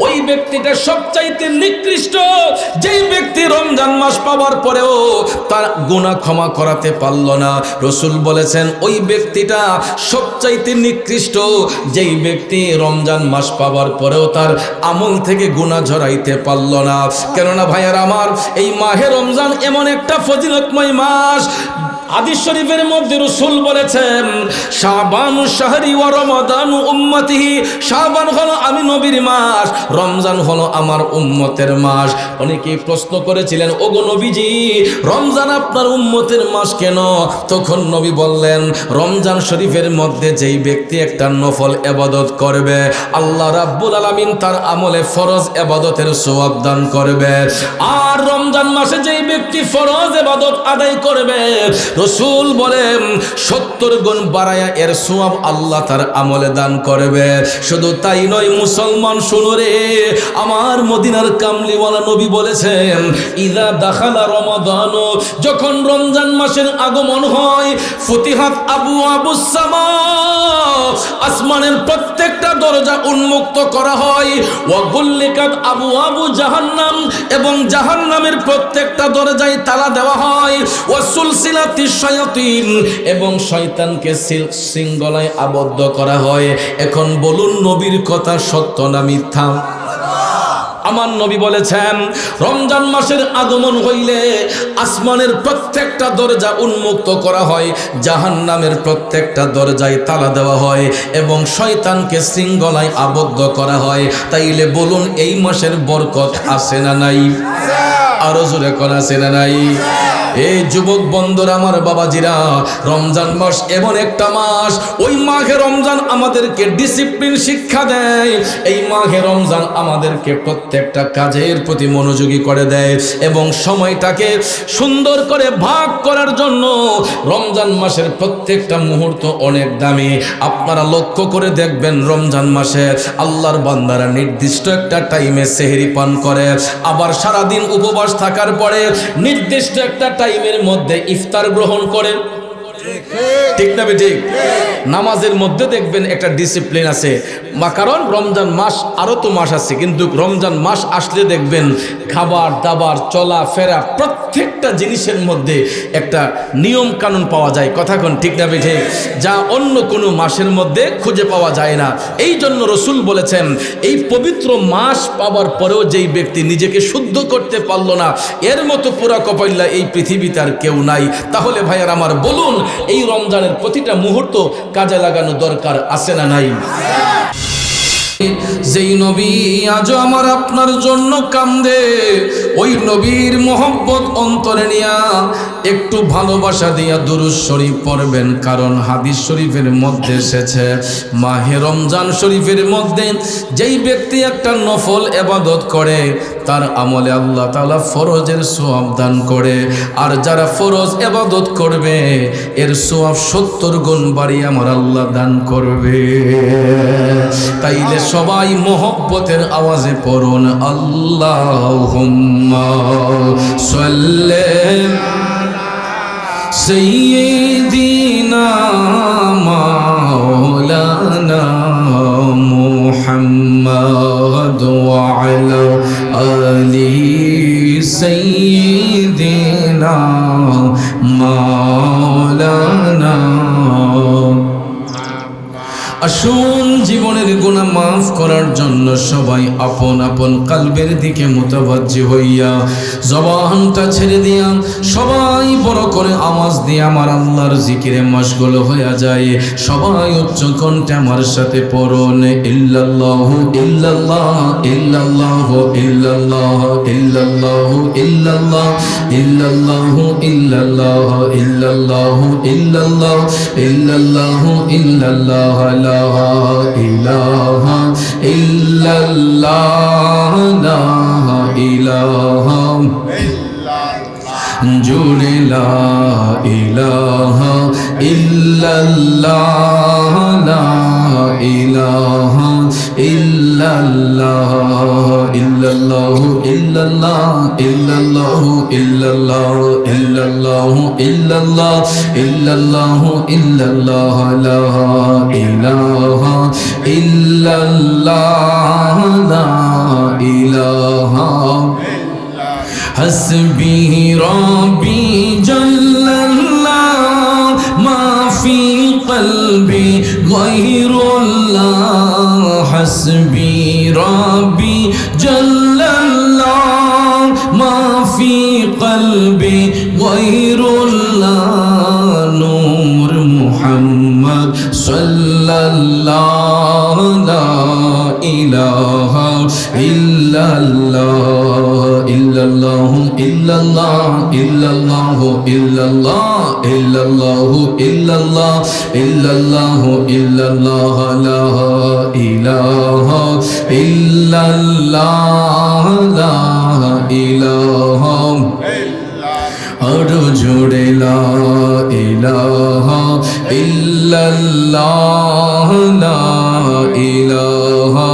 ওই ব্যক্তিটা সবচাইতে নিকৃষ্ট যেই ব্যক্তি রমজান মাস পাওয়ার পরেও তার গুনাহ ক্ষমা করাতে পারল না। রাসূল বলেছেন ওই ব্যক্তিটা সবচাইতে নিকৃষ্ট যেই ব্যক্তি রমজান মাস পাওয়ার পরেও তার আমল থেকে গুনাহ ঝরাইতে পারল না। কেননা ভাইয়ার আমার, এই মাহে রমজান এমন একটা ফজিলতময় মাস। হাদিস শরীফের মধ্যে রাসূল বলেছেন, শাবানু শাহরি ওয়া রমাদানু উম্মতিহি, শাবান হলো আমি নবীর মাস, রমজান হলো আমার উম্মতের মাস। অনেকেই প্রশ্ন করেছিলেন, ওগো নবীজি, রমজান আপনার উম্মতের মাস কেন? তখন নবী বললেন, রমজান শরীফের মধ্যে যেই ব্যক্তি একটা নফল ইবাদত করবে, আল্লাহ রাব্বুল আলামিন তার আমলে ফরজ ইবাদতের সওয়াব দান করবে। আর রমজান মাসে যেই ব্যক্তি ফরজ ইবাদত আদায় করবে, রাসূল বলেন 70 গুণ বাড়ায়া এর সওয়াব আল্লাহ তার আমলে দান করবে। শুধু তাই নয় মুসলমান, শুনো রে, আমার মদিনার কামলিওয়ালা নবী বলেছেন, ইযা দাখালা রমাদান, যখন রমজান মাসের আগমন হয়, ফুতিহাত আবওয়াবুস সামা, আসমানের প্রত্যেকটা দরজা উন্মুক্ত করা হয়, ওয়া গুল্লিকাত আবওয়াবু জাহান্নাম, এবং জাহান্নামের প্রত্যেকটা দরজায় তালা দেওয়া হয়, ওয়া সুলসিলাতিশ শায়াতিন, এবং শয়তানকে শৃঙ্খলায় আবদ্ধ করা হয়। এখন বলুন, নবীর কথা সত্য না মিথ্যা? আমার নবী বলেছেন, রমজান মাসের আগমন হইলে আসমানের প্রত্যেকটা দরজা উন্মুক্ত করা হয়, জাহান্নামের প্রত্যেকটা দরজায় তালা দেওয়া হয়, এবং শয়তানকে শৃঙ্খলায় আবদ্ধ করা হয়। তাইলে বলুন, এই মাসের বরকত আছে না নাই? আরো জোরে কোন আছে না নাই? এই যুবক বন্ধুরা, আমার বাবাজিরা, রমজান মাস এমন একটা মাস, ওই মাহে রমজান আমাদেরকে ডিসিপ্লিন শিক্ষা দেয়। এই মাহে রমজান আমাদেরকে প্রত্যেকটা কাজের প্রতি মনোযোগী করে দেয়, এবং সময়টাকে সুন্দর করে ভাগ করার জন্য রমজান মাসের প্রত্যেকটা মুহূর্ত অনেক দামি। আপনারা লক্ষ্য করে দেখবেন, রমজান মাসে আল্লাহর বান্দারা নির্দিষ্ট একটা টাইমে সেহরি পান করে, আবার সারাদিন উপবাস থাকার পরে নির্দিষ্ট একটা টাইমের মধ্যে ইফতার গ্রহণ করেন। ঠিক না ঠিক? নামাজের মধ্যে দেখবেন একটা ডিসিপ্লিন আছে, কারণ রমজান মাস, আরো তো মাস আছে, কিন্তু রমজান মাস আসলে দেখবেন খাবার দাবার, চলা ফেরা, প্রত্যেকটা জিনিসের মধ্যে একটা নিয়ম কানুন পাওয়া যায়। কথা কোন ঠিক না ঠিক? যা অন্য কোনো মাসের মধ্যে খুঁজে পাওয়া যায় না। এই জন্য রাসূল বলেছেন, এই পবিত্র মাস পাওয়ার পরেও যেই ব্যক্তি নিজেকে শুদ্ধ করতে পারল না, এর মতো পুরা কপাইল্লা এই পৃথিবীতে আর কেউ নাই। তাহলে ভাইয়ার আমার, বলুন, এই রমজানের প্রতিটা মুহূর্ত কাজে লাগানো দরকার আছে না নাই? যেই নবী আজও আমার আপনার জন্য কান্দে, ওই নবীর মোহব্বত অন্তরে নিয়া একটু ভালোবাসা দিয়া দুরূদ শরীফ পড়বেন। কারণ হাদিস শরীফের মধ্যে এসেছে, মাহে রমজান শরীফের মধ্যে যেই ব্যক্তি একটা নফল ইবাদত করে, তার আমলে আল্লাহ তাআলা ফরজের সওয়াব দান করে, আর যারা ফরজ ইবাদত করবে এর সওয়াব 70 গুণ বাড়িয়ে আমার আল্লাহ দান করবে। তাইলে সবাই মোহব্বতের আওয়াজে পড়ুন, আল্লাহুম্মা সাল্লি সাইয়্যিদিনা মাওলানা মুহাম্মদ ওয়া আলা আলি সাইয়্যিদিনা মাওলানা। আসুন, জীবনের গুনাহ মাফ করার জন্য সবাই আপন আপন কলবের দিকে মুতাওয়াজ্জি হইয়া জবানটা ছেড়ে দিয়া সবাই বড় করে আওয়াজ দিয়ে আমার আল্লাহর জিকিরে মশগুল হয়ে যায়। সবাই উচ্চ কণ্ঠে আমার সাথে পড়ুন, ইল্লাল্লাহু ইল্লাল্লাহ ইল্লাল্লাহু ইল্লাল্লাহ ইল্লাল্লাহু ইল্লাল্লাহ ইল্লাল্লাহু ইল্লাল্লাহ ইল্লাল্লাহু ইল্লাল্লাহ ইল্লাল্লাহু ইল্লাল্লাহ লা ইলাহা ইল্লাল্লাহ লা ইলাহা জুড়ে লা ইলাহা ইল্লাল্লাহ লা ইলাহা ইল্লাল্লাহ ইল্লাল্লাহু ইল্লাল্লাহ ইল্লাল্লাহু ইল্লাল্লাহ ইল্লাল্লাহু ইল্লাল্লাহ ইল্লাল্লাহু ইল্লাল্লাহ লা ইলাহা ইল্লাল্লাহ লা হাসবি রব্বি জাল্লাল্লাহ মা ফি কলবি গায়রুল্লাহ হাসবি রব্বি জাল্লাল্লাহ মা ফি কলবি গায়রুল্লাহ নূর মুহাম্মদ সাল্লাল্লাহু লা ইলাহা ইল্লাল্লাহ ইল্লাল্লাহ ইল্লাল্লাহ ইল্লাল্লাহ ইল্লাল্লাহ ইল্লাল্লাহ ইল্লাল্লাহ ইল্লাল্লাহ ইল্লাল্লাহ লা ইলাহা ইল্লাল্লাহ লা ইলাহা আরো জোরে লা ইলাহা ইল্লাল্লাহ লা ইলাহা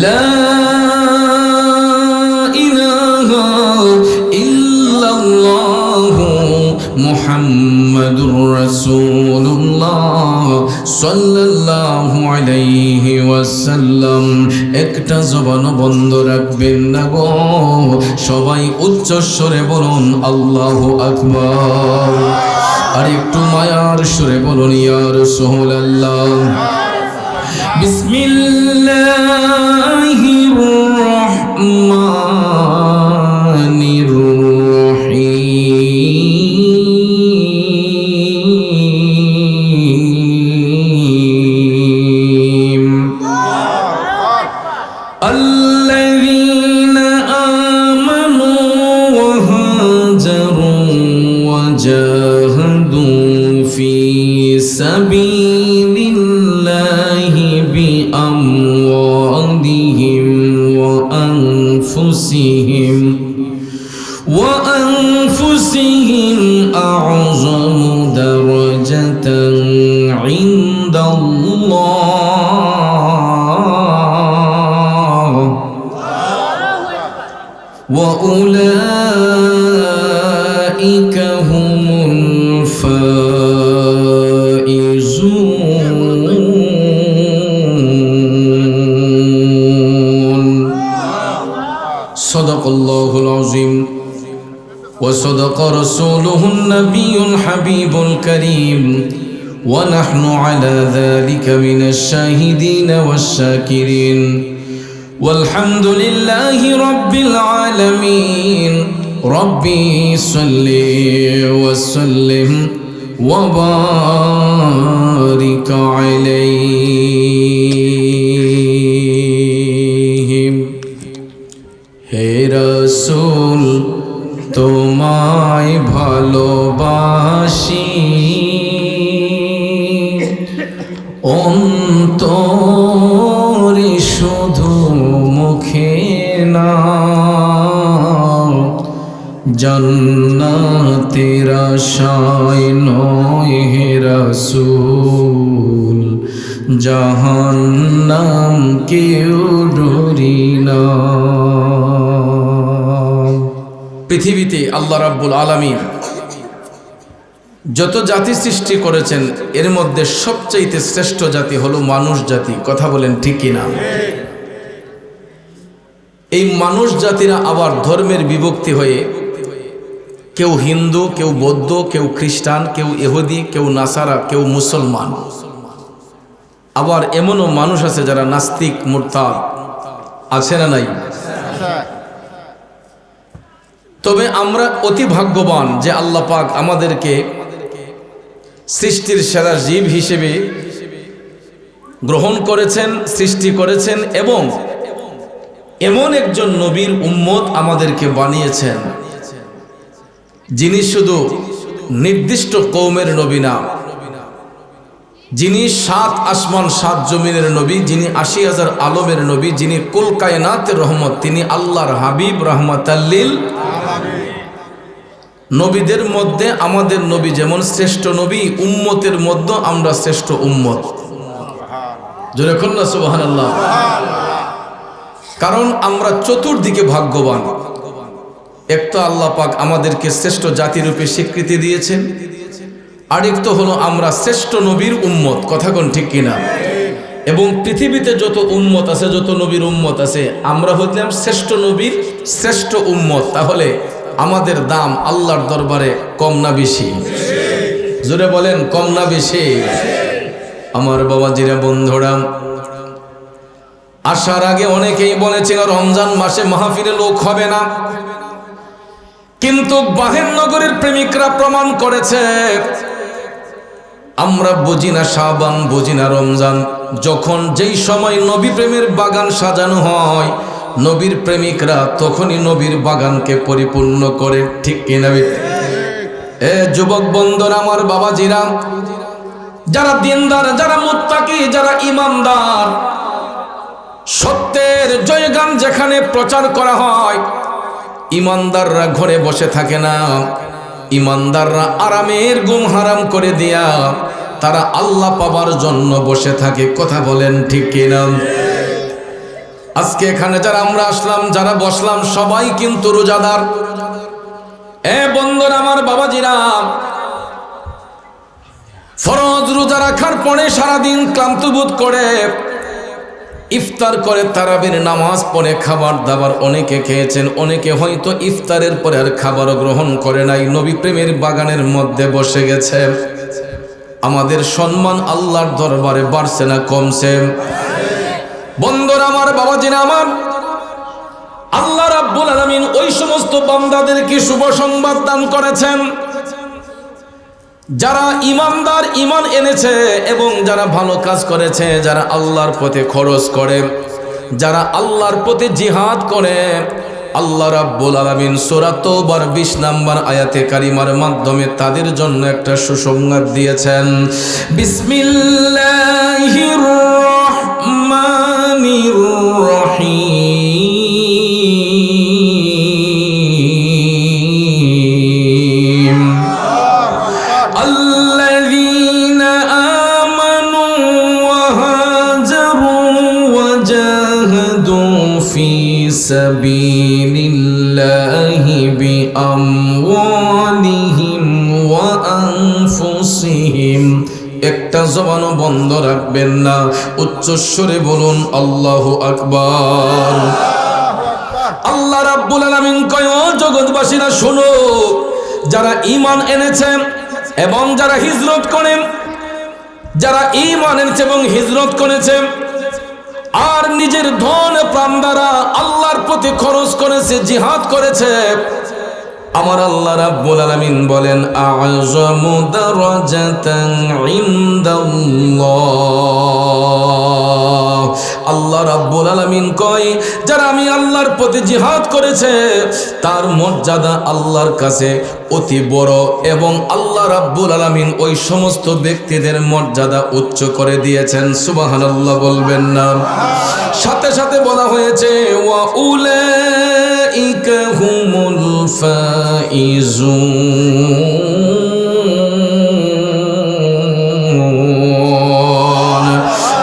লা ইলাহা ইল্লাল্লাহ মুহাম্মাদুর রাসূলুল্লাহ সাল্লাল্লাহু আলাইহি ওয়াসাল্লাম। একটা জবান বন্ধ রাখবেন না গো, সবাই উচ্চ স্বরে বলুন আল্লাহু আকবার। আর একটু মায়ার সুরে বলুন ইয়া রাসূলুল্লাহ। বিসমিল্লাহির রহমানির রহিম। الذين آمنوا وهاجروا وجاهدوا في سبيل الله بأموالهم وأنفسهم أعظم درجة عند الله وأولئك هم الفائزون. صدق الله العظيم وصدق رسوله النبي الحبيب الكريم ونحن على ذلك من الشاهدين والشاكرين والحمد لله رب العالمين. ربي صل وسلم وبارك عليه. হে রাসূল তোমায় ভালোবাসি অন্তরে শুধু মুখে না, জান্নাতের আশায় নয় হে রাসূল, জাহান্নাম কেউ ডরি না। পৃথিবীতে আল্লাহ রাব্বুল আলামিন যত জাতি সৃষ্টি করেছেন এর মধ্যে সবচাইতে শ্রেষ্ঠ জাতি হলো মানুষ জাতি। কথা বলেন ঠিক কিনা? এই মানুষ জাতিরা আবার ধর্মের বিভক্তি হয়ে কেউ হিন্দু, কেউ বৌদ্ধ, কেউ খ্রিস্টান, কেউ ইহুদি, কেউ নাসারা, কেউ মুসলমান। আবার এমনও মানুষ আছে যারা নাস্তিক মুরতাদ, আছে না নাই? তবে আমরা অতি ভাগ্যবান যে আল্লাহ পাক আমাদেরকে সৃষ্টির সেরা জীব হিসেবে গ্রহণ করেছেন, সৃষ্টি করেছেন এবং এমন একজন নবীর উম্মত আমাদেরকে বানিয়েছেন যিনি শুধু নির্দিষ্ট কওমের নবী না, যিনি 7 আসমান 7 জমিনের নবী, যিনি 80,000 আলমের নবী, যিনি কুল কায়নাতের রহমত, তিনি আল্লাহর হাবিব রাহমাতাল লিল আলামিন। নবীদের মধ্যে আমাদের নবী যেমন শ্রেষ্ঠ নবী, উম্মতের মধ্যে আমরা শ্রেষ্ঠ উম্মত। জোরে বলুন না সুবহানাল্লাহ। কারণ আমরা চতুর্দিকে ভাগ্যবান। এক তো আল্লাহ পাক আমাদেরকে শ্রেষ্ঠ জাতিরূপে স্বীকৃতি দিয়েছেন, আরেক তো হলো আমরা শ্রেষ্ঠ নবীর উম্মত। কথা কোন ঠিক কিনা? এবং পৃথিবীতে যত উম্মত আছে, যত নবীর উম্মত আছে, আমরা হইলাম শ্রেষ্ঠ নবীর শ্রেষ্ঠ উম্মত। তাহলে আমাদের দাম আল্লাহর দরবারে কম না বেশি? জোরে বলেন, কম না বেশি? আমার বাবাজিরা, বন্ধুরা, আসার আগে অনেকেই বলেছিল রমজান মাসে মাহফিলে লোক হবে না, কিন্তু বাহেরনগরের প্রেমিকরা প্রমাণ করেছে আমরা বুঝি না শাবান, বুঝি না রমজান। যখন যেই সময় নবী প্রেমের বাগান সাজানো হয়, নবীর প্রেমিকরা তখনই নবীর বাগানকে পরিপূর্ণ করে। ঠিক কিনা? এ যুবক বন্ধুরা, আমার বাবাজিরা, যারা দিনদার, যারা মুত্তাকি, যারা ইমানদার, সত্যের জয়গান যেখানে প্রচার করা হয়, ইমানদাররা ঘরে বসে থাকে না, ইমানদাররা আরামের ঘুম হারাম করে দিয়া তারা আল্লাহ পাবার জন্য বসে থাকে। কথা বলেন ঠিক কিনা? আজকে এখানে যারা আমরা আসলাম, যারা বসলাম, সবাই কিন্তু রোজাদার। এ বন্ধুরা, আমার বাবাজিরা, ফরজ রোজা রাখার পরে সারাদিন ক্লান্ত বোধ করে ইফতার করে তারাবির নামাজ পড়ে খাবার দাবার অনেকে খেয়েছেন, অনেকে হয়তো ইফতারের পরে আর খাবারও গ্রহণ করে নাই, নবী প্রেমের বাগানের মধ্যে বসে গেছে। আমাদের সম্মান আল্লাহর দরবারে বাড়ছে না কমছে? বন্ধুরা, আমার বাবাজিরা, আমার আল্লাহ রাব্বুল আলামিন ওই সমস্ত বান্দাদেরকে শুভ সংবাদ দান করেছেন যারা ইমানদার, ইমান এনেছে এবং যারা ভালো কাজ করেছে, যারা আল্লাহর পথে খরচ করে, যারা আল্লাহর পথে জিহাদ করে। আল্লাহ রাব্বুল আলামিন সূরা তাওবার 20 নম্বর আয়াতে কারিমার মাধ্যমে তাদের জন্য একটা সুসংবাদ দিয়েছেন। বিসমিল্লাহির রহমানির রহিম। আল্লাযীনা আমানু ওয়া হাজারু ওয়া জাহাদু ফি সাবিলিল্লাহি বিআমওয়ালিহিম ওয়া আনফুসিহিম। একটা জবানও বন্ধ রাখবেন না, উচ্চস্বরে বলুন আল্লাহু আকবার। আল্লাহ রাব্বুল আলামিন কয়, ও জগৎবাসীরা শোনো, যারা ঈমান এনেছে এবং যারা হিজরত করেন, যারা ঈমান এনেছে এবং হিজরত করেছে আর নিজের ধন প্রাণ দ্বারা আল্লাহর পথে খরচ করেছে, জিহাদ করেছে, আমার আল্লাহ রাব্বুল আলামিন বলেন আ'যামু দারাজাতান ইনদাল্লাহ। আল্লাহ রাব্বুল আলামিন কয়, যারা আমি আল্লাহর পথে জিহাদ করেছে তার মর্যাদা আল্লাহর কাছে অতি বড়, এবং আল্লাহ রাব্বুল আলামিন ওই সমস্ত ব্যক্তিদের মর্যাদা উচ্চ করে দিয়েছেন। সুবহানাল্লাহ বলবেন না? সাথে সাথে বলা হয়েছে ওয়া উলাইকা হুমুল ফাইজুন।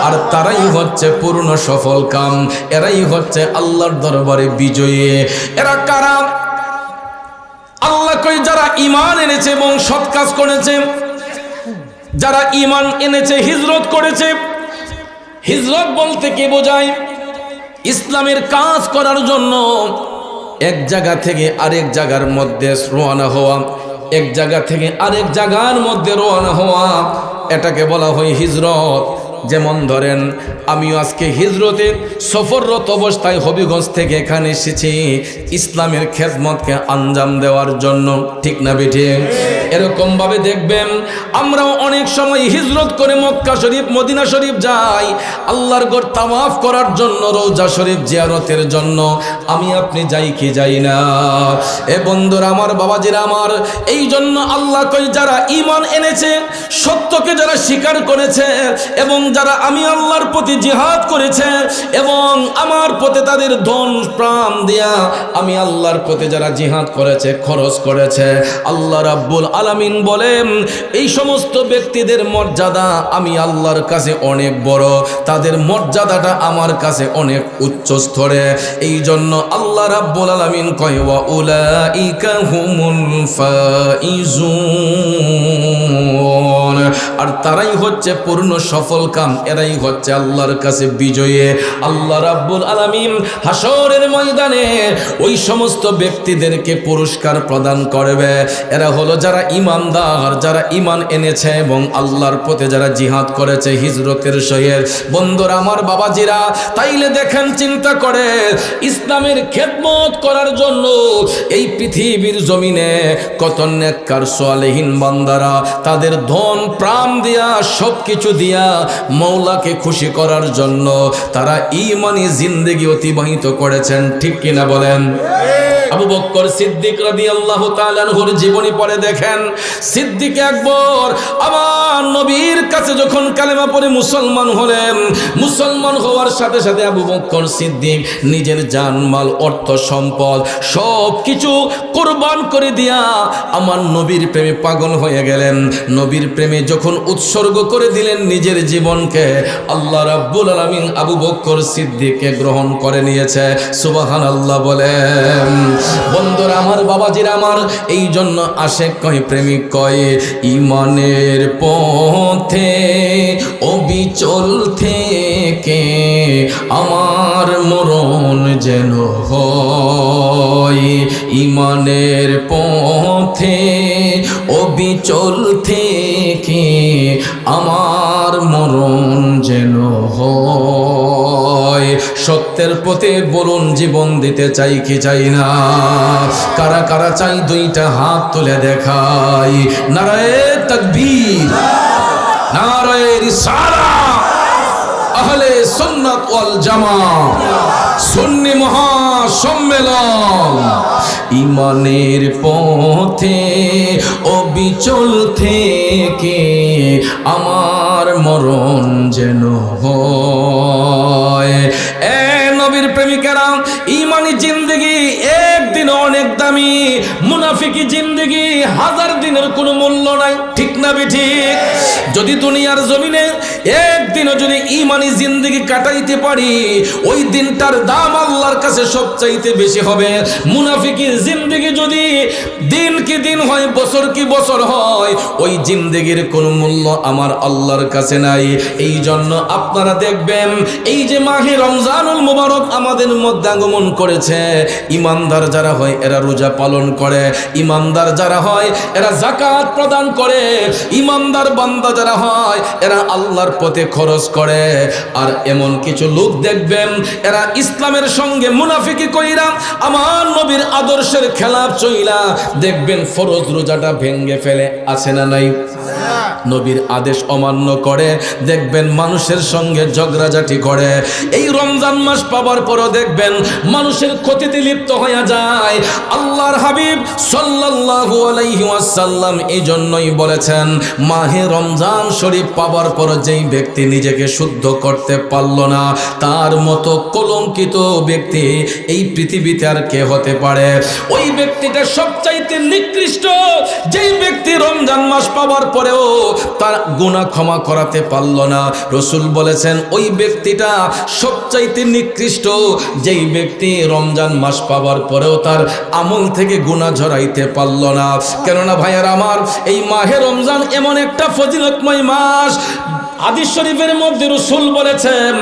আর তারাই হচ্ছে পূর্ণ সফল কাম, এরাই হচ্ছে আল্লাহর দরবারে বিজয়ী। এরা কারা? আল্লাহ কই, যারা ঈমান এনেছে এবং সৎ কাজ করেছে, যারা ঈমান এনেছে, হিজরত করেছে। হিজরত বলতে কি বোঝায়? ইসলামের কাজ করার জন্য এক জায়গা থেকে আরেক জায়গার মধ্যে রওনা হওয়া, এক জায়গা থেকে আরেক জায়গার মধ্যে রওনা হওয়া, এটাকে বলা হয় হিজরত। যেমন ধরেন, আমিও আজকে হিজরতে সফররত অবস্থায় হবিগঞ্জ থেকে এখানে এসেছি ইসলামের খেদমতকে আঞ্জাম দেওয়ার জন্য। ঠিক না বেঠি? এরকম ভাবে দেখবেন আমরাও অনেক সময় হিজরত করে মক্কা শরীফ, মদিনা শরীফ যাই আল্লাহর ঘর তাওয়াফ করার জন্য, রওজা শরীফ জিয়ারতের জন্য। আমি আপনি যাই কি যাই না? এ বন্ধুরা, আমার বাবাজিরা আমার, এই জন্য আল্লাহ কই, যারা ঈমান এনেছে, সত্যকে যারা স্বীকার করেছে এবং যারা আমি আল্লাহর প্রতি জিহাদ করেছে এবং আমার পথে তাদের ধন প্রাণ দিয়া আমি আল্লাহর পথে যারা জিহাদ করেছে, খরচ করেছে, আল্লাহ রাব্বুল আলামিন বলেন এই সমস্ত ব্যক্তিদের মর্যাদা আমি আল্লাহর কাছে অনেক বড়, তাদের মর্যাদাটা আমার কাছে অনেক উচ্চ স্তরে। এই জন্য আল্লাহ রাব্বুল আলামিন কয় ওয়া উলাইকা হুমুল ফাইজুন। আর তারাই হচ্ছে পূর্ণ সফলকাম, এরাই হচ্ছে আল্লাহর কাছে বিজয়ী। আল্লাহ রাব্বুল আলামিন হাসরের ময়দানে ওই সমস্ত ব্যক্তিদেরকে পুরস্কার প্রদান করবে। এরা হলো যারা ঈমানদার, যারা ঈমান এনেছে এবং আল্লাহর পথে যারা জিহাদ করেছে হিজরতের সহিত। বন্ধুরা আমার, বাবাজিরা, তাইলে দেখেন, চিন্তা করে ইসলামের খেদমত করার জন্য এই পৃথিবীর জমিনে কত নেককার সালেহীন বান্দারা তাদের ধন প্রাণ দিয়া সব কিছু দিয়া মওলাকে খুশি করার জন্য তারা ঈমানি জিন্দেগি অতিবাহিত করেছেন, ঠিক কিনা বলেন? আবু বকর সিদ্দিক রাদিয়াল্লাহু তাআলা আনহুর জীবনী পড়ে দেখেন, সিদ্দিক আকবর আমার নবীর কাছে যখন কালেমা পড়ে মুসলমান হলেন, মুসলমান হওয়ার সাথে সাথে আবু বকর সিদ্দিক নিজের জানমাল, অর্থ সম্পদ সব কিছু কুরবান করে দিয়া আমার নবীর প্রেমে পাগল হয়ে গেলেন। নবীর প্রেমে যখন উৎসর্গ করে দিলেন নিজের জীবনকে, আল্লাহ রাব্বুল আলামিন আবু বকর সিদ্দিককে গ্রহণ করে নিয়েছে। সুবহানাল্লাহ বলেন। বন্ধুরা আমার, বাবাজিরা আমার, এই জন্য আশেক কয়, প্রেমিক কয়, ঈমানের পথে অবিচল থেকে আমার মরণ যেন হয়। ঈমানের পথে অবিচল থেকে আমার মরণ যেন হয়। সত্যের পথে বলুন, জীবন দিতে চাই কি চাই না? কারা কারা চাই দুইটা হাত তুলে দেখাই। নারায়ে তাকবীর, নারায়ে রিসালাত, আহলে সুন্নাত ওয়াল জামাত, সুন্নি মহাসম্মেলন। ঈমানের পথে অবিচল থেকে আমার মরণ যেন হয়। এ নবীর প্রেমিকেরা, ঈমানি জিন্দেগি একদিন অনেক দামি, মুনাফিকি জিন্দেগি হাজার দিনের কোনো মূল্য নাই, ঠিক না বেঠিক? যদি দুনিয়ার জমিনে একদিনও যদি ঈমানি জিন্দেগি কাটাইতে পারি, ওই দিনটার দাম আল্লাহর কাছে সবচাইতে বেশি হবে। মুনাফিকি জিন্দেগি যদি দিন কি দিন হয়, বছর কি বছর হয়, ওই জিন্দেগির কোনো মূল্য আমার আল্লাহর কাছে নাই। এই জন্য আপনারা দেখবেন, এই যে মাহে রমজানুল মুবারক আমাদের মধ্যে আগমন করেছে, ঈমানদার যারা হয় এরা রোজা পালন করে, ঈমানদার যারা হয় এরা যাকাত প্রদান করে, ঈমানদার বান্দা যারা হয় এরা আল্লাহর পথে খরচ করে। আর এমন কিছু লোক দেখবেন, এরা ইসলামের সঙ্গে মুনাফিকি কইরা আমার নবীর আদর্শের খেলাফ চইলা দেখবেন ফরজ রোজাটা ভেঙ্গে ফেলে, আছে না নাই? নবীর আদেশ অমান্য করে দেখবেন মানুষের সঙ্গে ঝগড়াঝাটি করে। এই রমজান মাস পাওয়ার পরও দেখবেন মানুষের ক্ষতিতে লিপ্ত হয়ে যায়। আল্লাহর হাবিব সাল্লাল্লাহু আলাইহি ওয়াসাল্লাম এই জন্যই বলেছেন, মাহে রমজান শরীফ পাওয়ার পর যেই ব্যক্তি নিজেকে শুদ্ধ করতে পারল না, তার মতো কলঙ্কিত ব্যক্তি এই পৃথিবীতে আর কে হতে পারে? ওই ব্যক্তিটা সবচাইতে নিকৃষ্ট, যেই ব্যক্তি রমজান মাস পাওয়ার পরেও তার গুনাহ ক্ষমা করাতে পারল না। রাসূল বলেছেন, ওই ব্যক্তিটা সবচাইতে নিকৃষ্ট, যেই ব্যক্তি রমজান মাস পাওয়ার পরেও তার আমল থেকে গুনাহ ঝরাইতে পারল না। কেননা ভাইয়ার আমার, এই মাহে রমজান এমন একটা ফজিলতময় মাস। হাদিস শরীফের মধ্যে রাসূল বলেছেন,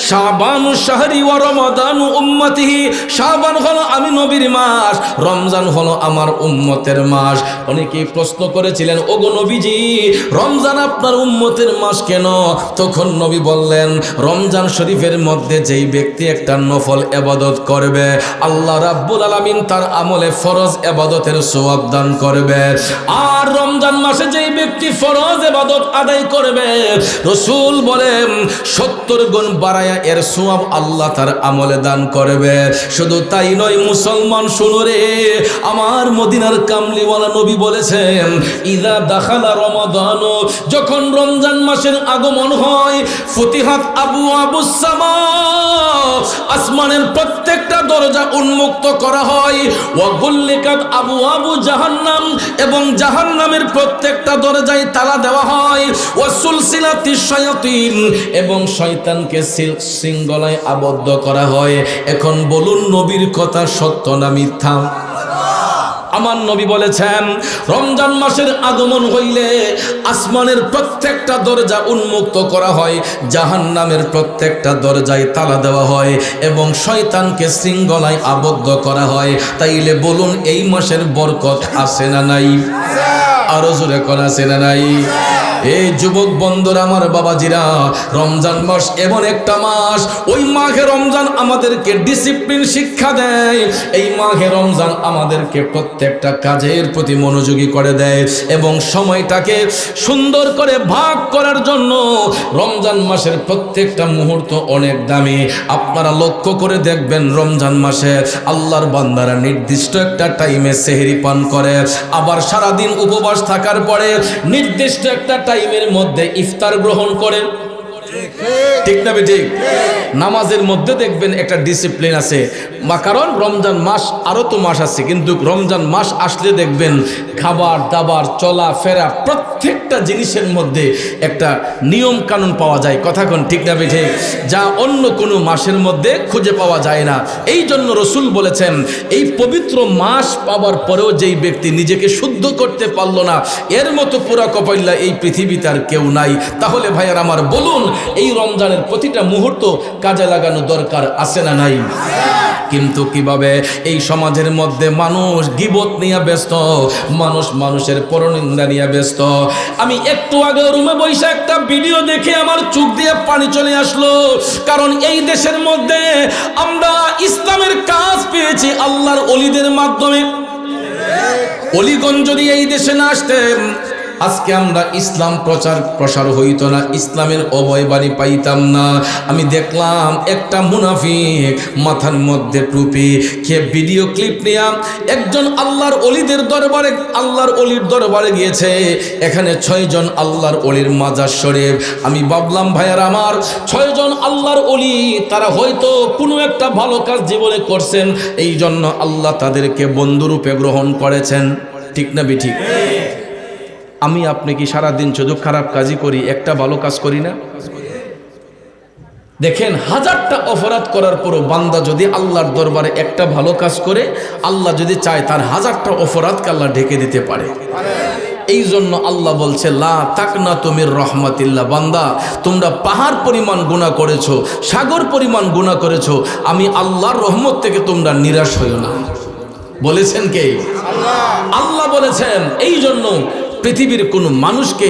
শাবানু শাহরি ওয়া রমাদানু উম্মতিহি, শাবান হলো আমি নবীর মাস, রমজান হলো আমার উম্মতের মাস। অনেকেই প্রশ্ন করেছিলেন, ওগো নবীজি, রমজান আপনার উম্মতের মাস কেন? তখন নবী বললেন, রমজান শরীফের মধ্যে যেই ব্যক্তি একটা নফল ইবাদত করবে, আল্লাহ রাব্বুল আলামিন তার আমলে ফরজ ইবাদতের সওয়াব দান করবে। আর রমজান মাসে যেই ব্যক্তি ফরজ ইবাদত আদায় করবে, রাসূল বলেন 70 গুণ বাড়ায়া এর সওয়াব আল্লাহ তার আমলে দান করবে। শুধু তাই নয় মুসলমান, শুনো রে, আমার মদিনার কামলিওয়ালা নবী বলেছেন, ইযা দাখালা রমাদান, যখন রমজান মাসের আগমন হয়, ফুতিহাত আবওয়াবুস সামা, আসমানের প্রত্যেকটা দরজা উন্মুক্ত করা হয়, ওয়া গুল্লিকাত আবওয়াবু জাহান্নাম, এবং জাহান্নামের প্রত্যেকটা দরজায় তালা দেওয়া হয়, ওয়া সুলসিলাতি শায়াতিন, এবং শয়তানকে শৃঙ্খলায় আবদ্ধ করা হয়। এখন বলুন, নবীর কথা সত্য না মিথ্যা? আমার নবী বলেছেন রমজান মাসের আগমন হইলে আসমানের প্রত্যেকটা দরজা উন্মুক্ত করা হয়, জাহান্নামের প্রত্যেকটা দরজায় তালা দেওয়া হয় এবং শয়তানকে শৃঙ্খলায় আবদ্ধ করা হয়। তাইলে বলুন এই মাসের বরকত আছে না নাই? আরো জোরে করা আছে না নাই? এই যুবক বন্ধুরা, আমার বাবাজিরা, রমজান মাস এমন একটা মাস, ওই মাঘে রমজান আমাদেরকে ডিসিপ্লিন শিক্ষা দেয়। এই মাঘে রমজান আমাদেরকে প্রত্যেকটা কাজের প্রতি মনোযোগী করে দেয় এবং সময়টাকে সুন্দর করে ভাগ করার জন্য রমজান মাসের প্রত্যেকটা মুহূর্ত অনেক দামি। আপনারা লক্ষ্য করে দেখবেন রমজান মাসে আল্লাহর বান্দারা নির্দিষ্ট একটা টাইমে সেহরি পান করে, আবার সারাদিন উপবাস থাকার পরে নির্দিষ্ট একটা টাইমের মধ্যে ইফতার গ্রহণ করেন। ঠিক না ঠিক? নামাজের মধ্যে দেখবেন একটা ডিসিপ্লিন আছে, কারণ রমজান মাস আরো তো মাস আছে, কিন্তু রমজান মাস আসলে দেখবেন খাবার দাবার চলা ফেরা প্রত্যেকটা জিনিসের মধ্যে একটা নিয়ম কানুন পাওয়া যায়। কথা কোন ঠিক না ঠিক? যা অন্য কোনো মাসের মধ্যে খুঁজে পাওয়া যায় না। এই জন্য রসুল বলেছেন এই পবিত্র মাস পাওয়ার পরেও যেই ব্যক্তি নিজেকে শুদ্ধ করতে পারলো না, এর মতো পুরা কপাইল্লা এই পৃথিবীতে আর কেউ নাই। তাহলে ভাইয়ার আমার বলুন, এই রমজানের প্রতিটা মুহূর্ত কাজে লাগানো দরকার আছে না নাই? কিন্তু কিভাবে এই সমাজের মধ্যে মানুষ গীবত নিয়ে ব্যস্ত, মানুষ মানুষের পরনিন্দা নিয়ে ব্যস্ত। আমি একটু আগে রুমে বসে একটা ভিডিও দেখে আমার চোখ দিয়ে পানি চলে আসলো, কারণ এই দেশের মধ্যে আমরা ইসলামের কাজ পেয়েছি আল্লাহর ওলিদের মাধ্যমে। অলিগঞ্জ যদি এই দেশে না আসতেন, আজকে আমরা ইসলাম প্রসার হইতো না, ইসলামের অভয় বাণী পাইতাম না। আমি দেখলাম একটা মুনাফিক মাথার মধ্যে টুপি খেয়ে ভিডিও ক্লিপ নিয়ে একজন আল্লাহর অলিদের দরবারে, আল্লাহর অলির দরবারে গিয়েছে। এখানে 6 জন আল্লাহর অলির মাজার শরীফ। আমি ভাবলাম ভাইয়ার আমার, 6 জন আল্লাহর অলি, তারা হয়তো কোনো একটা ভালো কাজ জীবনে করছেন, এই জন্য আল্লাহ তাদেরকে বন্ধুরূপে গ্রহণ করেছেন। ঠিক না বেঠিক? আমি আপনি কি সারাদিন শুধু খারাপ কাজই করি, একটা ভালো কাজ করি না? দেখেন, 1000টা অপরাধ করার পরও বান্দা যদি আল্লাহর দরবারে একটা ভালো কাজ করে, আল্লাহ যদি চায় তার 1000টা অপরাধকে আল্লাহ ঢেকে দিতে পারে। এই জন্য আল্লাহ বলছে লা তাকনাতু মির রাহমাতিল্লাহ, বান্দা তোমরা পাহাড় পরিমাণ গুনাহ করেছো, সাগর পরিমাণ গুনাহ করেছো, আমি আল্লাহর রহমত থেকে তোমরা নিরাশ হইও না। বলেছেন কে? আল্লাহ বলেছেন। এই জন্য পৃথিবীর কোনো মানুষকে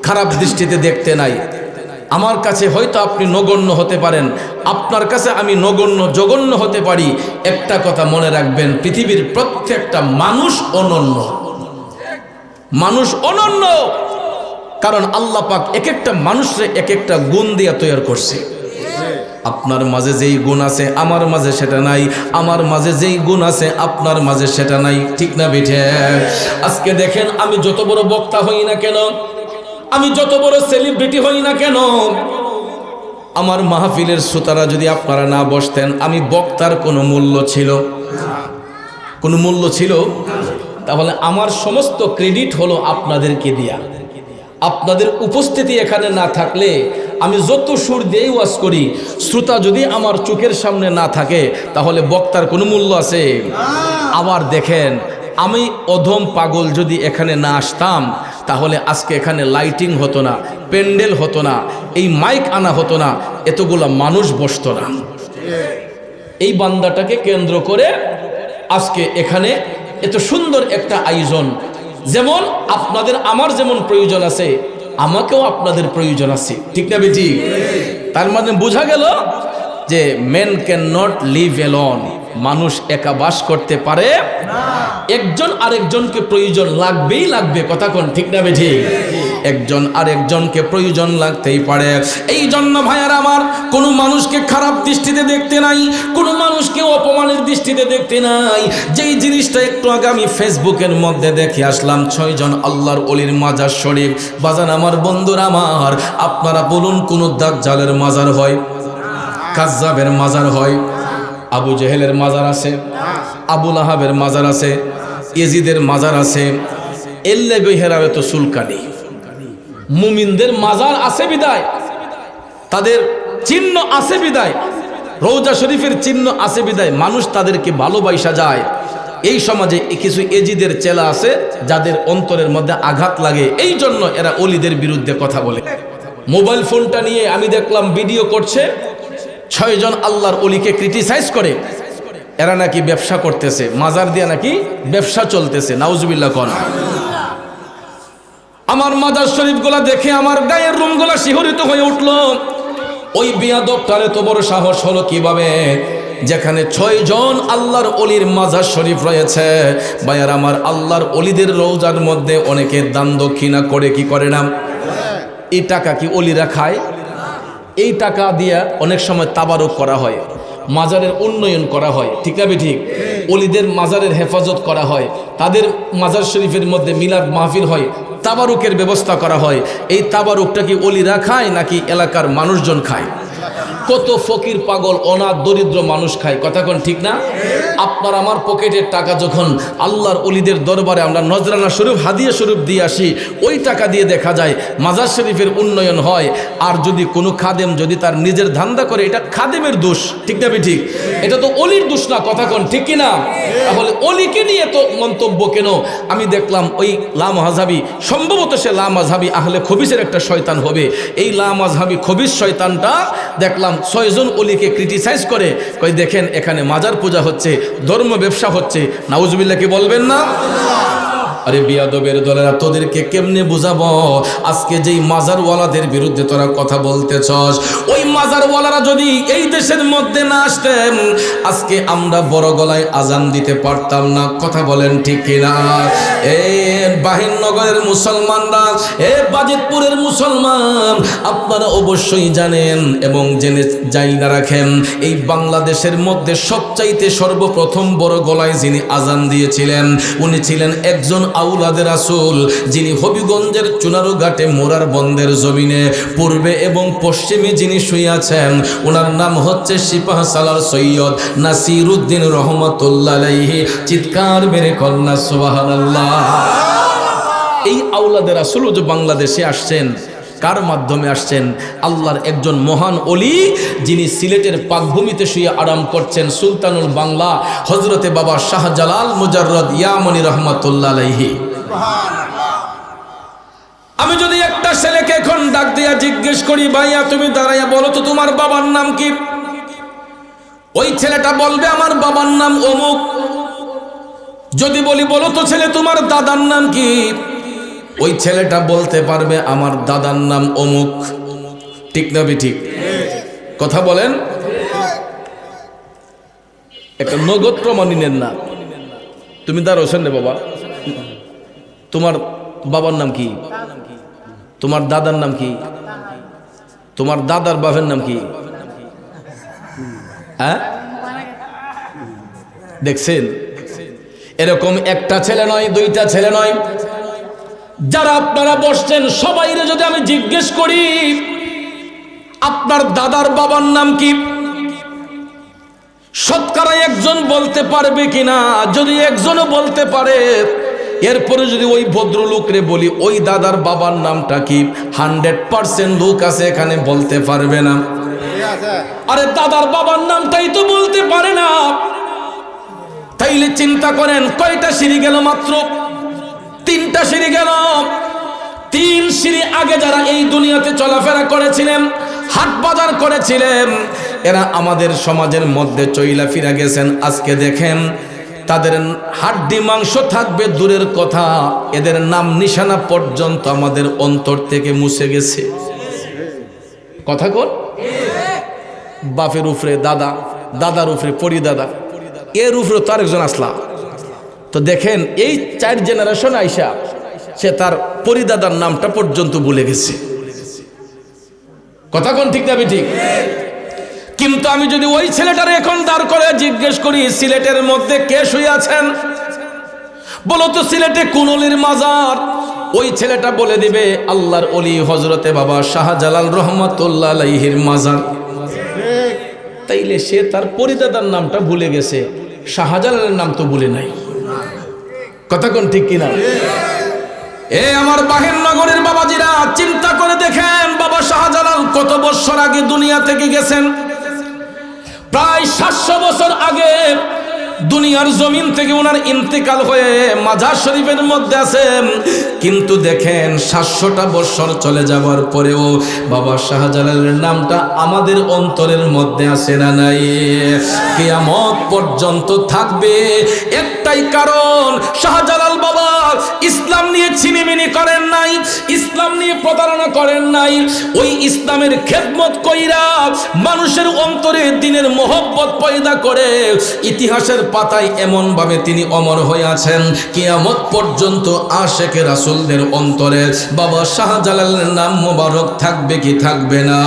খারাপ দৃষ্টিতে দেখতে নাই। আমার কাছে হয়তো আপনি নগণ্য হতে পারেন, আপনার কাছে আমি নগণ্য জঘন্য হতে পারি। একটা কথা মনে রাখবেন, পৃথিবীর প্রত্যেকটা মানুষ অনন্য। মানুষ অনন্য, কারণ আল্লাহ পাক এক একটা মানুষরে এক একটা গুণ দিয়ে তৈরি করছে। আপনার মাঝে যেই গুণ আছে আমার মাঝে সেটা নাই, আমার মাঝে যেই গুণ আছে আপনার মাঝে সেটা নাই। ঠিক না বেঠে? আজকে দেখেন, আমি যত বড় বক্তা হই না কেন, আমি যত বড় সেলিব্রিটি হই না কেন, আমার মাহফিলের শ্রোতারা যদি আপনারা না বসতেন, আমি বক্তার কোনো মূল্য ছিল? কোনো মূল্য ছিল? তাহলে আমার সমস্ত ক্রেডিট হলো আপনাদেরকে দিয়া। আপনাদের উপস্থিতি এখানে না থাকলে আমি যত সুর দিয়ে ওয়াজ করি, শ্রোতা যদি আমার চোখের সামনে না থাকে, তাহলে বক্তার কোনো মূল্য আছে? আবার দেখেন, আমি অধম পাগল যদি এখানে না আসতাম, তাহলে আজকে এখানে লাইটিং হতো না, প্যান্ডেল হতো না, এই মাইক আনা হতো না, এতগুলা মানুষ বসতো না। এই বান্দাটাকে কেন্দ্র করে আজকে এখানে এত সুন্দর একটা আয়োজন। যেমন আপনাদের আমার যেমন প্রয়োজন আছে, আমাকেও আপনাদের প্রয়োজন আছে। ঠিক না বেটি? তার মানে বোঝা গেল যে men can not live alone, মানুষ একা বাস করতে পারে না, একজন আরেকজনকে প্রয়োজন লাগবেই লাগবে। কথা কোন ঠিক না বেটি? একজন আরেকজনকে প্রয়োজন লাগতেই পারে। এই জন্য ভাইয়ারা আমার, কোনো মানুষকে খারাপ দৃষ্টিতে দেখতে নাই, কোনো মানুষকে অপমানের দৃষ্টিতে দেখতে নাই। যেই জিনিসটা একটু আগে আমি ফেসবুকের মধ্যে দেখে আসলাম, 6 জন আল্লাহর ওলির মাজার শরীফ। বাজান আমার, বন্ধুরা আমার, আপনারা বলুন কোন দাজ্জালের মাজার হয়? কাজ্জাবের মাজার হয়? আবু জেহেলের মাজার আছে, আবু লাহাবের মাজার আছে, ইয়েজিদের মাজার আছে, এল্লে গৈহেরাবে তো সুলকানি। মুমিনদের মাজার আছে বিদায়, তাদের চিহ্ন আছে বিদায়, রওজা শরীফের চিহ্ন আছে বিদায় মানুষ তাদেরকে ভালোবাসা যায়। এই সমাজে কিছু এজিদের চেলা আছে যাদের অন্তরের মধ্যে আঘাত লাগে, এই জন্য এরা অলিদের বিরুদ্ধে কথা বলে। মোবাইল ফোনটা নিয়ে আমি দেখলাম ভিডিও করছে, 6 জন আল্লাহর অলিকে ক্রিটিসাইজ করে, এরা নাকি ব্যবসা করতেছে, মাজার দিয়ে নাকি ব্যবসা চলতেছে। নাউজুবিল্লাহ কোন। আমার মাজার শরীফগুলা দেখে আমার গায়ের রুমগুলা শিহরিত হয়ে উঠলো। ওই বিয়াদবটার এত বড় সাহস হলো কিভাবে, যেখানে 6 জন আল্লাহর অলির মাজার শরীফ রয়েছে। ভাইয়ার আমার, আল্লাহর অলিদের রওজার মধ্যে অনেকে দান দক্ষিণা করে কি করে না? এই টাকা কি অলিরা খায়? এই টাকা দিয়ে অনেক সময় তাবারুক করা হয়, মাজারের উন্নয়ন করা হয়, ঠিক না ঠিক? অলিদের মাজারের হেফাজত করা হয়, তাদের মাজার শরীফের মধ্যে মিলাদ মাহফিল হয়, তাবারুকের ব্যবস্থা করা হয়। এই তাবারুকটা কি অলিরা খায় নাকি এলাকার মানুষজন খায়? কত ফকির পাগল অনাথ দরিদ্র মানুষ খায়, কথা কোন ঠিক না? আপনার আমার পকেটের টাকা যখন আল্লাহর অলিদের দরবারে আমরা নজরানা স্বরূপ হাদিয়া স্বরূপ দিয়ে আসি, ওই টাকা দিয়ে দেখা যায় মাজার শরীফের উন্নয়ন হয়। আর যদি কোনো খাদেম যদি তার নিজের ধান্দা করে, এটা খাদেমের দোষ, ঠিক না ঠিক? এটা তো অলির দোষ না, কথা কোন ঠিক কিনা? তাহলে অলিকে নিয়ে তো মন্তব্য কেন? আমি দেখলাম ওই লামাযহাবী, সম্ভবত সে লামাযহাবী আহলে খবিসের একটা শয়তান হবে। এই লামাযহাবী খবিস শয়তানটা দেখলাম 6 জন অলিকে ক্রিটিসাইজ করে, কই দেখেন এখানে মাজার পূজা হচ্ছে, ধর্ম ব্যবসা হচ্ছে। নাউজুবিল্লাহ কি বলবেন না? আরে বিয়াদবের দলেরা, তোদেরকে কেমনে বুঝাবো? আজকে যেই মাজারওয়ালাদের বিরুদ্ধে তোরা কথা বলতেছস, ওই মাজারওয়ালারা যদি এই দেশের মধ্যে না আসতেন, আজকে আমরা বড় গলায় আজান দিতে পারতাম না, কথা বলেন ঠিক কিনা? এই বাহিরনগরের মুসলমানরা, বাজিতপুরের মুসলমান, আপনারা অবশ্যই জানেন এবং জেনে জাইনা রাখেন, এই বাংলাদেশের মধ্যে সবচাইতে সর্বপ্রথম বড় গলায় যিনি আজান দিয়েছিলেন, উনি ছিলেন একজন আউলাদে রাসূল, যিনি হবিগঞ্জের চুনারুঘাটে মোরার বন্দের জমিনে পূর্বে এবং পশ্চিমে যিনি শুইয়াছেন, ওনার নাম হচ্ছে সিপাহ সালার সৈয়দ নাসিরউদ্দিন রহমাতুল্লাহ আলাইহি। চিৎকার মেরে কন্যা সুবহানাল্লাহ। এই আউলাদে রাসূল যে বাংলাদেশে আসছেন, কার মাধ্যমে আসছেন? আল্লাহর একজন মহান অলি, যিনি সিলেটের পাকভূমিতে শুয়ে আরাম করছেন, সুলতানুল বাংলা হযরতে বাবা শাহজালাল মুজাররদ ইয়ামনি রহমাতুল্লাহ আলাইহি। আমি যদি একটা ছেলেকে এখন ডাক দিয়া জিজ্ঞেস করি, ভাইয়া তুমি দাঁড়াইয়া বলো তো তোমার বাবার নাম কি? ওই ছেলেটা বলবে আমার বাবার নাম অমুক। যদি বলি বলো তো ছেলে তোমার দাদার নাম কি? ওই ছেলেটা বলতে পারবে আমার দাদার নাম অমুক, ঠিক না ঠিক? কথা বলেন। একটা নগদ প্রমাণী নেন না, তুমি দাঁড়াচ্ছেন রে বাবা, তোমার বাবার নাম কি? তোমার দাদার নাম কি? তোমার দাদার বাবার নাম কি? হ্যাঁ, দেখছেন? এরকম একটা ছেলে নয়, দুইটা ছেলে নয়, যারা আপনারা বসছেন সবাইরে যদি আমি জিজ্ঞেস করি আপনার দাদার বাবার নাম কি, শতকরা একজন বলতে পারবে কিনা? যদি একজনও বলতে পারে, এরপরে যদি ওই ভদ্রলোকরে বলি ওই দাদার বাবার নামটা কি, 100% লোক আছে এখানে বলতে পারবে না। আরে দাদার বাবার নামটাই তো বলতে পারে না, তাইলে চিন্তা করেন কয়টা সিঁড়ি গেল? মাত্র 3টা সিঁড়ি গেল। 3 সিঁড়ি আগে যারা এই দুনিয়াতে চলাফেরা করেছিলেন, হাট বাজার করেছিলেন, এরা আমাদের সমাজের মধ্যে চইলা ফিরা গেছেন। আজকে দেখেন তাদের হাড্ডি মাংস থাকবে দূরের কথা, এদের নাম নিশানা পর্যন্ত আমাদের অন্তর থেকে মুছে গেছে। কথা কর। বাপের উপরে দাদা, দাদার উপরে পরিদাদা, এর উপরে তো আরেকজন আসলা। তো দেখেন এই 4 জেনারেশন আইসা সে তার পরিদাদার নামটা পর্যন্ত ভুলে গেছে। কথা কোন ঠিক না ঠিক? কিন্তু আমি যদি ওই ছেলেটার এখন দাঁড় করে জিজ্ঞেস করি সিলেটের মধ্যে কে শুয়ে আছেন, বলো তো সিলেটে কোন অলির মাজার, ওই ছেলেটা বলে দিবে আল্লাহর অলি হযরতে বাবা শাহজালাল রহমাতুল্লাহ আলাইহির মাজার। তাইলে সে তার পরিদাদার নামটা ভুলে গেছে, শাহজালালের নাম তো ভুলে নাই। কথা কোন ঠিক কিনা? আমার বাহিরনগরের বাবাজিরা চিন্তা করে দেখেন, বাবা শাহজালাল কত বছর আগে দুনিয়া থেকে গেছেন। প্রায় 700 বছর আগে দুনিয়ার জমিন থেকে ওনার ইন্তেকাল হয়ে মাজার শরীফের মধ্যে আছেন, কিন্তু দেখেন 700টা বছর চলে যাওয়ার পরেও বাবা শাহজালালের নামটা আমাদের অন্তরের মধ্যে আছে না নাই? কিয়ামত পর্যন্ত থাকবে। একটাই কারণ, শাহজালাল বাবা ইসলাম নিয়ে ছিনিমিনি করেন নাই, ইসলাম নিয়ে প্রতারণা করেন নাই। ওই ইসলামের খেদমত কইরা মানুষের অন্তরে দ্বীনের মহব্বত পয়দা করে ইতিহাসের পাতায় এমন ভাবে তিনি অমর হয়ে আছেন, কিয়ামত পর্যন্ত আশেকে রাসূলদের অন্তরে বাবা শাহজালালের নাম মোবারক থাকবে কি থাকবে না?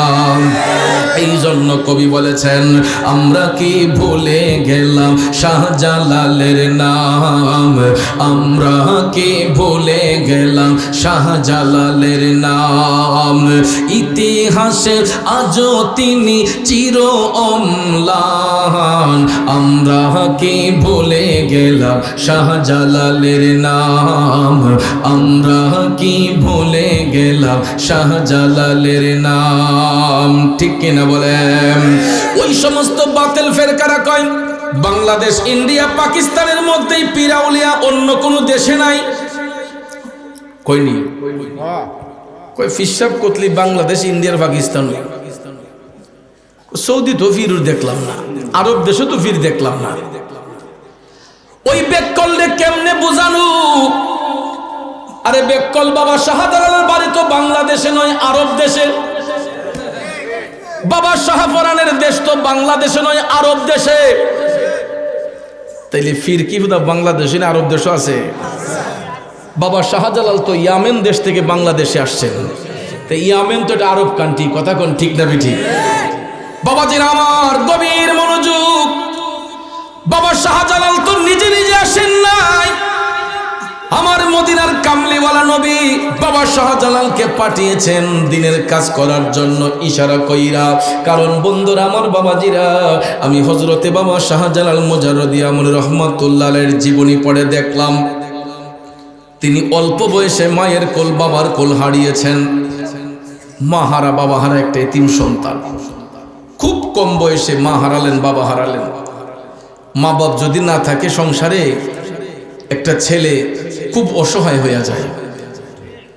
এই জন্য কবি বলেছেন, আমরা কি ভুলে গেলাম শাহজালালের নাম, আমরা কি ভুলে গেলাম শাহজালালের নাম। ইতিহাসে আজও তিনি চির অম্লান, আমরা কি ভুলে গেলাম শাহজালালের নাম, আমরা কি ভুলে গেলাম শাহজালালের নাম। ঠিক কিনা বলেন? ওই সমস্ত বাতিল ফেরকারা কয় বাংলাদেশ, ইন্ডিয়া, পাকিস্তানের মধ্যেই পীরাউলিয়া অন্য কোনো দেশে নাই। কইনি কই ফিসাব কতলি বাংলাদেশ, ইন্ডিয়ার, পাকিস্তান, সৌদি তো ফির দেখলাম না, আরব দেশে তো ফির দেখলাম না। ওই বেককলরে কেমনে বোঝানো? আরে বেককল বাবা শাহজালালের বাড়ি তো বাংলাদেশে নয়, আরব দেশে। বাবা শাহপরানের দেশ তো বাংলাদেশে নয়, আরব দেশে। তাইলে ফির কি বাংলাদেশে না আরব দেশও আছে? বাবা শাহজালাল তো ইয়ামেন দেশ থেকে বাংলাদেশে আসছেন, তো ইয়ামেন তো এটা আরব কান্ট্রি। কথা কোন ঠিক না বেঠি? বাবাজির আমার গভীর মনোযোগ। বাবা শাহজালাল তো নিজে নিজে আসেন নাই, আমার মদিনার কামলিওয়ালা নবী বাবা শাহজালালকে পাঠিয়েছেন দ্বীনের কাজ করার জন্য ইশারা কইরা। কারণ বন্ধুরা আমার, বাবাজিরা, আমি হযরতে বাবা শাহজালাল মুজাররদি আমল রহমাতুল্লাহ আলাইহির জীবনী পড়ে দেখলাম, তিনি অল্প বয়সে মায়ের কোল, বাবার কোল হারিয়েছেন। মা হারা, বাবা হারা একটা এতিম সন্তান। খুব কম বয়সে মা হারালেন, বাবা হারালেন। মা বাপ যদি না থাকে সংসারে, একটা ছেলে খুব অসহায় হয়ে যায়।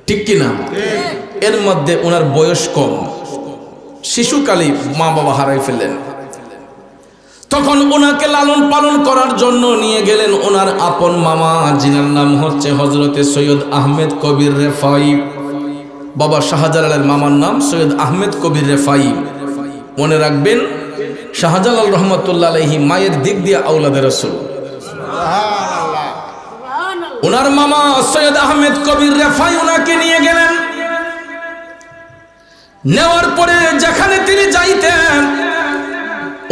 ঠিক কিনা? এর মধ্যে ওনার বয়স কম, শিশুকালেই মা বাবা হারাই ফেলেন। তখন ওনাকে লালন পালন করার জন্য নিয়ে গেলেন ওনার আপন মামা, যিনার নাম হচ্ছে হযরতে সৈয়দ আহমেদ কবির রেফাই। বাবা শাহজালালের মামার নাম সৈয়দ আহমেদ কবির রেফাই। মনে রাখবেন, শাহজালাল রহমাতুল্লাহ আলাইহি মায়ের দিক দিয়ে আওলাদে রাসূল। ওনার মামা সৈয়দ আহমেদ কবির রেফাই ওনাকে নিয়ে গেলেন। নেওয়ার পরে যেখানে তিনি যাইতেন,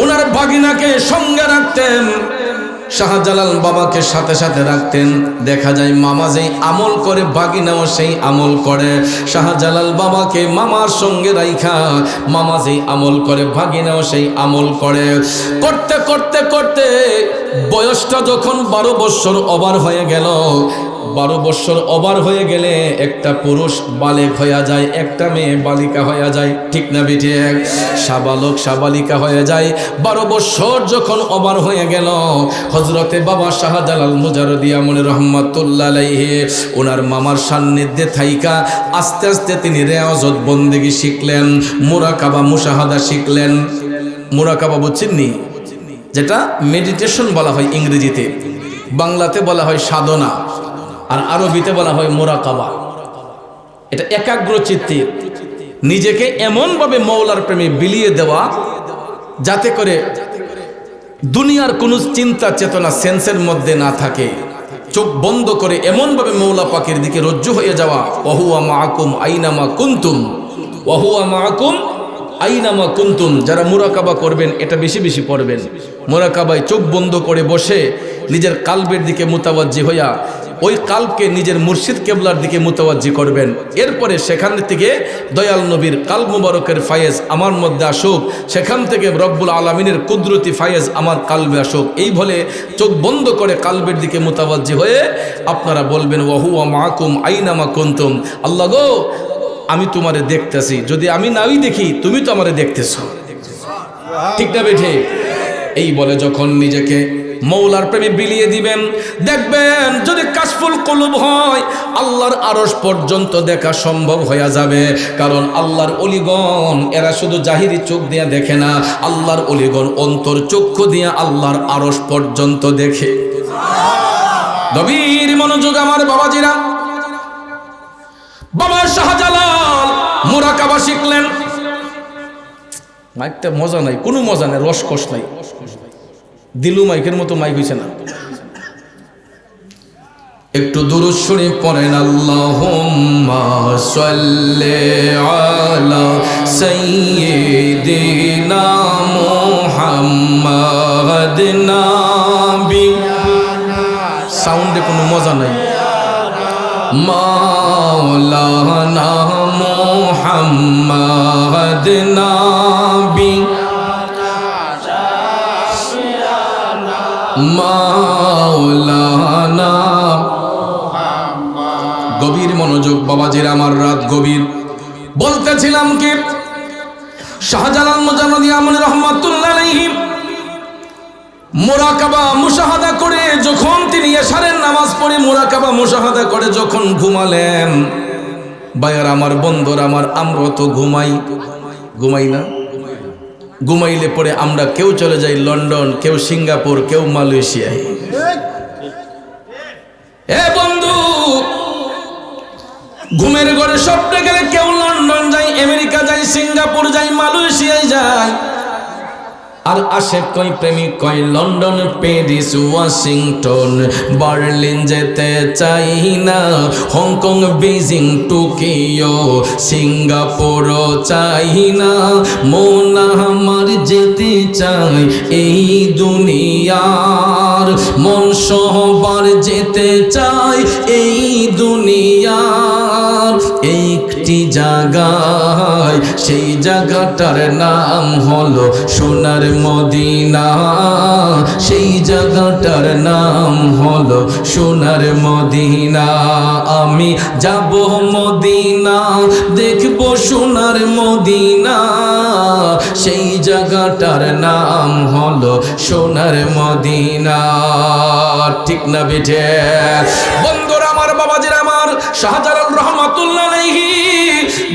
ওনার ভাগিনাকে সঙ্গে রাখতেন, শাহজালাল বাবাকে সাথে সাথে রাখতেন। দেখা যায় মামা যেই আমল করে, ভাগিনাও সেই আমল করে। শাহজালাল বাবাকে মামার সঙ্গে রাইখা মামা যেই আমল করে, ভাগিনাও সেই আমল করে। করতে করতে করতে বয়সটা যখন 12 বছর ওভার হয়ে গেল, 12 বছর ওভার হয়ে গেলে একটা পুরুষ বালেক হয়ে যায়, একটা মেয়ে বালিকা হয়ে যায়। ঠিক না বেঠি? সাবালক সাবালিকা হয়ে যায়। 12 বছর যখন ওভার হয়ে গেল, হযরতে বাবা শাহজালাল মুজাররদি আমল রহমাতুল্লাহ আলাইহি ওনার মামার সান্নিধ্যে থাইকা আস্তে আস্তে তিনি রিয়াজত বন্দেগী শিখলেন, মুরাকাবা মুশাহাদা শিখলেন। মুরাকাবা বুঝছেননি? যেটা মেডিটেশন বলা হয় ইংরেজিতে, বাংলাতে বলা হয় সাধনা, আর আরবিতে বলা হয় মুরাকাবা। এটা একাগ্র চিত্তে নিজেকে এমনভাবে মওলার প্রেমে বিলিয়ে দেওয়া, যাতে করে দুনিয়ার কোনো চিন্তা চেতনা সেন্সের মধ্যে না থাকে। চোখ বন্ধ করে এমনভাবে মওলা পাকের দিকে রজ্জু হয়ে যাওয়া। ওয়াহুয়া মাআকুম আইনামা কুনতুম, ওয়াহুয়া মাআকুম আইনামা কুনতুম। যারা মুরাকাবা করবেন এটা বেশি বেশি পড়বেন। মুরাকাবায় চোখ বন্ধ করে বসে নিজের কালবের দিকে মুতাওয়াজ্জি হইয়া ওই কালবকে নিজের মুর্শিদ কেবলার দিকে মুতাওয়াজ্জি করবেন। এরপরে সেখান থেকে দয়াল নবীর কালব মুবারকের ফায়েজ আমার মধ্যে আসুক, সেখান থেকে রব্বুল আলামিনের কুদরতি ফায়েজ আমার কালবে আসুক। এই বলে চোখ বন্ধ করে কালবের দিকে মুতাওয়াজ্জি হয়ে আপনারা বলবেন, ওয়াহুয়া মাআকুম আইনামা কুনতুম। আল্লাহ গো, আমি তোমারে দেখতেছি, যদি আমি নাই দেখি তুমি তো আমারে দেখতেছ। ঠিক না বেঠে? এই বলে যখন নিজেকে মৌলার প্রেমে বিলিয়ে দিবেন। দেখবেন যদি কাশফুল কুলুব হয়, আল্লাহর আরশ পর্যন্ত দেখা সম্ভব হয়ে যাবে। কারণ আল্লাহর অলিগণ এরা শুধু জাহিরি চোখ দিয়ে দেখে না, আল্লাহর অলিগণ অন্তর চক্ষু দিয়ে আল্লাহর আরশ পর্যন্ত দেখে। গভীর মনোযোগ আমার বাবাজিরা। বাবা শাহজালাল মুরাকাবা শিখলেন। মাইকটা মজা নাই, কোনো মজা নাই, রসকস নাই, দিলু মাইকের মতো মাইক হইছে না। একটু দুরূদ শরীফ পড়েন, আল্লাহুম্মা সাল্লি আলা সাইয়্যিদিনা মুহাম্মাদ নাবি। সাউন্ডে কোনো মজা নাই। মাওলানা মুহাম্মাদ নাবি, মাওলানা। গভীর মনোযোগ বাবাজির আমার, রাত গভীর। বলতেছিলাম কি, শাহজালাল মুজাদ্দিদ আমনী রহমাতুল্লাহ আলাইহি মুরাকাবা মুশাহাদা করে যখন তিনি এশারের নামাজ পড়ে মুরাকাবা মুশাহাদা করে যখন ঘুমালেন, ভাইয়ার আমার, বন্ধুরা আমার, আমরা তো ঘুমাই না? ঘুমাইলে পরে আমরা কেউ চলে যাই লন্ডন, কেউ সিঙ্গাপুর, কেউ মালয়েশিয়ায়। এ বন্ধু, ঘুমের ঘরে স্বপ্নে গেলে কেউ লন্ডন যায়, আমেরিকা যায়, সিঙ্গাপুর যায়, মালয়েশিয়ায় যায়। আর আসে কই প্রেমিক কই লন্ডন, প্যারিস, ওয়াশিংটন, বার্লিন যেতে চাই না, হংকং, বেজিং, টোকিও, সিঙ্গাপুরও চাই না। মন আমার যেতে চাই এই দুনিয়ার, মন সহবার যেতে চাই এই দুনিয়ার একটি জায়গায়, সেই জায়গাটার নাম হলো সোনার মদিনা, সেই জায়গাটার নাম হলো সোনার মদিনা। আমি যাব মদিনা, দেখব সোনার মদিনা, সেই জায়গাটার নাম হলো সোনার মদিনা। ঠিক না বেঠে? বন্ধুরা আমার, বাবাজিরা আমার, শাহজালাল রহমাতুল্লাহ আলাইহি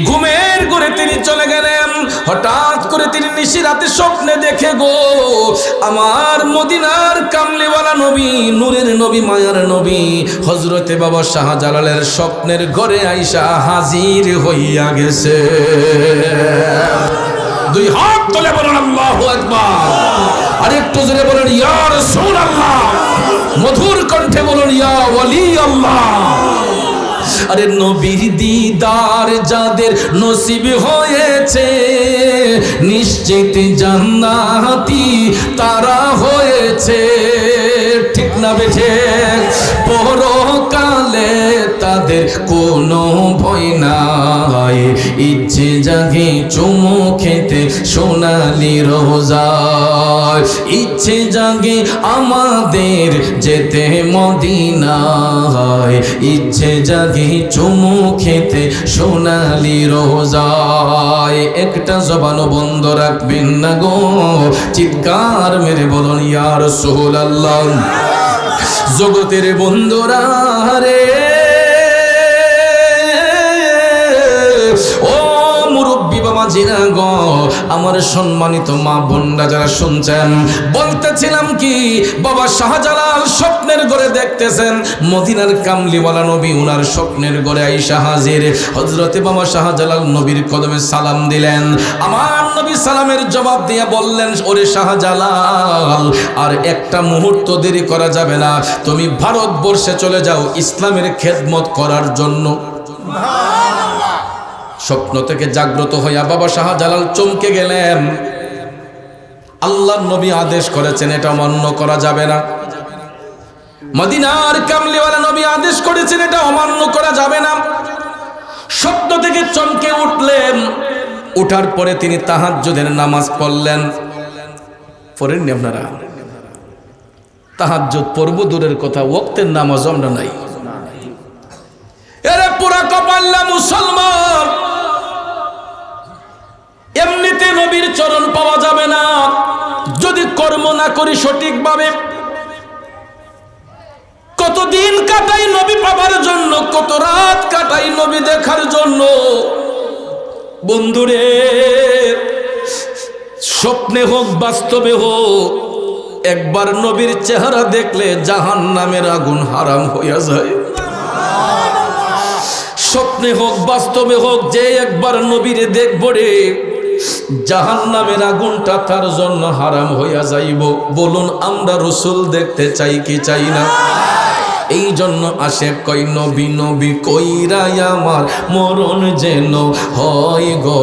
ঘুমের ঘরে তিনি চলে গেলেন। হঠাৎ করে তিনি নিশিরাতে স্বপ্নে দেখে গো, আমার মদিনার কামলিওয়ালা নবী, নূরের নবী, মায়ার নবী হযরতে বাবা শাহজালালের স্বপ্নের ঘরে আইসা হাজির হইয়া গেছে। দুই হাত তুলে বলেন আল্লাহু আকবার, আর একটু জোরে বলেন ইয়া রাসূলুল্লাহ, মধুর কণ্ঠে বলুন ইয়া ওয়ালি আল্লাহ। আরে নবীর দিদার যাদের নসিব হয়েছে, নিশ্চিত জান্নাতি তারা হয়েছে। ঠিক না বেঠে? পরকালে তাদের কোনো ভয় নাই, ইচ্ছে জাগে চুমু খেতে সোনালি রোজায়, ইচ্ছে জাগে আমাদের যেতে মদিনায়, ইচ্ছে জাগে চুমু খেতে সোনালি রোজায়। একটা জবানও বন্ধ রাখবেন না গো, চিৎকার মেরে বলুন ইয়া রাসূলুল্লাহ। জগতের বন্ধুরা রে, ও মুরব্বী বাবা জিনা গো, আমার সম্মানিত মা বোনরা যারা শুনছেন, বলতেছিলাম কি, বাবা শাহজালাল স্বপ্নের ঘরে দেখতেছেন মদিনার কামলিওয়ালা নবী উনার স্বপ্নের ঘরে আইসা হাজির। হযরতে বাবা শাহজালাল নবীর কদমে সালাম দিলেন। আমার নবী সালামের জবাব দিয়ে বললেন, ওরে শাহজালাল, আর একটা মুহূর্ত দেরি করা যাবে না, তুমি ভারতবর্ষে চলে যাও ইসলামের খেদমত করার জন্য। স্বপ্ন থেকে জাগ্রত হইয়া বাবা শাহজালাল চমকে গেলেন। আল্লাহর নবী আদেশ করেছেন, এটা অমান্য করা যাবে না। মদিনার কামলিওয়ালা নবী আদেশ করেছেন, এটা অমান্য করা যাবে না। স্বপ্ন থেকে চমকে উঠলেন। উঠার পরে তিনি তাহাজ্জুদের নামাজ পড়লেন। পড়েননি আপনারা? তাহাজ্জুদ পড়ব দূরের কথা, ওয়াক্তের নামাজ আমরা নাই। এরে পুরা কপাল্লা মুসলমান, এমনিতে নবীর চরণ পাওয়া যাবে না যদি কর্ম না করি সঠিকভাবে। কত দিন কাটাই নবী পাবার জন্য, কত রাত কাটাই নবী দেখার জন্য। বন্ধুরে, স্বপ্নে হোক বাস্তবে হোক, একবার নবীর চেহারা দেখলে জাহান্নামের আগুন হারাম হইয়া যায়। স্বপ্নে হোক বাস্তবে হোক, যে একবার নবীরে দেখব রে, জাহান্নামের আগুনটা তার জন্য হারাম হইয়া যাইব। বলুন, আমরা রাসূল দেখতে চাই কি চাই না? এই জন্য আসে কই নবী নবী কইরা আমার মরণ যেন হয় গো,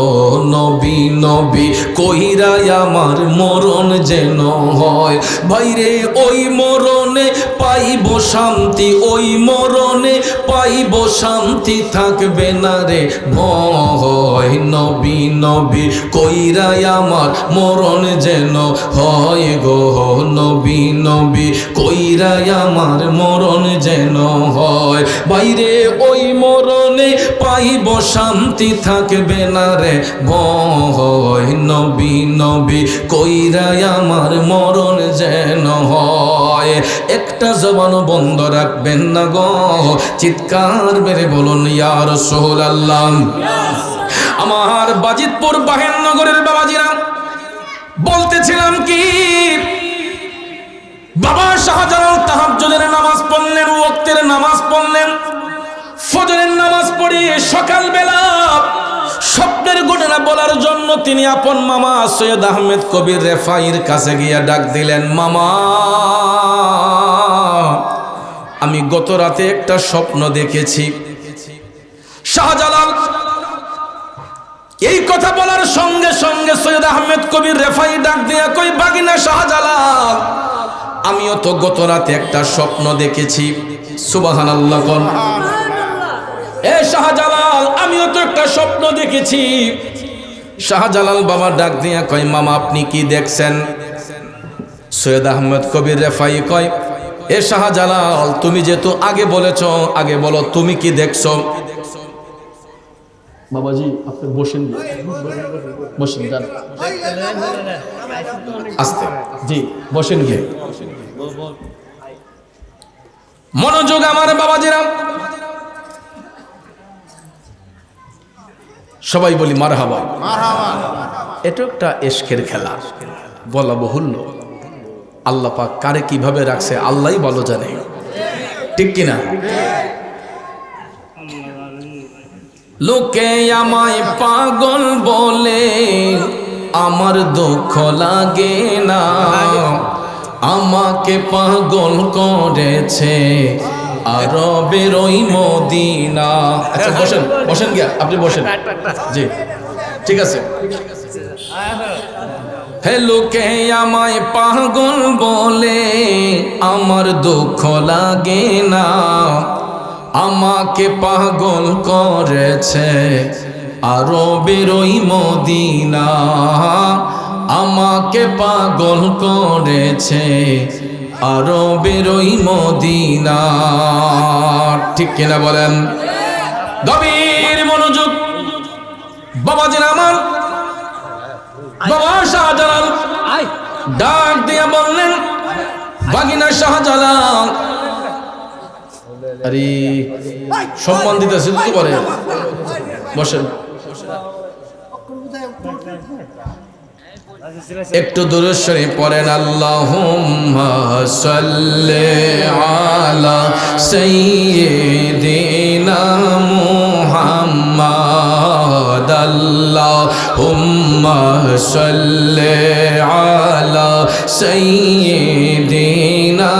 নবী নবী কইরা আমার মরণ যেন হয়। ভাইরে, ওই মরণে পাইব শান্তি, ওই মরণে পাইব শান্তি, থাকবে না রে ভয়। নবী নবী কইরা আমার মরণ যেন হয় গো, নবী নবী কইরা আমার মরণ যেন হয়। বাইরে ওই মরণে পাইব শান্তি, থাকবে না রে ভয়। নবী নবী কইরা আমার মরণ যেন হয়। একটা জবান বন্ধ রাখবেন না গো, চিৎকার মেরে বলুন ইয়া রাসূলুল্লাহ। আমার বাজিতপুর বাহেরনগরের বাবাজিরা, বলতেছিলাম কি, বাবা শাহজালাল তাহাজ্জুদের নামাজ পড়লেন, ওয়াক্তের নামাজ পড়লেন, ফজরের নামাজ পড়িয়ে সকালবেলা স্বপ্নের ঘটনা বলার জন্য তিনি আপন মামা সৈয়দ আহমেদ কবির রেফাইর কাছে গিয়া ডাক দিলেন, মামা আমি গত রাতে একটা স্বপ্ন দেখেছি। শাহজালাল এই কথা বলার সঙ্গে সঙ্গে সৈয়দ আহমেদ কবির রেফাই ডাক দিয়া কই, বাগিনা শাহজালাল, আমিও তো গত রাতে একটা স্বপ্ন দেখেছি। সুবহানাল্লাহ কোন। এ শাহজালাল, আমিও তো একটা স্বপ্ন দেখেছি। শাহজালাল বাবা ডাক দিয়া কয়, মামা আপনি কি দেখছেন? সৈয়দ আহমেদ কবির রেফাই কয়, এ শাহজালাল, তুমি যেহেতু আগে বলেছ, আগে বলো তুমি কি দেখছো? বাবাজি আপনি বসেন, বসেন, যান আস্তে, জি বসেন গিয়ে। মনোযোগ আমার বাবাজিরা, সবাই বলি মারহাবা। এটা একটা ইশকের খেলা, বলা বহুল্য। আল্লাহ পাক কারে কিভাবে রাখছে আল্লাহই ভালো জানে, ঠিক কিনা? লোকে আমায় পাগল বলে, আমার দুঃখ লাগে না, আমাকে পাগল করেছে আরবের ওই মদিনা। আচ্ছা বসেন, বসেন গিয়া, আপনি বসেন, জি ঠিক আছে। হে লোকে আমায় পাগল বলে, আমার দুঃখ লাগে না, আমাকে পাগল করেছে আরবের ওই মদিনা, আমাকে পাগল করেছে আরবের ওই মদিনা। ঠিক কিনা বলেন? গভীর মনোযোগ বাবাজির আমার। বাবা শাহজালাল ডাক দিয়া বললেন, বাগিনা শাহজালাল, আরে সম্মান দিতেছে তো করে, বসেন। একটু দুরূদ শরীফ পড়েন, আল্লাহুম্মা সাল্লি আলা সাইয়্যিদিনা মুহাম্মাদ, আল্লাহুম্মা সাল্লি আলা সাইয়্যিদিনা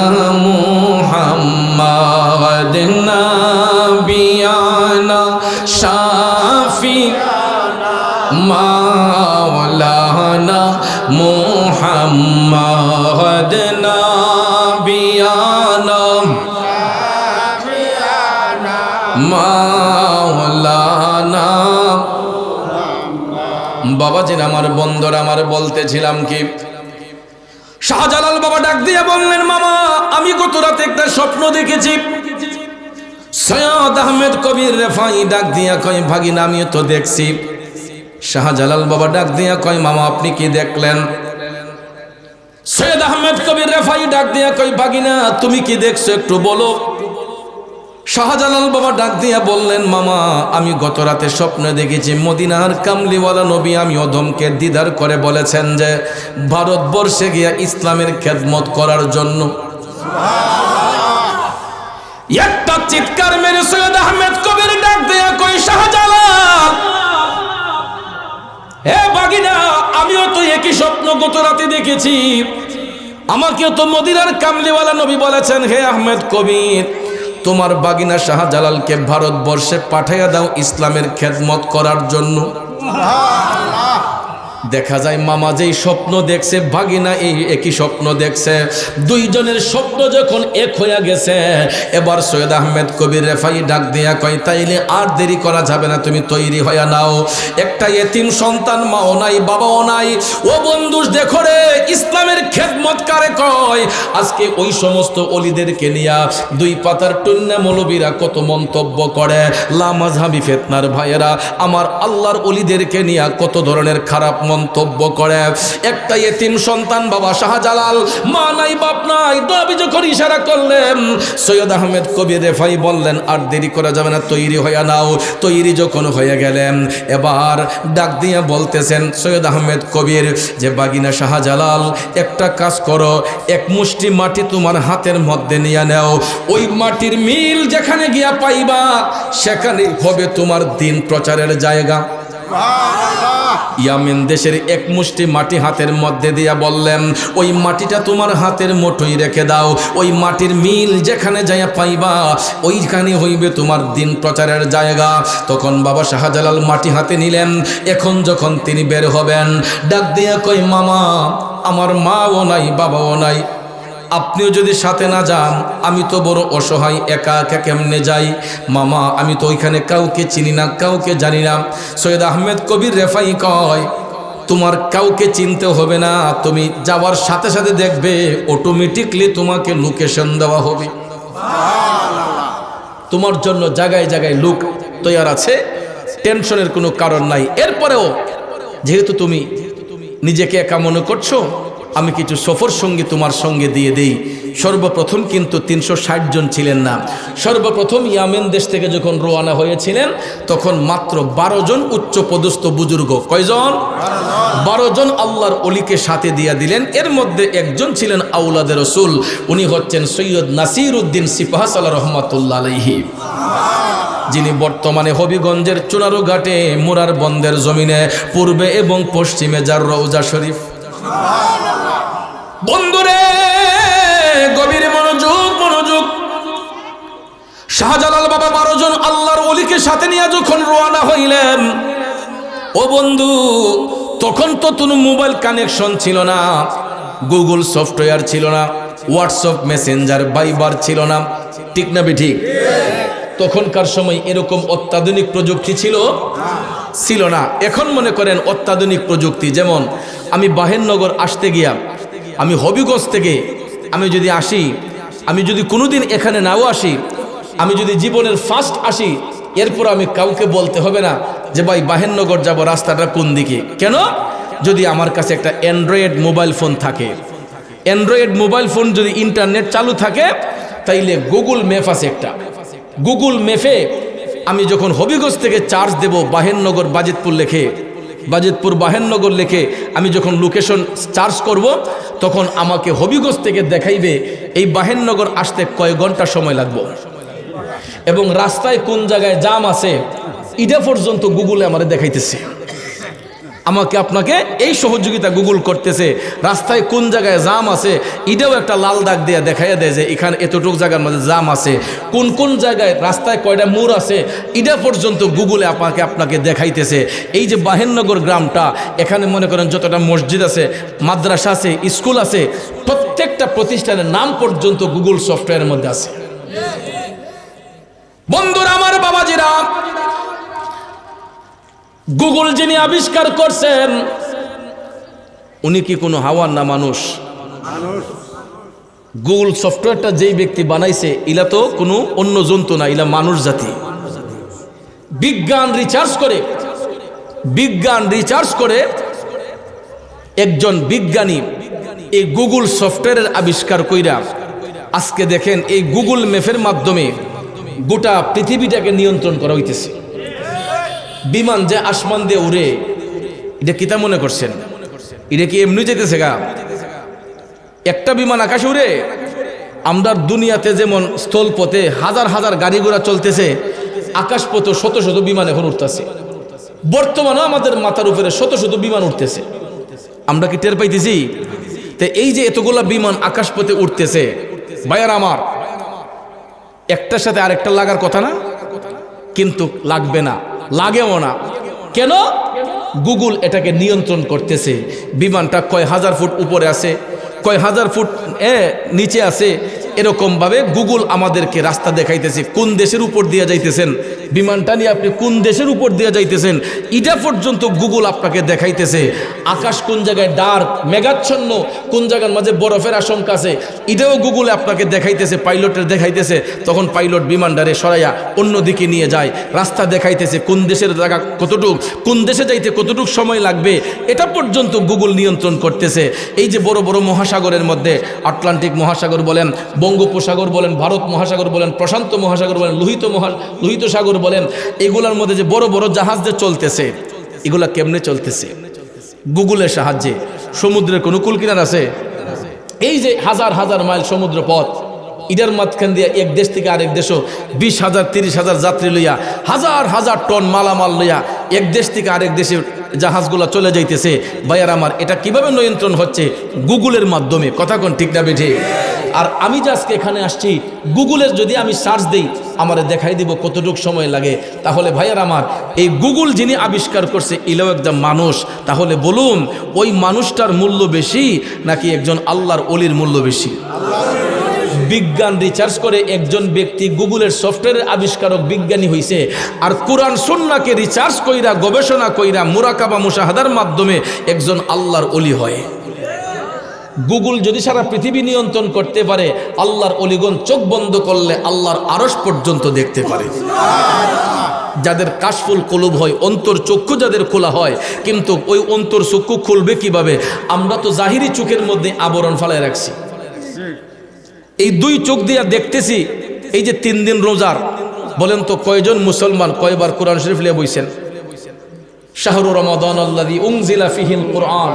মুহাম্মাদ, নাবিয়ানা শাফিয়ানা মাওলানা মুহাম্মাদ, নাবিয়ানা মাওলানা। বাবাজির আমার, বন্ধুরা আমার, বলতেছিলাম কি, শাহজালাল বাবা ডাক দিয়ে বললেন, মামা আমি গত রাতে একটা স্বপ্ন দেখেছি। সৈয়দ আহমেদ কবির রেফাই ডাক দিয়া কয়, ভাগিনা আমিও তো দেখছি। শাহজালাল বাবা ডাক দিয়া কয়, মামা আপনি কি দেখলেন? সৈয়দ আহমেদ কবির রেফাই ডাক দিয়া কই বাগিনা তুমি কি দেখছো একটু বলো। শাহজালাল বাবা ডাক দিয়া বললেন মামা আমি গত রাতে স্বপ্নে দেখেছি মদিনার কামলিওয়ালা নবী আমি অধমকে দিদার করে বলেছেন যে ভারতবর্ষে গিয়া ইসলামের খেদমত করার জন্য। একটা চিৎকার মেরে সৈয়দ আহমেদ কবির ডাক দিয়া কই শাহজালাল হে বাগিনা আমিও তো একই স্বপ্ন গত রাতে দেখেছি, আমাকেও তো মদিনার কামলিওয়ালা নবী বলেছেন হে আহমেদ কবির তোমার বাগিনা শাহজালালকে ভারতবর্ষে পাঠাইয়া দাও ইসলামের খেদমত করার জন্য। দেখা যায় মামা যেই স্বপ্ন দেখছে ভাগিনা এই একই স্বপ্ন দেখছে, দুইজনের স্বপ্ন যখন এক হইয়া গেছে এবার সৈয়দ আহমেদ কবির রেফাই ডাক দিয়া কয় তাইলে আর দেরি করা যাবে না, তুমি তৈরি হইয়া নাও। একটা এতিম সন্তান মাও নাই বাবাও নাই, ও বন্ধু দেখো রে ইসলামের খেদমত কারে কয়। আজকে ওই সমস্ত অলিদেরকে নিয়া দুই পাতার টুন্না মৌলবীরা কত মন্তব্য করে, লামাজহাবি ফিতনার ভাইয়েরা আমার আল্লাহর অলিদেরকে নিয়া কত ধরনের খারাপ মন্তব্য করে। একটা এতিম সন্তান বাবা শাহজালাল, মা নাই বাপ নাই, নবী যখন ইশারা করলেন সৈয়দ আহমেদ কবির রেফাই বললেন আর দেরি করা যাবে না, তৈরি হয়ে নাও। তৈরি যখন হয়ে গেলেন এবার ডাক দিয়ে বলতেছেন সৈয়দ আহমেদ কবির যে বাগিনা শাহজালাল একটা কাজ করো, এক মুষ্টি মাটি তোমার হাতের মধ্যে নিয়ে নাও, ওই মাটির মিল যেখানে গিয়া পাইবা সেখানে হবে তোমার দিন প্রচারের জায়গা। ইয়ামেন দেশের এক মুষ্টি মাটি হাতের মধ্যে দিয়া বললেন ওই মাটিটা তোমার হাতের মুঠোয় রেখে দাও, ওই মাটির মিল যেখানে যাইয়া পাইবা ওইখানে হইবে তোমার দিন প্রচারের জায়গা। তখন বাবা শাহজালাল মাটি হাতে নিলেন, এখন যখন তিনি বের হবেন ডাক দিয়া কই মামা আমার মাও নাই বাবাও নাই, আপনিও যদি সাথে না যান আমি তো বড় অসহায়, একা একা কেমনে যাই মামা, আমি তো ওইখানে কাউকে চিনি না কাউকে জানি না। সৈয়দ আহমেদ কবির রেফাই কয় তোমার কাউকে চিনতে হবে না, তুমি যাওয়ার সাথে সাথে দেখবে অটোমেটিকলি তোমাকে লোকেশন দেওয়া হবে, তোমার জন্য জায়গায় জায়গায় লোক তৈয়ার আছে, টেনশনের কোনো কারণ নাই। এরপরেও যেহেতু তুমি নিজেকে একা মনে করছো আমি কিছু সফর সঙ্গী তোমার সঙ্গে দিয়ে দেই। সর্বপ্রথম কিন্তু 360 জন ছিলেন না, সর্বপ্রথম ইয়ামেন দেশ থেকে যখন রওনা হয়েছিলেন তখন মাত্র 12 জন উচ্চ পদস্থ বুজুর্গ, কয়জন? 12 জন আল্লাহর অলিকে সাথে দিয়া দিলেন। এর মধ্যে একজন ছিলেন আউলাদে রসুল, উনি হচ্ছেন সৈয়দ নাসির উদ্দিন সিপাহ সালাহ রহমাতুল্লাহ আলাইহি, যিনি বর্তমানে হবিগঞ্জের চুনারু ঘাটে মুরার বন্দের জমিনে পূর্বে এবং পশ্চিমে যার রওজা শরীফ। বন্ধুরে গভীর মনোযোগ মনোযোগ, শাহজালাল বাবা 12 জন আল্লাহর ওলিকে সাথে নিয়ে যখন রওনা হইলেন ও বন্ধু তখন তো কোনো মোবাইল কানেকশন ছিল না, গুগল সফটওয়্যার ছিল না, হোয়াটসঅ্যাপ মেসেঞ্জার ভাইবার ছিল না, ঠিক না বেঠিক? তখনকার সময় এরকম অত্যাধুনিক প্রযুক্তি ছিল না। এখন মনে করেন অত্যাধুনিক প্রযুক্তি, যেমন আমি বাহেরনগর আসতে গিয়া আমি হবিগঞ্জ থেকে আমি যদি আসি, আমি যদি কোনোদিন এখানে নাও আসি, আমি যদি জীবনের ফার্স্ট আসি এরপর আমি কাউকে বলতে হবে না যে ভাই বাহেরনগর যাব রাস্তাটা কোন দিকে। কেন? যদি আমার কাছে একটা অ্যান্ড্রয়েড মোবাইল ফোন থাকে, অ্যান্ড্রয়েড মোবাইল ফোন যদি ইন্টারনেট চালু থাকে তাইলে গুগল ম্যাপ আছে একটা, গুগল ম্যাপে আমি যখন হবিগঞ্জ থেকে চার্জ দেব বাহেরনগর বাজিতপুর লেখে, বাজিতপুর বাহেরনগর লেখে আমি যখন লোকেশন চার্জ করব তখন আমাকে হবিগঞ্জ থেকে দেখাইবে এই বাহেরনগর আসতে কয় ঘন্টা সময় লাগবে এবং রাস্তায় কোন জায়গায় জাম আছে এটা পর্যন্ত গুগলে আমাদের দেখাইতেছে। আমাকে আপনাকে এই সহযোগিতা গুগল করতেছে, রাস্তায় কোন জায়গায় জাম আছে এটাও একটা লাল দাগ দিয়ে দেখাইয়া দেয় যে এখানে এতটুক জায়গার মধ্যে জাম আছে, কোন কোন জায়গায় রাস্তায় কয়টা মোড় আছে এটা পর্যন্ত গুগলে আপনাকে দেখাইতেছে। এই যে বাহেরনগর গ্রামটা, এখানে মনে করেন যতটা মসজিদ আছে, মাদ্রাসা আছে, স্কুল আছে, প্রত্যেকটা প্রতিষ্ঠানের নাম পর্যন্ত গুগল সফটওয়্যারের মধ্যে আছে। বন্ধুরা আমার, বাবাজিরা, গুগল যিনি আবিষ্কার করছেন উনি কি কোনো হাওয়ার না মানুষ? গুগল সফটওয়্যারটা যেই ব্যক্তি বানাইছে ইলা তো কোনো অন্য জন্তু না, ইলা মানুষ জাতি। বিজ্ঞান রিসার্চ করে একজন বিজ্ঞানী এই গুগল সফটওয়্যারের আবিষ্কার কইরা আজকে দেখেন এই গুগল ম্যাপের মাধ্যমে গোটা পৃথিবীটাকে নিয়ন্ত্রণ করা হইতেছে। বিমান যে আসমান দিয়ে উড়ে, এটা কিতা মনে করছেন? এটা কি এমনি যেতেছে গা? একটা বিমান আকাশে উড়ে? আমরা দুনিয়াতে যেমন স্থলপথে হাজার হাজার গাড়ি ঘোড়া চলতেছে, আকাশপথে শত শত বিমান এখন উঠতেছে। বর্তমানে আমাদের মাথার উপরে শত শত বিমান উঠতেছে, আমরা কি টের পাইতেছি? তো এই যে এতগুলা বিমান আকাশপথে উঠতেছে, ভাইয়ার আমার, একটার সাথে আরেকটা লাগার কথা না, কিন্তু লাগবে না, লাগেও না। কেন? গুগল এটাকে নিয়ন্ত্রণ করতেছে। বিমানটা কয় হাজার ফুট উপরে আছে, কয় হাজার ফুট নিচে আছে, এরকমভাবে গুগল আমাদেরকে রাস্তা দেখাইতেছে। কোন দেশের উপর দিয়ে যাইতেছেন, বিমানটা নিয়ে আপনি কোন দেশের উপর দিয়ে যাইতেছেন, এটা পর্যন্ত গুগল আপনাকে দেখাইতেছে। আকাশ কোন জায়গায় ডার্ক মেঘাচ্ছন্ন, কোন জায়গার মাঝে বরফের আশঙ্কা আছে, এটাও গুগলে আপনাকে দেখাইতেছে, পাইলটের দেখাইতেছে। তখন পাইলট বিমানটারে সরাইয়া অন্যদিকে নিয়ে যায়, রাস্তা দেখাইতেছে, কোন দেশের জায়গা কতটুক, কোন দেশে যাইতে কতটুক সময় লাগবে, এটা পর্যন্ত গুগল নিয়ন্ত্রণ করতেছে। এই যে বড় বড় মহাসাগরের মধ্যে আটলান্টিক মহাসাগর বলেন, বঙ্গোপসাগর বলেন, ভারত মহাসাগর বলেন, প্রশান্ত মহাসাগর বলেন, লোহিত সাগর বলেন, এগুলোর মধ্যে যে বড় বড় জাহাজ যে চলতেছে, এগুলা কেমনে চলতেছে? গুগলের সাহায্যে। সমুদ্রের কোনো কুল কিনার আছে? এই যে হাজার হাজার মাইল সমুদ্র পথ, ইটার মাঝখান দিয়ে এক দেশ থেকে আরেক দেশও 20,000 30,000 যাত্রী লইয়া, হাজার হাজার টন মালামাল লইয়া এক দেশ থেকে আরেক দেশে জাহাজগুলো চলে যাইতেছে। ভাইয়ার আমার, এটা কিভাবে নিয়ন্ত্রণ হচ্ছে? গুগলের মাধ্যমে। কথা কোন ঠিক না বেঠে? আর আমি যে আজকে এখানে আসছি, গুগলের যদি আমি সার্চ দিই, আমারে দেখাই দিব কতটুক সময় লাগে। তাহলে ভাইয়ার আমার, এই গুগল যিনি আবিষ্কার করছে, ইলাও একজন মানুষ। তাহলে বলুন, ওই মানুষটার মূল্য বেশি নাকি একজন আল্লাহর ওলির মূল্য বেশি? বিজ্ঞান রিসার্চ করে একজন ব্যক্তি গুগলের সফটওয়্যারের আবিষ্কারক বিজ্ঞানী হইছে, আর কোরআন সুন্নাহকে রিসার্চ কইরা গবেষণা কইরা মুরাকাবা মুশাহাদার মাধ্যমে একজন আল্লাহর ওলি হয়। গুগল যদি সারা পৃথিবী নিয়ন্ত্রণ করতে পারে, আল্লাহর ওলিগণ চোখ বন্ধ করলে আল্লাহর আরশ পর্যন্ত দেখতে পারে। যাদের কাশফুল কলুব হয়, অন্তর চক্ষু যাদের খোলা হয়, কিন্তু ওই অন্তর চক্ষু খুলবে কিভাবে? আমরা তো জাহিরি চোখের মধ্যে আবরণ ফালায় রাখছি। এই দুই চোখ দিয়ে দেখতেছি। এই যে 3 দিন রোজার, বলেন তো কয়জন মুসলমান কয়বার কোরআন শরীফ লিয়ে বইছেন? শাহরু রমাদান আল্লাযী উনজিলা ফীহিল কুরআন।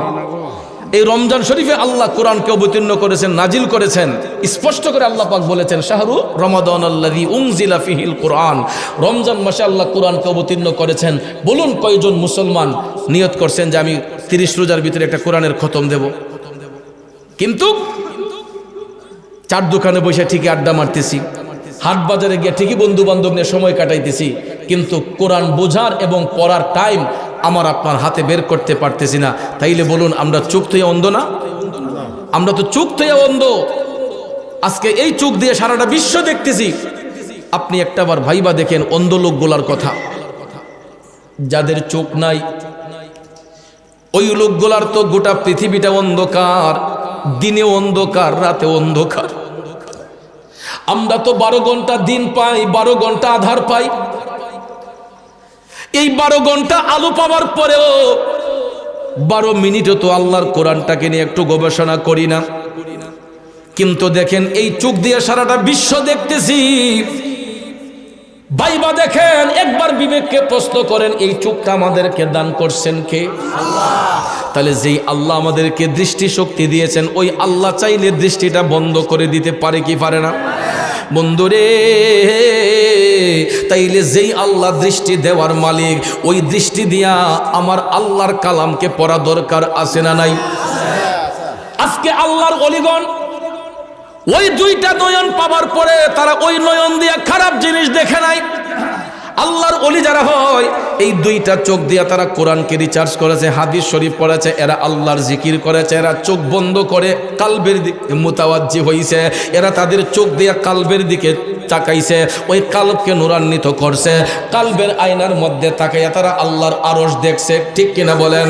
এই রমজান শরীফে আল্লাহ কোরআনকে অবতীর্ণ করেছেন, নাজিল করেছেন। স্পষ্ট করে আল্লাহ পাক বলেছেন, শাহরু রমাদান আল্লাযী উনজিলা ফীহিল কুরআন। রমজান মাসে আল্লাহ কোরআনকে অবতীর্ণ করেছেন। বলুন কয়জন মুসলমান নিয়ত করছেন যে আমি 30 রোজার ভিতরে একটা কোরআনের খতম দেব? কিন্তু চার দোকানে বসে ঠিকই আড্ডা মারতেছি, হাট বাজারে গিয়ে ঠিকই বন্ধু বান্ধব নিয়ে সময় কাটাইতেছি, কিন্তু কোরআন বোঝার এবং পড়ার টাইম আমার আপনার হাতে বের করতে পারতেছি না। তাইলে বলুন, আমরা চোখ থেকে অন্ধ না? আমরা তো চোখ থেকে অন্ধ। আজকে এই চোখ দিয়ে সারাটা বিশ্ব দেখতেছি। আপনি একটাবার ভাইবা দেখেন অন্ধ লোকগুলার কথা, যাদের চোখ নাই, ওই লোকগুলার তো গোটা পৃথিবীটা অন্ধকার, দিনে অন্ধকার, রাতে অন্ধকার। আমরা তো 12 ঘন্টা দিন পাই, 12 ঘন্টা আধার পাই। এই 12 ঘন্টা আলো পাওয়ার পরেও 12 মিনিটও তো আল্লাহর কোরআনটাকে নিয়ে একটু গবেষণা করি না। কিন্তু দেখেন, এই চোখ দিয়ে সারাটা বিশ্ব দেখতেছি। ভাইবা দেখেন, একবার বিবেককে প্রশ্ন করেন, এই চোখটা আমাদেরকে দান করছেন কে? আল্লাহ। তাহলে যেই আল্লাহ আমাদেরকে দৃষ্টি শক্তি দিয়েছেন, ওই আল্লাহ চাইলে দৃষ্টিটা বন্ধ করে দিতে পারে কি পারে না? বন্ধুরে, তাইলে যেই আল্লাহ দৃষ্টি দেওয়ার মালিক, ওই দৃষ্টি দিয়া আমার আল্লাহর কালামকে পড়া দরকার আছে না নাই? আজকে আল্লাহর ওলিগণ ওই 2টা নয়ন পাওয়ার পরে তারা ওই নয়ন দিয়ে খারাপ জিনিস দেখে নাই। আল্লাহর ওলি যারা হয়, এই 2টা চোখ দিয়ে তারা কোরআনকে রিসার্চ করেছে, হাদিস শরীফ পড়েছে, এরা আল্লাহর জিকির করেছে, এরা চোখ বন্ধ করে কালবের দিকে মুতাওয়াজ্জি হইছে, এরা তাদের চোখ দিয়ে কালবের দিকে তাকাইছে, ওই কালবকে নূরান্বিত করছে, কালবের আয়নার মধ্যে তাকাইয়া তারা আল্লাহর আরশ দেখছে। ঠিক কিনা বলেন?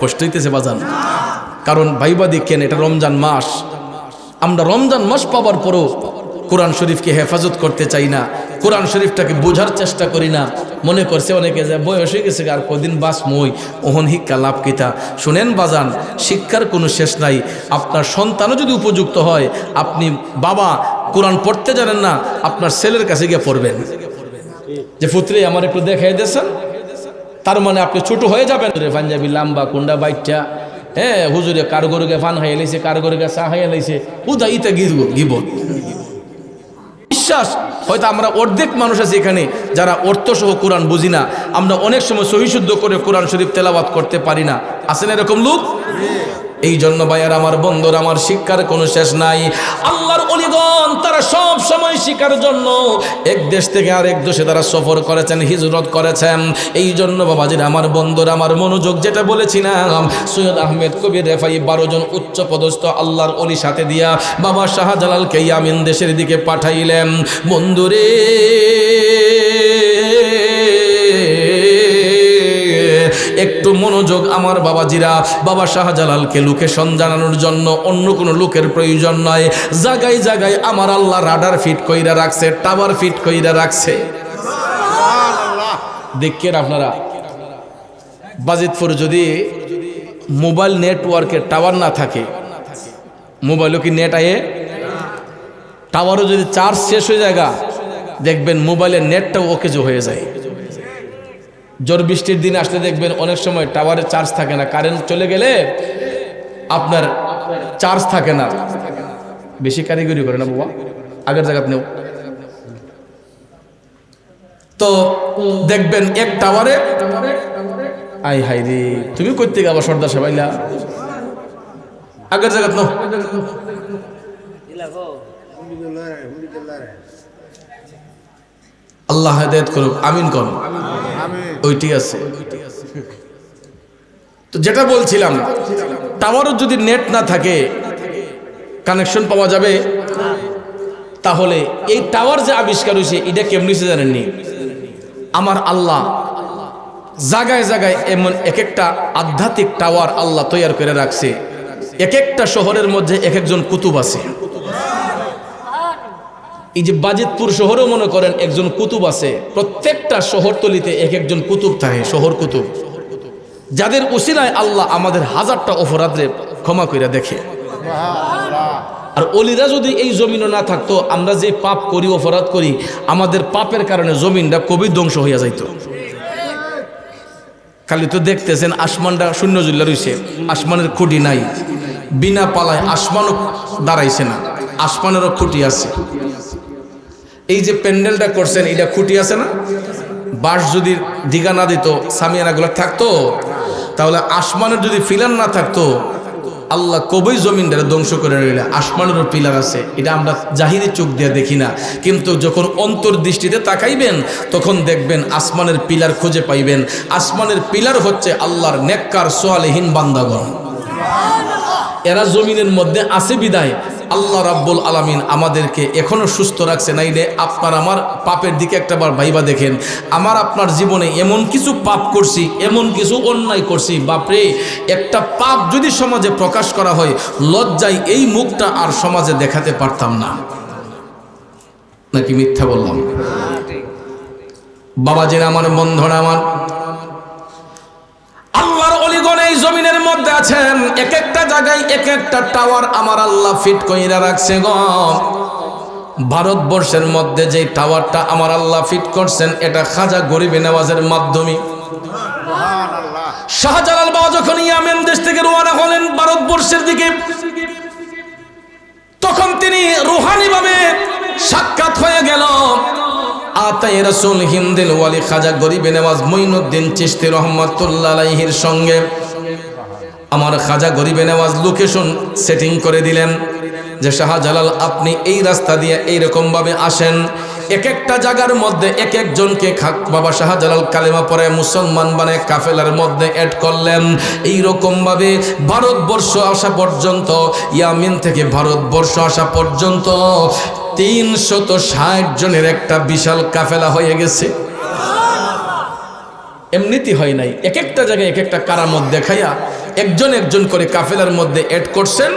কষ্ট হইতেছে বাজান? কারণ ভাইবা দেখেন, এটা রমজান মাস। আমরা রমজান মাস পাওয়ার পরও কোরআন শরীফকে হেফাজত করতে চাই না, কোরআন শরীফটাকে বোঝার চেষ্টা করি না। মনে করছে অনেকে যে বয়স হয়ে গেছে আর কদিন বাস মই ওহন শিক্ষা লাভ কিতা। শুনেন বাজান, শিক্ষার কোনো শেষ নাই। আপনার সন্তানও যদি উপযুক্ত হয়, আপনি বাবা কোরআন পড়তে জানেন না, আপনার ছেলের কাছে গিয়ে পড়বেন যে পুত্রে আমার একটু দেখাই দিয়েছেন, তার মানে আপনি ছোট হয়ে যাবেন। পাঞ্জাবি লাম্বা কুন্ডা বাইটটা, হ্যাঁ হুজুরে কার গরুকে ফান হাইয়া লাইছে, কার গরুকে চা হাইয়া লাইছে, উদা ইতা গিবত। বিশ্বাস হয়তো আমরা অর্ধেক মানুষ আছে এখানে যারা অর্থসহ কোরআন বুঝি না, আমরা অনেক সময় সহিশুদ্ধ করে কোরআন শরীফ তেলাওয়াত করতে পারি না। আছেন এরকম লোক? এই জন্য ভাইয়ার আমার বন্ধুরা আমার, শিক্ষার কোনো শেষ নাই। আল্লাহর ওলিগণ তারা সব সময় শিক্ষার জন্য এক দেশ থেকে আরেক দেশে তারা সফর করেছেন, হিজরত করেছেন। এই জন্য বাবাজিরা আমার বন্ধুরা আমার, মনোযোগ যেটা বলেছিলাম, সৈয়দ আহমেদ কবির রেফাই 12 জন উচ্চ পদস্থ আল্লাহর ওলি সাথে দিয়া বাবা শাহজালালকে ইয়ামিন দেশের দিকে পাঠাইলেন। বন্ধুরে একটু মনোযোগ আমার বাবাজিরা, বাবা শাহজালালকে লোকেশন জানানোর জন্য অন্য কোনো লোকের প্রয়োজন নয়। জায়গায় জায়গায় আমার আল্লাহ রাডার ফিট কইরা রাখছে, টাওয়ার ফিট কইরা রাখছে। দেখেন আপনারা, বাজিতপুর যদি মোবাইল নেটওয়ার্কের টাওয়ার না থাকে, মোবাইলও কি নেট আয়ে, টাওয়ারও যদি চার্জ শেষ হয়ে যায়, দেখবেন মোবাইলের নেটটাও অকেজো হয়ে যায়। ঝড় বৃষ্টির দিন আসলে দেখবেন অনেক সময় টাওয়ারে চার্জ থাকে না, কারেন্ট চলে গেলে আপনার চার্জ থাকে না। বেশি কারিগরি করে না বাবা, আগের জায়গা নেও তো দেখবেন এক টাওয়ারে, আই হাই রে তুমি করতে গেবা সর্দার সাহেবাইলা, আগের জায়গা নো। আল্লাহ হেদায়েত করুক, আমিন কোন ওইটি আছে। তো যেটা বলছিলাম, টাওয়ারও যদি নেট না থাকে, কানেকশন পাওয়া যাবে। তাহলে এই টাওয়ার যে আবিষ্কার হয়েছে এটা কেমনি জানেননি? আমার আল্লাহ জায়গায় জায়গায় এমন এক একটা আধ্যাত্মিক টাওয়ার আল্লাহ তৈরি করে রাখছে। এক একটা শহরের মধ্যে এক একজন কুতুব আছে। এই যে বাজিতপুর শহরেও মনে করেন একজন কুতুব আছে, প্রত্যেকটা শহরতলিতে এক একজন কুতুব থাকে, শহর কুতুব, যাদের উসিলায় আল্লাহ আমাদের হাজারটা অপরাধে ক্ষমা করে দেখে। আর অলিরা যদি এই জমিনও না থাকতো, আমরা যে পাপ করি, অপরাধ করি, আমাদের পাপের কারণে জমিনটা কবি ধ্বংস হইয়া যাইত। খালি তো দেখতেছেন আসমানটা শূন্য জুল্লা রয়েছে, আসমানের খুঁটি নাই, বিনা পালায় আসমানও দাঁড়াইছে না, আসমানেরও খুঁটি আছে। এই যে প্যান্ডেলটা করছেন, এটা খুঁটি আছে না? বাঁশ যদি দিঘা না দিত, সামিয়ানাগুলো থাকতো, তাহলে আসমানের যদি ফিলার না থাকতো, আল্লাহ কবই জমিনটারে ধ্বংস করে রইলে। আসমানেরও পিলার আছে, এটা আমরা জাহিরি চোখ দিয়ে দেখি না, কিন্তু যখন অন্তর্দৃষ্টিতে তাকাইবেন তখন দেখবেন আসমানের পিলার খুঁজে পাইবেন। আসমানের পিলার হচ্ছে আল্লাহর নেককার সোয়ালেহীন বান্দাগণ। এরা জমিনের মধ্যে আছে বিদায় আল্লাহ রাব্বুল আলামিন আমাদেরকে এখনো সুস্থ রাখছে। নাইলে আপনার আমার পাপের দিকে একটাবার ভাইবা দেখেন, আমার আপনার জীবনে এমন কিছু পাপ করছি, এমন কিছু অন্যায় করছি, বাপরে, একটা পাপ যদি সমাজে প্রকাশ করা হয়, লজ্জায় এই মুখটা আর সমাজে দেখাতে পারতাম না। নাকি মিথ্যা বললাম? বাবাজিরা আমার, বন্ধুরা আমার, আল্লাহর ওলিগণ এই জমিনের মধ্যে আছেন, এক একটা জায়গায় এক একটা টাওয়ার আমার আল্লাহ ফিট কইরা রাখছে গো। ভারতবর্ষের মধ্যে যে টাওয়ারটা আমার আল্লাহ ফিট করছেন, এটা খাজা গরিবে নওয়াজের মাধ্যমে। শাহজালাল বাবা যখন ইয়ামেন দেশ থেকে রওনা হলেন ভারতবর্ষের দিকে, তখন তিনি রুহানি ভাবে সাক্ষাৎ হয়ে গেল আতায়ে রাসূল হিমদিল ওয়ালি খাজা গরিবে নওয়াজ মঈনুদ্দিন চিশতি রহমাতুল্লাহ আলাইহির সঙ্গে। আমার খাজা গরিবে নওয়াজ লোকেশন সেটিং করে দিলেন যে শাহজালাল আপনি এই রাস্তা দিয়ে এইরকম ভাবে আসেন। এক একটা জায়গার মধ্যে এক একজনকে বাবা শাহজালাল কালেমা পড়ে মুসলমান বানায় কাফেলার মধ্যে অ্যাড করলেন। এইরকম ভাবে ভারতবর্ষ আসা পর্যন্ত, ইয়ামিন থেকে ভারতবর্ষ আসা পর্যন্ত 360 জনের একটা বিশাল কাফেলা হয়ে গেছে। এমনিতে হয় নাই, এক একটা জায়গায় এক একটা কারামত দেখাইয়া একজন একজন করে কাফেলার মধ্যে অ্যাড করছেন।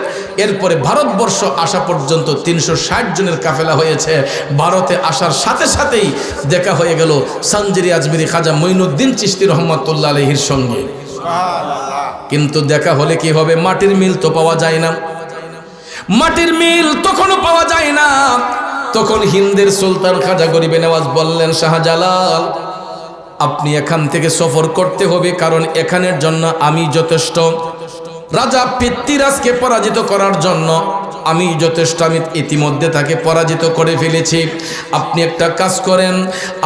এরপরে ভারতবর্ষ আসা পর্যন্ত 360 জনের কাফেলা হয়েছে। ভারতে আসার সাথে সাথেই দেখা হয়ে গেল সানজিরি আজমিরি খাজা মঈনুদ্দিন চিশতি রহমাতুল্লাহ আলাইহির সঙ্গে। কিন্তু দেখা হলে কি হবে? মাটির মিল তো পাওয়া যায় না, মাটির মিল তখনও পাওয়া যায় না। তখন হিন্দের সুলতান খাজা গরিবে নওয়াজ বললেন, শাহজালাল আপনি এখান থেকে সফর করতে হবে, কারণ এখানের জন্য আমি যথেষ্ট। রাজা পৃথ্বীরাজকে পরাজিত করার জন্য আমি যথেষ্ট, আমি ইতিমধ্যে তাকে পরাজিত করে ফেলেছি। আপনি একটা কাজ করেন,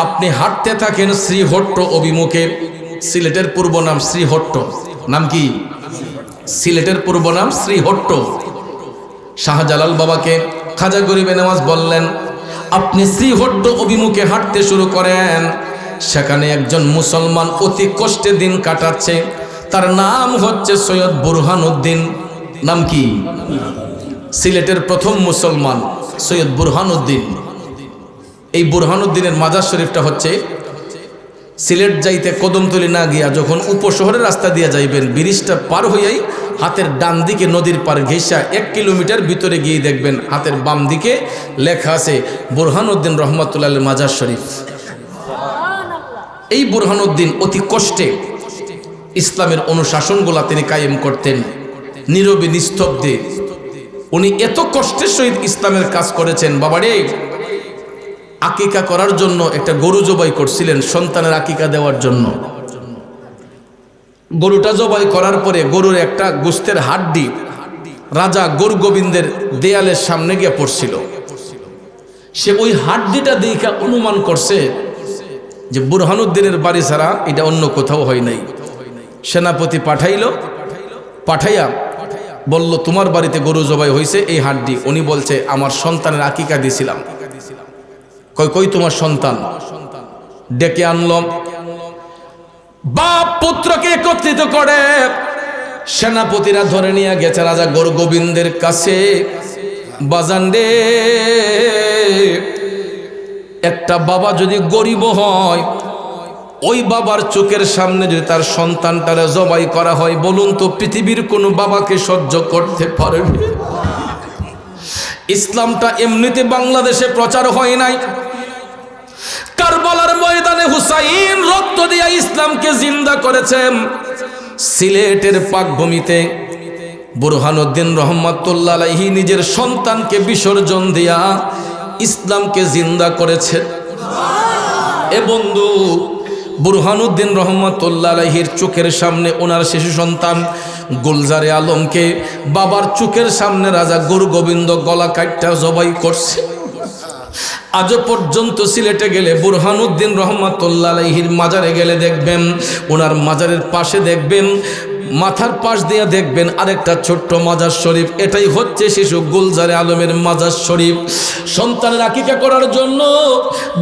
আপনি হাঁটতে থাকেন শ্রীহট্ট অভিমুখে। সিলেটের পূর্ব নাম শ্রীহট্ট। নাম কি? সিলেটের পূর্ব নাম শ্রীহট্ট। শাহজালাল বাবাকে খাজা গরিবে নওয়াজ বললেন, আপনি শ্রীহট্ট অভিমুখে হাঁটতে শুরু করেন। সেখানে একজন মুসলমান অতি কষ্টে দিন কাটাচ্ছে, তার নাম হচ্ছে সৈয়দ বুরহানুদ্দিন। নাম কি? সিলেটের প্রথম মুসলমান সৈয়দ বুরহানুদ্দিন। এই বুরহানুদ্দিনের মাজার শরীফটা হচ্ছে সিলেট যাইতে কদমতলি না গিয়া যখন উপশহরের রাস্তা দিয়ে যাইবেন, ব্রিজটা পার হইয়াই হাতের ডান দিকে নদীর পার ঘেঁষা 1 কিলোমিটার ভিতরে গিয়ে দেখবেন হাতের বাম দিকে লেখা আছে বুরহানুদ্দিন রহমাতুল্লাহ মাজার শরীফ। এই বুরহানুদ্দিন অতি কষ্টে ইসলামের অনুশাসনগুলা তিনি কায়েম করতেন, নীরবে নিস্তব্ধে। উনি এত কষ্টের সহিত ইসলামের কাজ করেছেন। বাবারে, আকিকা করার জন্য একটা গরু জবাই করছিলেন, সন্তানের আকিকা দেওয়ার জন্য। গরুটা জবাই করার পরে গরুর একটা গোস্তের হাড্ডি রাজা গরু গোবিন্দের দেয়ালের সামনে গিয়ে পড়ছিল। সে ওই হাড্ডিটা দেখে অনুমান করছে যে বুরহানুদ্দিনের বাড়ি ছাড়া এটা অন্য কোথাও হয় নাই। সেনাপতি পাঠাইয়া বলল, তোমার বাড়িতে গরু জবাই হয়েছে, এই হাড্ডি। উনি বলছে, আমার সন্তানের আকিকা দিয়েছিলাম। কই তোমার সন্তান? ডেকে আনল। বাপ পুত্রকে একত্রিত করে সেনাপতিরা ধরে নিয়ে গেছে রাজা গরু গোবিন্দের কাছে। বাজান্ডে, একটা বাবা যদি গরিব হয়, ওই বাবার চোখের সামনে যদি তার সন্তানটারে জবাই করা হয়, বলুন তো পৃথিবীর কোন বাবাকে সহ্য করতে পারবে? ইসলামটা এমনিতে বাংলাদেশে প্রচার হয় নাই। কারবালার ময়দানে হুসাইন রক্ত দিয়া ইসলামকে জিন্দা করেছেন। সিলেটের পাকভূমিতে বুরহানুদ্দিন রহমাতুল্লাহ আলাইহি নিজের সন্তানকে বিসর্জন দিয়া ইসলামকে জিন্দা করেছেন। এ বন্ধু, বুরহানুদ্দিন রহমাতুল্লাহ আলাইহির চোখের সামনে ওনার শিশু সন্তান গুলজারে আলমকে বাবার চোখের সামনে রাজা গুরু গোবিন্দ গলা কাটটা জবাই করছে। আজও পর্যন্ত সিলেটে গেলে বুরহানুদ্দিন রহমাতুল্লাহ আলাইহির মাজারে গেলে দেখবেন, ওনার মাজারের পাশে দেখবেন, মাথার পাশ দিয়ে দেখবেন আরেকটা ছোট্ট মাজার শরীফ। এটাই হচ্ছে শিশু গুলজারে আলমের মাজার শরীফ। সন্তানের আকিকা করার জন্য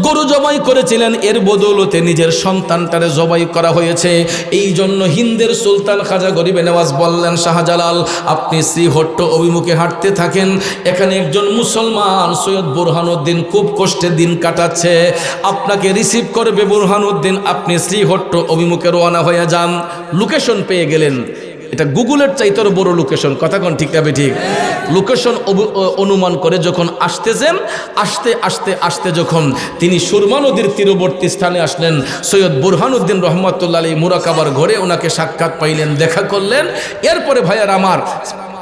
গরু জবাই করেছিলেন, এর বদৌলতে নিজের সন্তানটারে জবাই করা হয়েছে। এই জন্য হিন্দের সুলতান খাজা গরিবে নওয়াজ বললেন, শাহজালাল আপনি শ্রীহট্ট অভিমুখে হাঁটতে থাকেন। এখানে একজন মুসলমান সৈয়দ বুরহানুদ্দিন খুব কষ্টে দিন কাটাচ্ছে, আপনাকে রিসিভ করবে বুরহানুদ্দিন, আপনি শ্রীহট্ট অভিমুখে রওনা হয়ে যান। লোকেশন পেয়ে গেলেন। এটা গুগলের চাইতেও বড় লোকেশন। কথা কোন ঠিক না ঠিক? লোকেশন অনুমান করে যখন আসতেছেন, আস্তে আস্তে আস্তে যখন তিনি সুরমা নদীর তীরবর্তী স্থানে আসলেন, সৈয়দ বুরহানুদ্দিন রহমাতুল্লাহ আলাইহি মুরাকাবার ঘরে ওনাকে সাক্ষাৎ পাইলেন, দেখা করলেন। এরপরে ভাইয়ার আমার,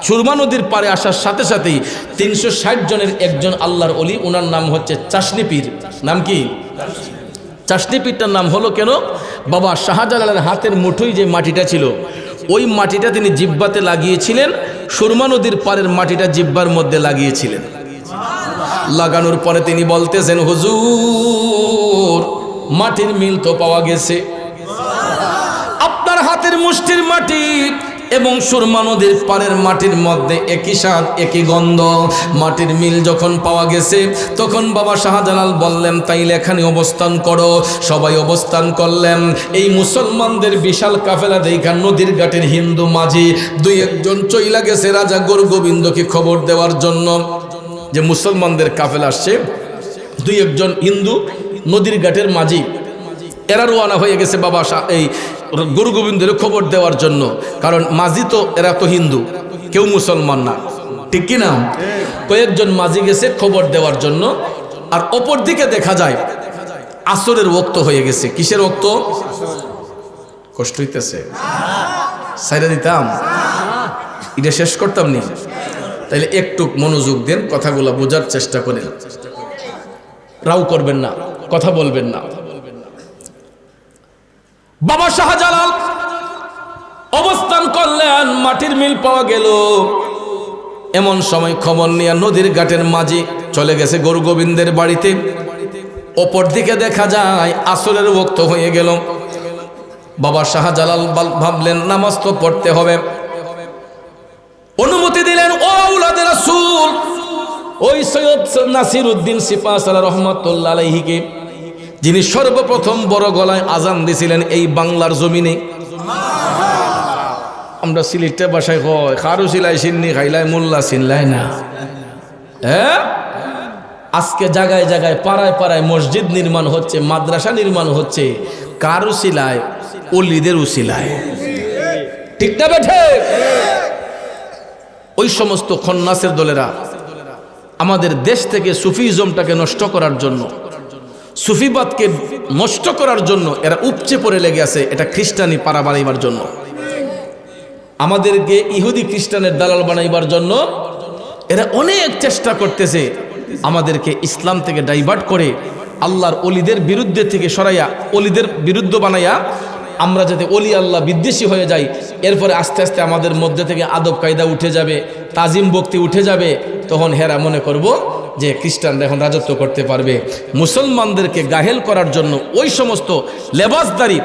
সুরমা নদীর পারে আসার সাথে সাথেই 360 জনের একজন আল্লাহর ওলি, ওনার নাম হচ্ছে চাশনি পীর। নাম কি? চাশনি পীরটার নাম হলো কেন? বাবা শাহজালালের হাতের মুঠোয় যে মাটিটা ছিল, ওই মাটিটা তিনি জিব্বাতে লাগিয়েছিলেন। সুরমা নদীর পারের মাটিটা জিব্বার মধ্যে লাগিয়েছিলেন। লাগানোর পরে তিনি বলতেছেন, হুজুর মাটির মিল তো পাওয়া গেছে। আপনার হাতের মুষ্টির মাটি এবং সুরমা নদীর পারের মাটির মধ্যে একই স্বাদ, একই গন্ধ। মাটির মিল যখন পাওয়া গেছে, তখন বাবা শাহজালাল বললেন, তাইলে এখানে অবস্থান করো। সবাই অবস্থান করলেন। এই মুসলমানদের বিশাল কাফেলা দেখা নদীর ঘাটের হিন্দু মাঝি 2-1 চইলা গেছে রাজা গুরু গোবিন্দকে খবর দেওয়ার জন্য যে মুসলমানদের কাফেলা আসছে। 2-1 হিন্দু নদীর ঘাটের মাঝি, এরা রওনা হয়ে গেছে বাবা এই গুরু গোবিন্দের খবর দেওয়ার জন্য, কারণ মাঝি তো এরা তো হিন্দু, কেউ মুসলমান না, ঠিক কিনা? কয়েকজন মাঝি গেছে খবর দেওয়ার জন্য। আর অপর দিকে দেখা যায় আসরের ওক্ত হয়ে গেছে। কিসের ওক্ত? কষ্ট হইতেছে, সাইরা দিতাম, এটা শেষ করতাম নি। তাইলে একটু মনোযোগ দেন, কথাগুলো বোঝার চেষ্টা করেন, রাও করবেন না, কথা বলবেন না। বাবা শাহজালাল অবস্থান করলেন, মাটির মিল পাওয়া গেল। এমন সময় খবর নিয়ে নদীর ঘাটের মাঝি চলে গেছে গুরু গোবিন্দের বাড়িতে। অপর দিকে দেখা যায় আসরের ওক্ত হয়ে গেল। বাবা শাহজালাল ভাবলেন নামাজ তো পড়তে হবে, অনুমতি দিলেন। ও আওলাদে রাসূল, ওই সৈয়দ নাসিরউদ্দিন সিপাহসালার রহমাতুল্লাহ আলাইহিকে, যিনি সর্বপ্রথম বড় গলায় আজান দিছিলেন এই বাংলার জমিনে। আমরা সিলেটের ভাষায় কয় খারু সিলাই সিন্নি খাইলাই মোল্লা চিনলাই না। হ্যাঁ, আজকে জায়গায় জায়গায় পাড়ায় পাড়ায় মসজিদ নির্মাণ হচ্ছে, মাদ্রাসা নির্মাণ হচ্ছে, কারু সিলায় ওলিদের উসিলায়, ঠিক না বেঠে? ওই সমস্ত খন্নাসের দলেরা আমাদের দেশ থেকে সুফিজমটাকে নষ্ট করার জন্য, সুফিবাদকে নষ্ট করার জন্য এরা উপচে পড়ে লেগে আছে। এটা খ্রিস্টানি পাড়া বানাইবার জন্য, আমাদেরকে ইহুদি খ্রিস্টানের দালাল বানাইবার জন্য এরা অনেক চেষ্টা করতেছে। আমাদেরকে ইসলাম থেকে ডাইভার্ট করে আল্লাহর অলিদের বিরুদ্ধে থেকে সরাইয়া অলিদের বিরুদ্ধ বানাইয়া আমরা যাতে অলি আল্লাহ বিদ্বেষী হয়ে যাই। এরপরে আস্তে আস্তে আমাদের মধ্যে থেকে আদব কায়দা উঠে যাবে, তাজিম ভক্তি উঠে যাবে। তখন হেরা মনে করব যে খ্রিস্টানরা এখন রাজত্ব করতে পারবে। মুসলমানদেরকে গাহেল করার জন্য ওই সমস্ত লেবাসদারি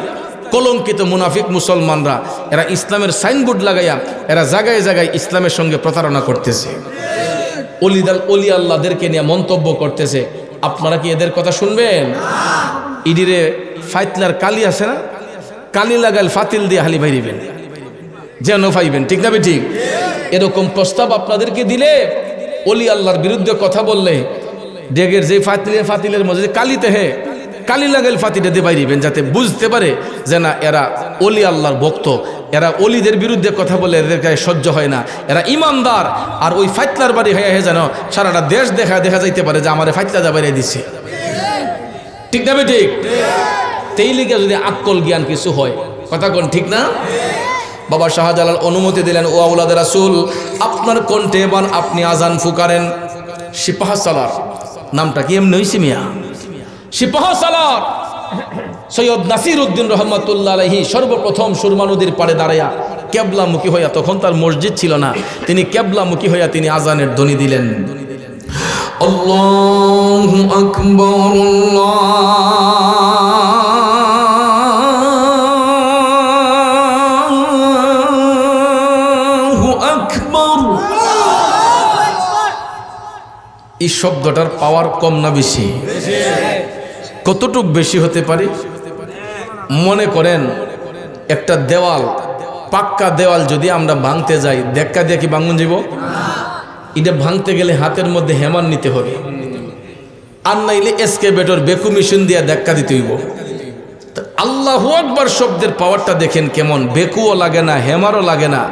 কলঙ্কিত মুনাফিক মুসলমানরা এরা ইসলামের সাইনবোর্ড লাগাইয়া এরা জায়গায় জায়গায় ইসলামের সঙ্গে প্রতারণা করতেছে, অলি আল্লাহদেরকে নিয়ে মন্তব্য করতেছে। আপনারা কি এদের কথা শুনবেন? ইডিরে ফাইতলার কালি আছে না, কালি লাগাল ফাতিল দিয়ে হালি ভাইরিবেন যেন পাইবেন, ঠিক না ঠিক? এরকম প্রস্তাব আপনাদেরকে দিলে, অলি আল্লাহর বিরুদ্ধে কথা বললে, ডেগের যে ফাতিলের মধ্যে কালিতে হে কালি লাগাল ফাতিটা দিয়ে বাইরিবেন, যাতে বুঝতে পারে যে না এরা অলি আল্লাহর ভক্ত, এরা অলিদের বিরুদ্ধে কথা বলে এদের গায়ে সহ্য হয় না, এরা ইমানদার। আর ওই ফাইতলার বাড়ি হয়ে যেন সারাটা দেশ দেখা যাইতে পারে যে আমার ফাইতলা যা বাইরে দিছে, ঠিক না ঠিক? এই লিগে যদি আক্কল জ্ঞান কিছু হয়, কথা কোন ঠিক না? বাবা শাহজালাল অনুমতি দিলেন, ও আওলাদে রাসূল, আপনার কণ্ঠে এবার আপনি আজান ফুকারেন। সিপাহসালার নামটা কি এমনি হইছে মিয়া? সিপাহসালার সৈয়দ নাসিরউদ্দিন রহমাতুল্লাহ আলাইহি সর্বপ্রথম সুরমা নদীর পাড়ে দাঁড়াইয়া কেবলামুখী হইয়া, তখন তার মসজিদ ছিল না, তিনি কেবলামুখী হইয়া তিনি আজানের ধ্বনি দিলেন। আল্লাহু আকবার, আল্লাহু আকবার। এই শব্দটার পাওয়ার কম না বেশি? কতটুক বেশি হতে পারে? মনে করেন একটা দেওয়াল, পাক্কা দেওয়াল যদি আমরা ভাঙতে যাই, দেখা দিয়ে কি ভাঙুন যাব? এটা ভাঙতে গেলে হাতের মধ্যে হেমান নিতে হবে, আর নাইলে এসকেভেটর বেকু মেশিন দিয়ে ধাক্কা দিতে হইব। আল্লাহু আকবার শব্দের পাওয়ারটা দেখেন কেমন, বেকুও লাগে না, হেমারও লাগে না।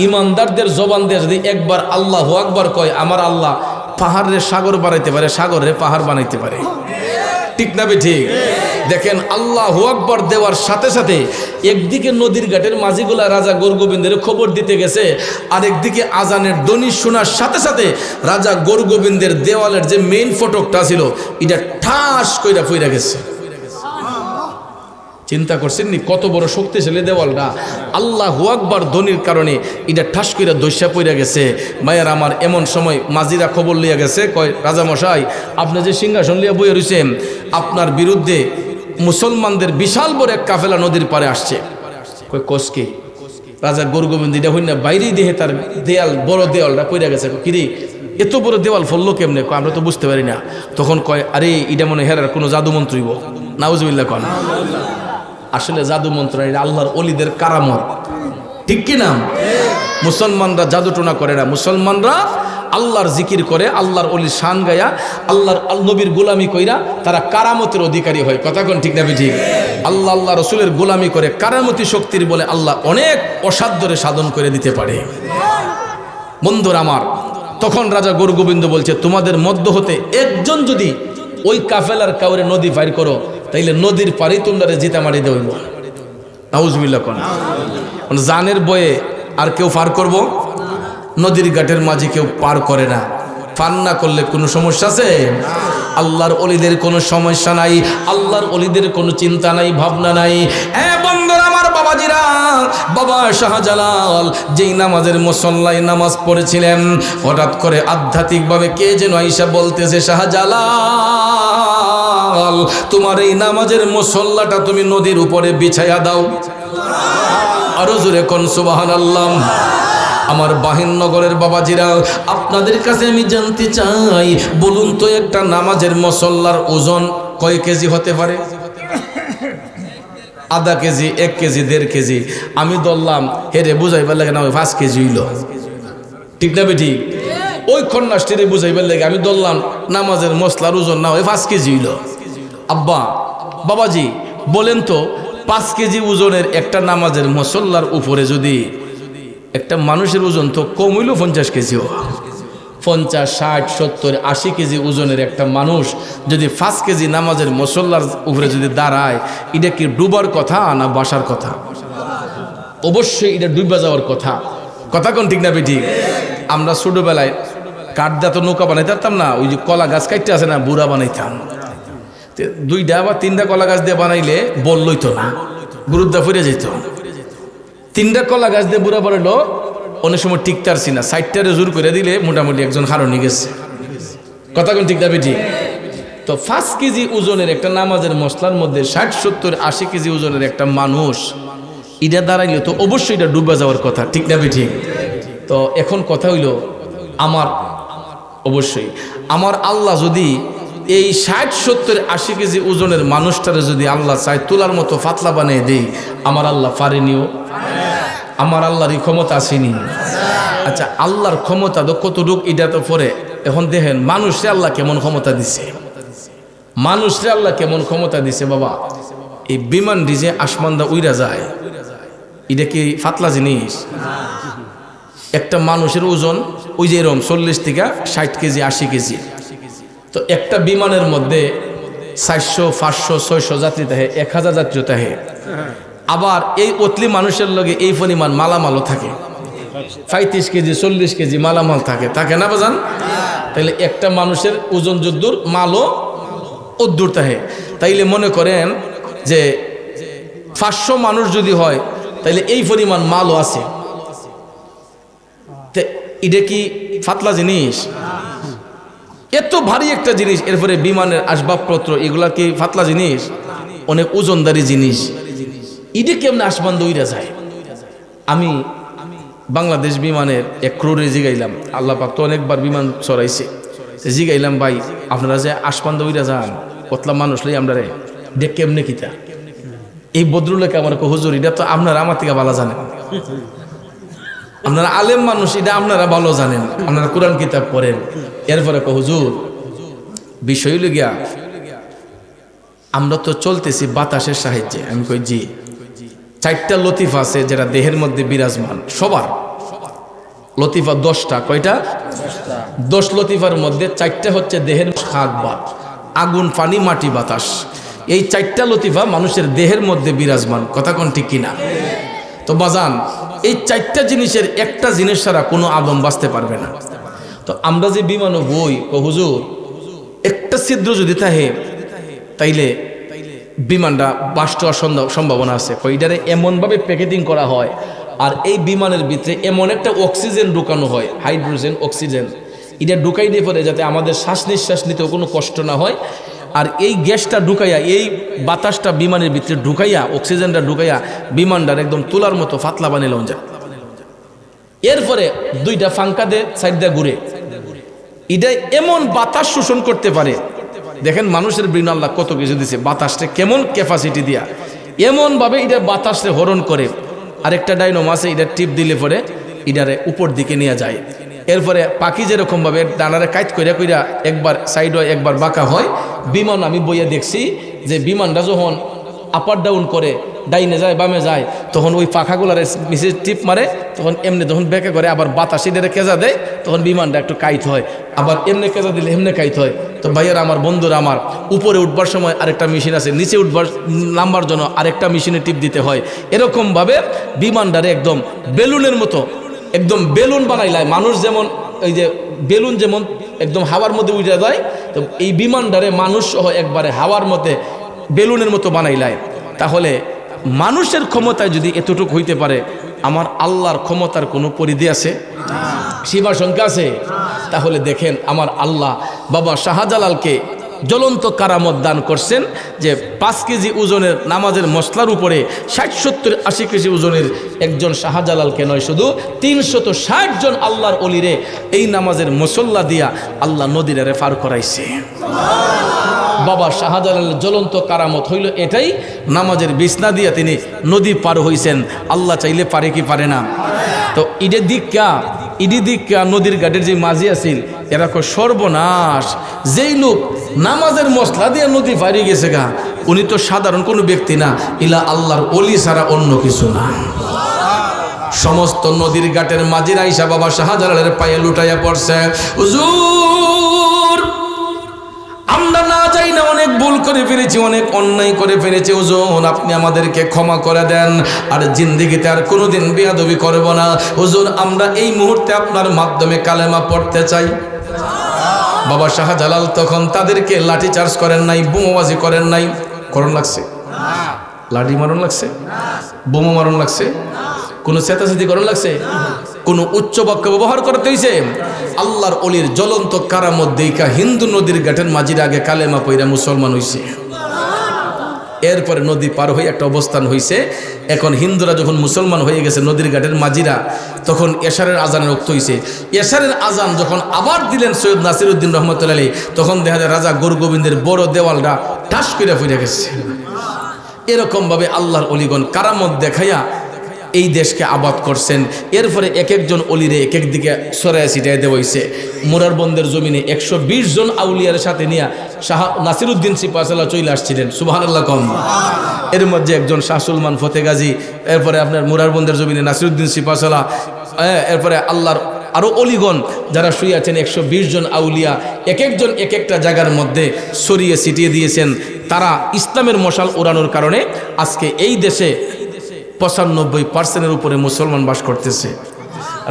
ইমানদারদের জবান দিয়ে যদি একবার আল্লাহু আকবার কয়, আমার আল্লাহ পাহাড়ে সাগর বানাইতে পারে, সাগরে পাহাড় বানাইতে পারে, ঠিক না ঠিক? দেখেন আল্লাহু আকবার দেওয়ার সাথে সাথে একদিকে নদীর ঘাটের মাঝিগুলা রাজা গৌরগোবিন্দের খবর দিতে গেছে, আর একদিকে আজানের ধ্বনি শোনার সাথে সাথে রাজা গৌরগোবিন্দের দেওয়ালের যে মেইন ফটকটা ছিল এটা ঠাস কইরা পইরা গেছে। চিন্তা করছেন নি কত বড় শক্তিশালী দেওয়ালটা? আল্লাহু আকবার ধ্বনির কারণে এটা ঠাস কইরা দৈশা পইরা গেছে। মায়ের আমার এমন সময় মাঝিরা খবর লিয়া গেছে, কয় রাজা মশাই, আপনি যে সিংহাসন লিয়া বইয়া রয়েছেন, আপনার বিরুদ্ধে মুসলমানদের বিশাল বড় এক কাফেলা নদীর পারে আসছে। কয় কোসকে? রাজা গৌরগোবিন্দ এটা হইনা বাইরেই দেহে তার দেয়াল, বড় দেওয়ালটা পইরা গেছে। কিরে এত বড় দেওয়াল ফললো কেমনে? আমরা তো বুঝতে পারি না। তখন কয়, আরে এটা মনে হেরার কোনো জাদু মন্ত্রইব। নাউজুবিল্লাহ কন। আসলে জাদু মন্ত্র এটা আল্লাহর অলিদের কারামত, ঠিক কি না? মুসলমানরা জাদু টোনা করে না, মুসলমানরা আল্লাহর জিকির করে, আল্লাহর অলির শান গায়া, আল্লাহর নবীর গোলামি কইরা তারা কারামতের অধিকারী হয়, কথা কোন ঠিক না ঠিক? আল্লাহ আল্লাহ রসুলের গোলামি করে কারামতি শক্তির বলে আল্লাহ অনেক অসাধ্যরে সাধন করে দিতে পারে। বন্ধুরা আমার, তখন রাজা গৌরগোবিন্দ বলছে, তোমাদের মধ্য হতে একজন যদি ওই কাফেলার কাউরে নদী পার করো, তাইলে নদীর পারি তোমরা জিতা মারি দেব। নাউজুবিল্লাহ কোন জানের বয়ে আর কেউ পার করব? নদীর ঘাটের মাঝে কেউ পার করে না। পার না করলে কোনো সমস্যা আছে? আল্লাহর ওলিদের কোনো সমস্যা নাই, আল্লাহর ওলিদের কোনো চিন্তা নাই, ভাবনা নাই। বন্ধুরা আমার, বাবাজিরা, বাবা শাহজালাল যেই নামাজের মুসল্লায় নামাজ পড়েছিলেন, হঠাৎ করে আধ্যাত্মিকভাবে কে যেন আইসা বলতেছে, শাহজালাল তোমার এই নামাজের মুসল্লাটা তুমি নদীর উপরে বিছাইয়া দাও। আরো জোরে কোন সুবহানাল্লাহ। আমার বাহিনগরের বাবাজিরা, আপনাদের কাছে আমি জানতে চাই, বলুন তো একটা নামাজের মুসল্লার ওজন কয় কেজি হতে পারে? আধা কেজি, 1 কেজি, 1.5 কেজি। আমি ধরলাম হেরে বুঝাইবার লাগে না 5 কেজি হইল, ঠিক না বেটি? ওই কন্যাষ্টিরে বুঝাইবার লাগে আমি ধরলাম নামাজের মশলার ওজন না হয় 5 কেজি হইল। আব্বা বাবাজি বলেন তো, 5 কেজি ওজনের একটা নামাজের মুসল্লার উপরে যদি একটা মানুষের ওজন তো কম হইল 50 কেজিও, 50, 60, 70, 80 কেজি ওজনের একটা মানুষ যদি 5 কেজি নামাজের মুসল্লার উপরে যদি দাঁড়ায়, এটা কি ডুবার কথা না বাসার কথা? অবশ্যই এটা ডুবা যাওয়ার কথা। কথা কোন ঠিক না বেঠিক? আমরা ছোটবেলায় কাঠ দিয়ে তো নৌকা বানাইতে পারতাম না, ওই যে কলা গাছ কাটতে আছে না, বুড়া বানাইতাম। 2টা বা 3টা কলা গাছ দিয়ে বানাইলে বল লইতো না, গুরুদ্দা ফিরে যেত। 3টা কলা গাছ দিয়ে বুড়া বানাইলো, অনেক সময় টিকতে পারছি না, 60টারে জোর করে দিলে মোটামুটি একজন হারণে গেছে। কথা কোন ঠিক না বেঠিক? তো 5 কেজি ওজনের একটা নামাজের মশলার মধ্যে 60, 70, 80 কেজি ওজনের একটা মানুষ এটা দাঁড়াইলে তো অবশ্যই এটা ডুবা যাওয়ার কথা, ঠিক না বেঠিক? তো এখন কথা হইল, আমার অবশ্যই আমার আল্লাহ যদি এই 60, 70, 80 কেজি ওজনের মানুষটারে যদি আল্লাহ চাই তোলার মতো পাতলা বানিয়ে দেই, আমার আল্লাহ পারেনিও? আমার আল্লাহর ক্ষমতা আসেনি? আচ্ছা, আল্লাহর ক্ষমতা তো কতটুক এটা তো পরে। এখন দেখেন মানুষরে আল্লাহ কেমন ক্ষমতা দিছে, মানুষরে আল্লাহ কেমন ক্ষমতা দিছে। বাবা, এই বিমান ডিজে আসমানদা উইরা যায়, এটা কি পাতলা জিনিস? একটা মানুষের ওজন ওই যে এরকম 40 থেকে 60 কেজি, 80 কেজি। তো একটা বিমানের মধ্যে 400, 500, 600 যাত্রী থাকে, 1000 যাত্রী থাকে। আবার এই অতলি মানুষের লগে এই পরিমাণ মালামালও থাকে, 35 কেজি, 40 কেজি মালামাল থাকে, থাকে না বাজান? তাইলে একটা মানুষের ওজন যদ্দুর মালও অদ্দুর থাকে। তাইলে মনে করেন যে 500 মানুষ যদি হয়, তাইলে এই পরিমাণ মালও আছে। এটা কি পাতলা জিনিস? এত ভারী একটা জিনিস, এরপরে বিমানের আসবাবপত্র, এগুলা কি পাতলা জিনিস? অনেক ওজনদারি জিনিস। এটা কেমন আসমান দইরা যায়? আমি বাংলাদেশ বিমানের এক ক্রুরে জিগাইলাম, আল্লাহ পাক তো অনেকবার বিমান চড়াইছে, জিগাইলাম ভাই আপনারা যে আসমান দইরা যান কতলা মানুষ লই আমরা রে, দেখ কেমনে কিতা? এই বদরুলকে আমার হুজুর এটা তো আপনারা আমার থেকে ভালো জানেন, আপনারা আলেম মানুষ, এটা আপনারা ভালো জানেন, আপনারা কোরআন কিতাব পড়েন। এরপরে হুজুর বিষয় হইল গিয়া আমরা তো চলতেছি বাতাসের সাহায্যে। আমি কই জি। 4টা লতিফা আছে যেটা দেহের মধ্যে বিরাজমান সবার। লতিফা 10টা। কয়টা? 10 লতিফার মধ্যে 4টা হচ্ছে দেহের খাকবাত, আগুন, পানি, মাটি, বাতাস। এই 4টা লতিফা মানুষের দেহের মধ্যে বিরাজমান। কথা কোন ঠিক কিনা? তো বাজান, এই 4টা জিনিসের একটা জিনিস ছাড়া কোনো আদম বাঁচতে পারবে না। তো আমরা যে বিমানও বই হুজুর একটা ছিদ্র যদি থাকে তাইলে বিমানটা বাস্ট হওয়ার সম্ভাবনা আছে। এটারে এমনভাবে প্যাকেটিং করা হয়, আর এই বিমানের ভিতরে এমন একটা অক্সিজেন ঢুকানো হয়, হাইড্রোজেন, অক্সিজেন, এটা ঢুকাই দিয়ে পরে যাতে আমাদের শ্বাস নিঃশ্বাস নিতেও কোনো কষ্ট না হয়। আর এই গ্যাসটা ঢুকাইয়া, এই বাতাসটা বিমানের ভিতরে ঢুকাইয়া, অক্সিজেনটা ঢুকাইয়া বিমানটার একদম তুলার মতো পাতলা বানিয়ে লন যায়। এরপরে 2টা ফাঙ্কা দিয়ে সাইড দিয়ে ঘুরে, এটা এমন বাতাস শোষণ করতে পারে। দেখেন মানুষের ব্রেন আল্লাহ কত কিছু দিছে, বাতাসটা কেমন ক্যাপাসিটি দিয়া এমন ভাবে এটা বাতাসে হরণ করে। আরেকটা ডাইনোম আছে, এটা টিপ দিলে পরে এটারে উপর দিকে নিয়ে যায়। এরপরে পাখি যেরকম ভাবে ডানারে কাইট কইরা কইরা একবার সাইড হয় একবার বাঁকা হয়, বিমান আমি বইয়া দেখছি যে বিমানটা যখন আপার ডাউন করে, ডাইনে যায় বামে যায়, তখন ওই পাখাগুলার মিশে টিপ মারে, তখন এমনি যখন বেঁকে করে আবার বাতাসে ডেরে কেজা দেয়, তখন বিমানটা একটু কাইট হয়, আবার এমনি কেজা দিলে এমনি কাইট হয়। তো ভাইয়ারা আমার, বন্ধুরা আমার, উপরে উঠবার সময় আরেকটা মেশিন আছে, নিচে নামবার জন্য আরেকটা মেশিনে টিপ দিতে হয়। এরকমভাবে বিমানটারে একদম বেলুনের মতো, একদম বেলুন বানাইলায়, মানুষ যেমন এই যে বেলুন যেমন একদম হাওয়ার মধ্যে উঠে যায়, তো এই বিমানটারে মানুষ সহ একবারে হাওয়ার মধ্যে বেলুনের মতো বানাইলায়। তাহলে মানুষের ক্ষমতায় যদি এতটুকু হইতে পারে, আমার আল্লাহর ক্ষমতার কোনো পরিধি আছে? সীমা সংখ্যা আছে? তাহলে দেখেন, আমার আল্লাহ বাবা শাহজালালকে জ্বলন্ত কারামত দান করছেন যে 5 কেজি ওজনের নামাজের মশলার উপরে 60, 70, 80 কেজি ওজনের একজন শাহজালালকে নয়, শুধু 360 জন আল্লাহর অলিরে এই নামাজের মসল্লা দিয়া আল্লাহ নদীর পার করাইছে। বাবা শাহজালালের জ্বলন্ত কারামত হইল এটাই, নামাজের বিছনা দিয়া তিনি নদী পার হইছেন। আল্লাহ চাইলে পারে কি পারে না? তো ইডে দিকা নদীর ঘাটের যে মাঝি আছিল, এরা সর্বনাশ, যেই লোক নামাজের মশলা দিয়ে নদী পারি গেছে গা, উনি তো সাধারণ কোনো ব্যক্তি না, ইলা আল্লাহর ওলি ছাড়া অন্য কিছু না। সমস্ত নদীর ঘাটের মাঝিরা আইসা বাবা শাহজালালের পায়ে লুটাইয়া পড়ছে, হুজুর আমরা না যাই না, অনেক ভুল করে ফেলেছি, অনেক অন্যায় করে ফেলেছি, হুজুর আপনি আমাদেরকে ক্ষমা করে দেন, আর জিন্দেগিতে আর কোনোদিন বেয়াদবি করব না, হুজুর আমরা এই মুহূর্তে আপনার মাধ্যমে কালেমা পড়তে চাই। বাবা শাহজালাল তখন তাদেরকে লাঠি চার্জ করেন নাই, বোমাবাজি করেন নাই, করণ লাগছে, লাঠি মারণ লাগছে, বোমা মারণ লাগছে, কোনো চেতাচেতি করণ লাগছে, কোনো উচ্চ বাক্য ব্যবহার করতে হইছে? আল্লাহর অলির জ্বলন্ত কারামত দেইকা হিন্দু নদীর ঘাটের মাঝির আগে কালেমা পইরা মুসলমান হইছে। এরপরে নদী পার হয়ে একটা অবস্থান হইছে। এখন হিন্দুরা যখন মুসলমান হয়ে গেছে নদীর ঘাটের মাঝিরা, তখন এশারের আজানের রক্ত হইছে। এশারের আজান যখন আবার দিলেন সৈয়দ নাসিরউদ্দিন রহমতুল্লাহ আলাইহি, তখন দেখা যায় রাজা গোরগোবিন্দের বড় দেওয়ালটা ঠাস করে ফিরে গেছে। এরকমভাবে আল্লাহর অলিগণ কারামত দেখাইয়া এই দেশকে আবাদ করছেন। এরপরে এক একজন অলিরে এক এক দিকে সরাইয়া ছিটাই দেওয়া হয়েছে। মোরারবন্দের জমিনে 120 জন আউলিয়ার সাথে নিয়ে শাহ নাসিরউদ্দিন সিপাহসাল্লাহ চলে আসছিলেন, সুবহানাল্লাহ কম। এর মধ্যে একজন শাহ সুলমান ফতে গাজী, এরপরে আপনার মোরারবন্দের জমিনে নাসিরউদ্দিন সিপাহসাল্লাহ, এরপরে আল্লাহর আরও অলিগণ যারা শুয়ে আছেন 120 জন আউলিয়া, এক একজন এক একটা জায়গার মধ্যে ছড়িয়ে ছিটিয়ে দিয়েছেন। তারা ইসলামের মশাল ওড়ানোর কারণে আজকে এই দেশে 95% উপরে মুসলমান বাস করতেছে।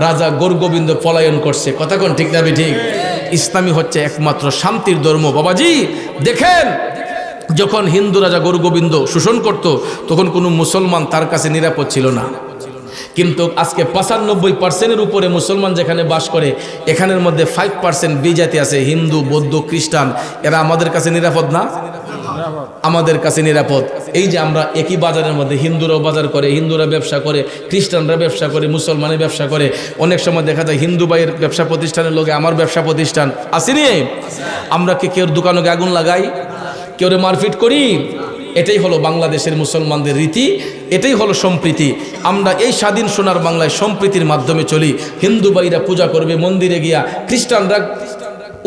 রাজা গোরগোবিন্দ পলায়ন করছে, কথা কোন ঠিক না ঠিক? ইসলামী হচ্ছে একমাত্র শান্তির ধর্ম। বাবাজি দেখেন, যখন হিন্দু রাজা গোরগোবিন্দ শোষণ করত, তখন কোনো মুসলমান তার কাছে নিরাপদ ছিল না। কিন্তু আজকে 95% উপরে মুসলমান যেখানে বাস করে, এখানের মধ্যে 5% বিজাতি আছে, হিন্দু, বৌদ্ধ, খ্রিস্টান। এরা আমাদের কাছে নিরাপদ না? আমাদের কাছে নিরাপদ। এই যে আমরা একই বাজারের মধ্যে, হিন্দুরাও বাজার করে, হিন্দুরা ব্যবসা করে, খ্রিস্টানরা ব্যবসা করে, মুসলমানের ব্যবসা করে। অনেক সময় দেখা যায় হিন্দু ভাইয়ের ব্যবসা প্রতিষ্ঠানের লোকে আমার ব্যবসা প্রতিষ্ঠান আসেনি। আমরা কি কেউ দোকানে আগুন লাগাই, কেউ মারপিট করি? এটাই হলো বাংলাদেশের মুসলমানদের রীতি, এটাই হলো সম্প্রীতি। আমরা এই স্বাধীন সোনার বাংলায় সম্প্রীতির মাধ্যমে চলি। হিন্দু ভাইরা পূজা করবে মন্দিরে গিয়া, খ্রিস্টানরা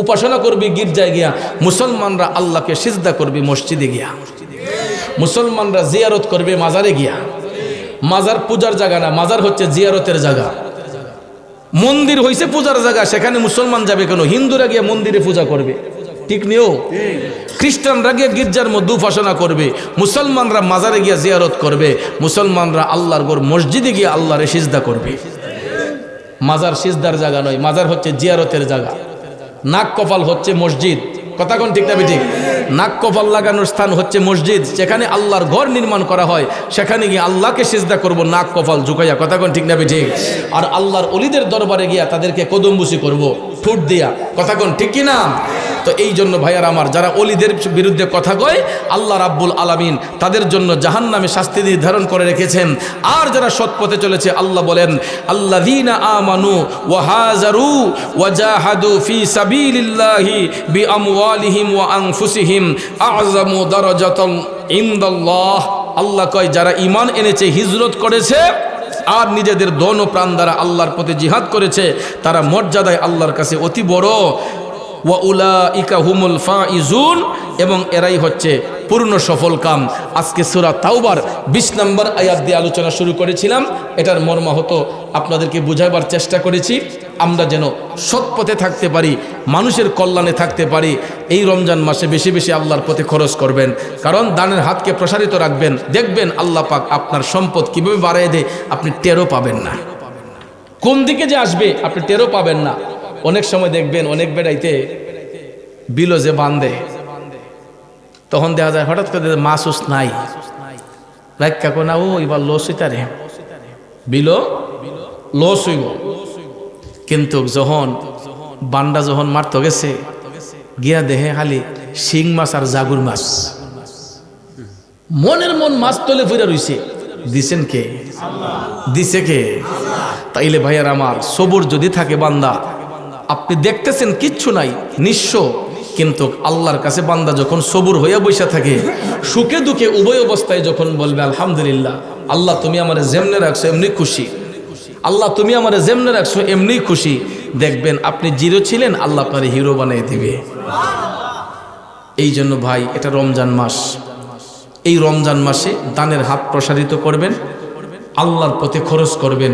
উপাসনা করবে গির্জায় গিয়া, মুসলমানরা আল্লাহকে সিজদা করবে মসজিদে গিয়া, মুসলমানরা জিয়ারত করবে মাজারে গিয়া। মাজার পূজার জায়গা না, মাজার হচ্ছে জিয়ারতের জায়গা। মন্দির হইছে পূজার জায়গা, সেখানে মুসলমান যাবে কেন? হিন্দুরা গিয়ে মন্দিরে পূজা করবে, ঠিক নিও। খ্রিস্টানরা গিয়ে গির্জার মধ্যে উপাসনা করবে, মুসলমানরা মাজারে গিয়া জিয়ারত করবে, মুসলমানরা আল্লাহর ঘর মসজিদে গিয়ে আল্লাহরে সিজদা করবে। মাজার সিজদার জায়গা নয়, মাজার হচ্ছে জিয়ারতের জায়গা। নাক কপাল হচ্ছে মসজিদ, কথা কোন ঠিক না ঠিক? নাক কপাল লাগানোর স্থান হচ্ছে মসজিদ, যেখানে আল্লাহর ঘর নির্মাণ করা হয়, সেখানে গিয়ে আল্লাহকে সিজদা করব নাক কপাল ঝুঁকাইয়া, কথা কোন ঠিক না ঠিক? আর আল্লাহর অলিদের দরবারে গিয়া তাদেরকে কদমবুসি করব ঠোঁট দিয়া, কথা কোন ঠিক কি না? তো এই জন্য ভাইয়ার আমার, যারা অলিদের বিরুদ্ধে কথা কয়, আল্লাহ রাব্বুল আলামিন তাদের জন্য জাহান্নামে শাস্তি নির্ধারণ করে রেখেছেন। আর যারা সৎ পথে চলেছে, আল্লাহ বলেন আল্লাযীনা আমানু ওয়া হাজারু ওয়া জাহাদু ফি সাবিলিল্লাহি বিআমওয়ালিহিম ওয়া আনফুসিহিম আ'যামু দারাজাতান ইনদাল্লাহ। আল্লাহ কয় যারা ঈমান এনেছে, হিজরত করেছে, আর নিজেদের ধন ও প্রাণ দ্বারা আল্লাহর পথে জিহাদ করেছে, তারা মর্যাদায় আল্লাহর কাছে অতি বড়। ওয়া উলাইকা হুমুল ফাইজুন, এবং এরাই হচ্ছে পূর্ণ সফল কাম। আজকে সূরা তাওবার 20 নম্বর আয়াত দিয়ে আলোচনা শুরু করেছিলাম। এটার মর্ম হতো আপনাদেরকে বুঝাবার চেষ্টা করেছি, আমরা যেন সৎ পথে থাকতে পারি, মানুষের কল্যাণে থাকতে পারি। এই রমজান মাসে বেশি বেশি আল্লাহর পথে খরচ করবেন, কারণ দানের হাতকে প্রসারিত রাখবেন। দেখবেন আল্লাহ পাক আপনার সম্পদ কিভাবে বাড়িয়ে দেয়, আপনি টেরও পাবেন না। কোন দিকে যে আসবে আপনি টেরও পাবেন না। অনেক সময় দেখবেন অনেক বেড়াইতে বিলো যে বান্ধে, তখন দেখা যায় হঠাৎ করে মাছ নাই, রাখা কোনা ও এবার লস হইতারে, বিলো লস হইব। কিন্তু যখন বান্ডা যখন মারতে গেছে, গিয়া দেহে খালি শিং মাছ আর জাগুর মাছ, মনের মন মাছ তলে ফিরে রইছে। দিছেন কে? দিছে কে? তাইলে ভাইয়ার আমার, সবুর যদি থাকে বান্দা, আপনি দেখতেছেন কিচ্ছু নাই, নিঃস্ব, কিন্তু আল্লাহর কাছে বান্দা যখন সবুর হইয়া বসে থাকে, সুখে দুঃখে উভয় অবস্থায় যখন বলবে আলহামদুলিল্লাহ, আল্লাহ তুমি আমার যেমনে রাখছো এমনি খুশি, আল্লাহ তুমি আমার যেমনে রাখছো এমনি খুশি, দেখবেন আপনি জিরো ছিলেন, আল্লাহ আপনার হিরো বানিয়ে দিবে। এই জন্য ভাই, এটা রমজান মাস, এই রমজান মাসে দানের হাত প্রসারিত করবেন, আল্লাহর পথে খরচ করবেন,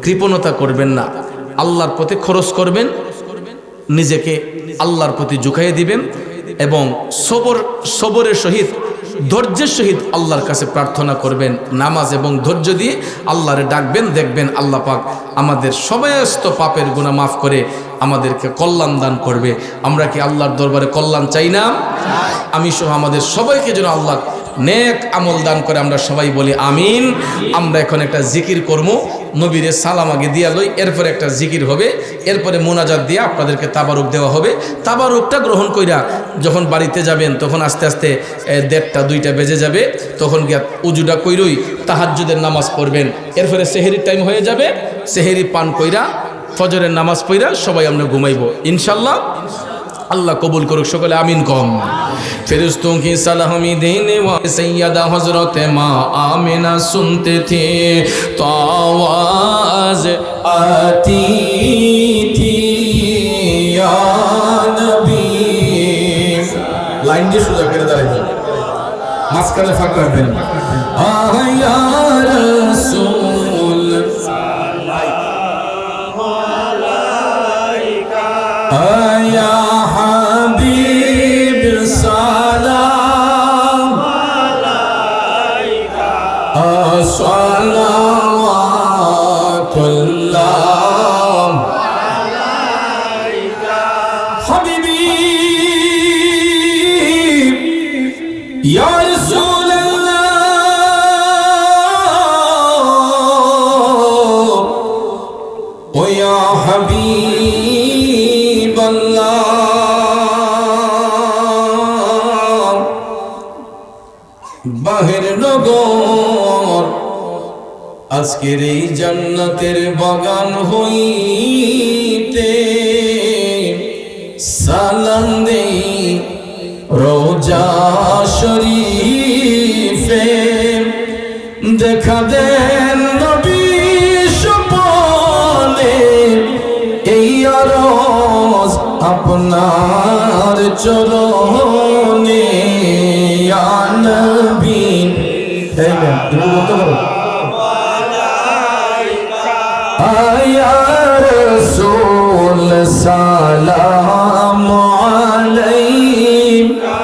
কৃপণতা করবেন না, আল্লাহর পথে খরচ করবেন, নিজেকে আল্লাহর প্রতি ঝুঁকাইয়ে দিবেন এবং সবরের সহিত, ধৈর্যের সহিত আল্লাহর কাছে প্রার্থনা করবেন। নামাজ এবং ধৈর্য দিয়ে আল্লাহরে ডাকবেন, দেখবেন আল্লাহ পাক আমাদের সমস্ত পাপের গুনাহ মাফ করে আমাদেরকে কল্যাণ দান করবে। আমরা কি আল্লাহর দরবারে কল্যাণ চাই না? আমি সহ আমাদের সবাইকে যেন আল্লাহ নেক আমল দান করে, আমরা সবাই বলি আমিন। আমরা এখন একটা জিকির করব, নবীরে সালাম আগে দিয়া লই, এরপরে একটা জিকির হবে, এরপরে মোনাজাত দিয়ে আপনাদেরকে তাবারুক দেওয়া হবে। তাবারুকটা গ্রহণ কইরা যখন বাড়িতে যাবেন, তখন আস্তে আস্তে 1:30 2টা বেজে যাবে, তখন গিয়া উজুটা কইরই তাহাজ্জুদের নামাজ পড়বেন। এরপরে সেহেরির টাইম হয়ে যাবে, সেহেরি পান কইরা ফজরের নামাজ পড়া সবাই আমরা ঘুমাইব ইনশাল্লাহ। अल्लाह कबूल करुक सकले आमीन कम। फरिश्तों की सलामी देने वाले सैयदा हजरत माँ आमिना सुनते थे तो आवाज आती थी या नबी। लाइन দিয়ে সোজা করে দাঁড়াই, মাঝখানে ফাঁক রাখবেন। আয়া রাসূল সাল্লাল্লাহু আলাইকা আয়া বাহির নগর আজকের এই জান্নাতের বাগান হইতে সালাম দেই রওজা শরীফে। দেখা দেন নবী স্বপ্নে এই আরজ আপনার চরণে ইয়া নবী। আয়া রাসূল সালাম আলাইকা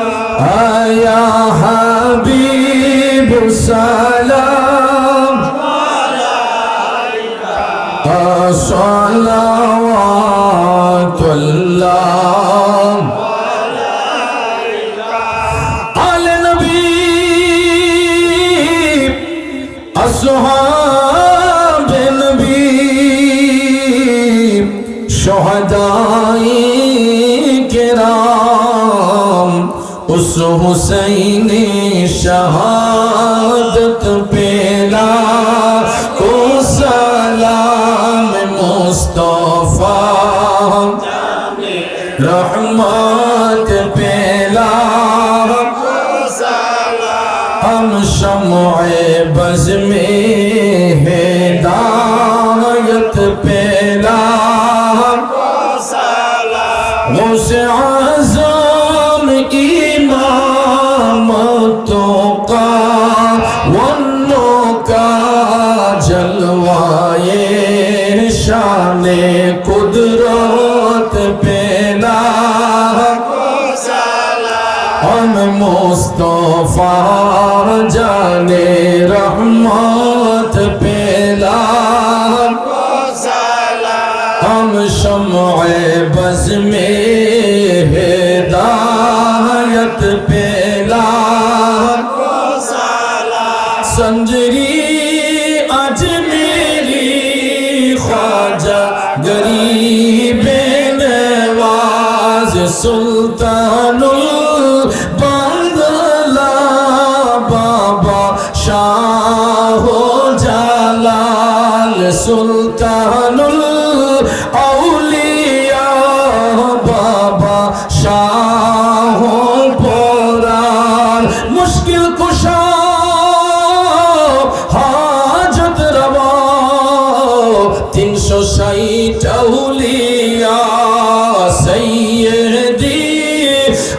আয়া হাবিব সালাম আলাইকা সালাওয়াতুল্লাহ আলাইকা আলে নবী আসহাবে নবী शुहदाए किराम उस हुसैन शहादत पेला को सलाम मुस्तफा रहमत पेला को सलाम हम शम्ए बज़ में हिदायत पेला गौसे आज़म इमामत हम मुस्तफा जाने रहमत पेला हम शम्ए बज़ में हिदायत पेला संजरी अजमेरी ख्वाजा गरीब नवाज सुल्तानुल बांदला बाबा शाह जलाल सुल्तानुल औलिया बाबा शाह पुरान मुश्किल कुशा हाजत रवा 360 औलिया सैयदी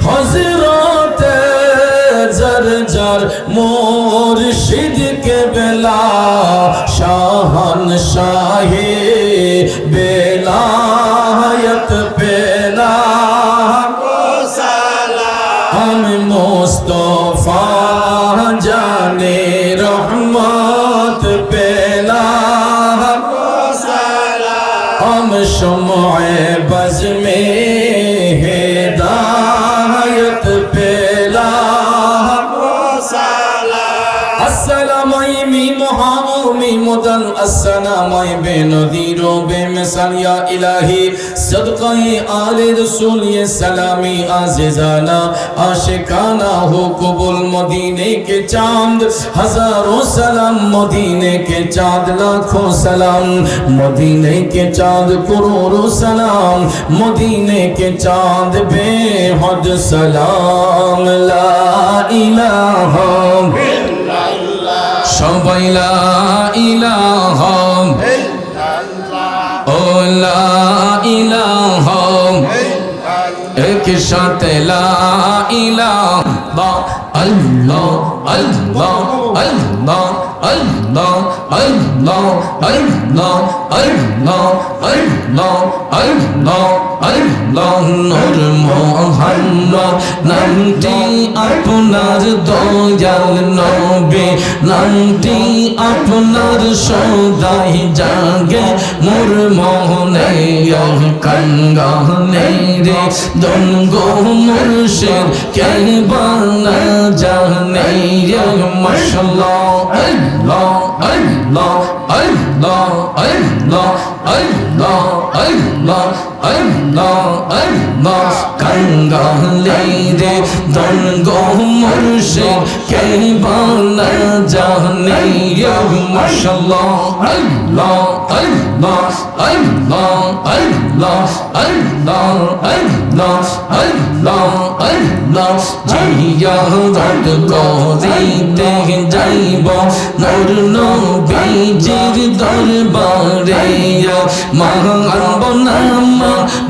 हज़रत ज़रज़र मुर्शिद के बेला शाहनशाहे बेलायत पेला हम मुस्तफा जाने रहमत पेला हम शम्ए बज़ में हिदायत पेला अस्सलामुई मुहामी मुदन अस्सलामुई बेनज़ीरो बेमिसाल या इलाही सदक़ाए आले रसूल ये सलामी आज़िज़ाना आशिकाना हो कबूल मदीने के चांद हजारों सलाम मदीने के चांद लाखों सलाम मदीने के चांद करोड़ों सलाम मदीने के चांद बेहद सलाम ला इलाहा সবাই লা ইলাহা ইল্লাল্লাহ ও লা ইলাহা ইল্লাল্লাহ এক সাথে লা ইলাহা আল্লাহ আল্লাহ আল্লাহ আল্লাহ আল্লাহ আল্লাহ আল্লাহ আল্লাহ আল্লাহ আল্লাহ নূর মুহাম্মদ নামটি আপনার দয়াল নবী নামটি আপনার সদাই জাগে মোর মোহনে কাঙ্গানে রে দনগো মুর্শিদ কে বানা জানে মাশাআল্লাহ আল্লাহ আল্লাহ আল্লাহ আল্লাহ আল্লাহ আল্লাহ আল্লাহ আল্লাহ কাঙ্গালে রে দনগো মুর্শিদ কে বানা জানে মাশাআল্লাহ আল্লাহ আল্লাহ আল্লাহ আল্লাহ আল্লাহ আল্লাহ আল্লাহ আল্লাহ জিয়া রাত করিতে যাইব নূর নবীজির দরবারে মানব নাম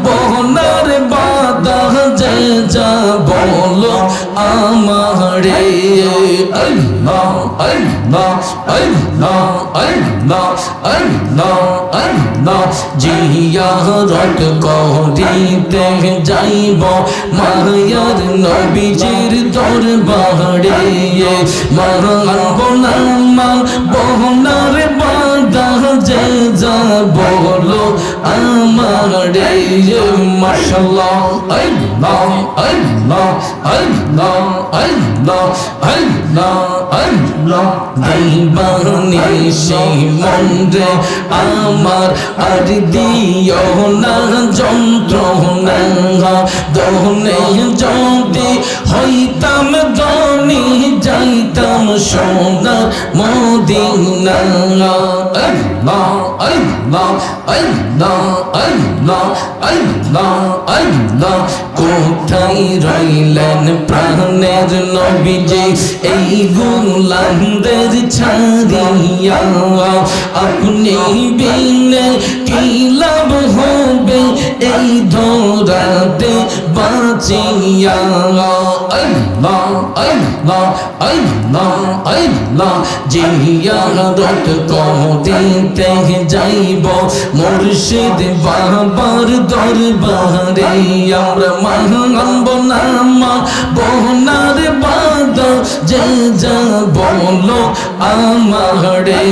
বহনার বাদা যে যা বলো আমারে আল্লাহ আল্লাহ আল্লাহ আল্লাহ আল্লাহ আল্লাহ জিয়া রাত করিতে যাইব মায়ার নবীজির দরবারে মানব নাম বহনার বাদা যে যা বলো আমারে মাশাআল্লাহ আল্লাহ আল্লাহ আল্লাহ আল্লাহ আল্লাহ আল্লাহ দিবানি সেই মন্দ্রে আমার আর দিও না যন্ত্রণা দহনে যদি হইতাম ধনী যাইতাম সোনার মদিনা আল্লাহ আল্লাহ আল্লাহ আল্লাহ আল্লাহ আল্লাহ কোথায় রইলেন প্রাণের নবীজি এই গোলামদের ছাড়িয়া আপনি বিনে কি লাভ হবে এই ধরাতে বাঁচিয়া আল্লাহ আল্লাহ আল্লাহ আল্লাহ জিয়ারত করিতে যাইব মুর্শিদ বাবার দরবারে আমরা মানব নাম বহনা যে যা বলো আমারে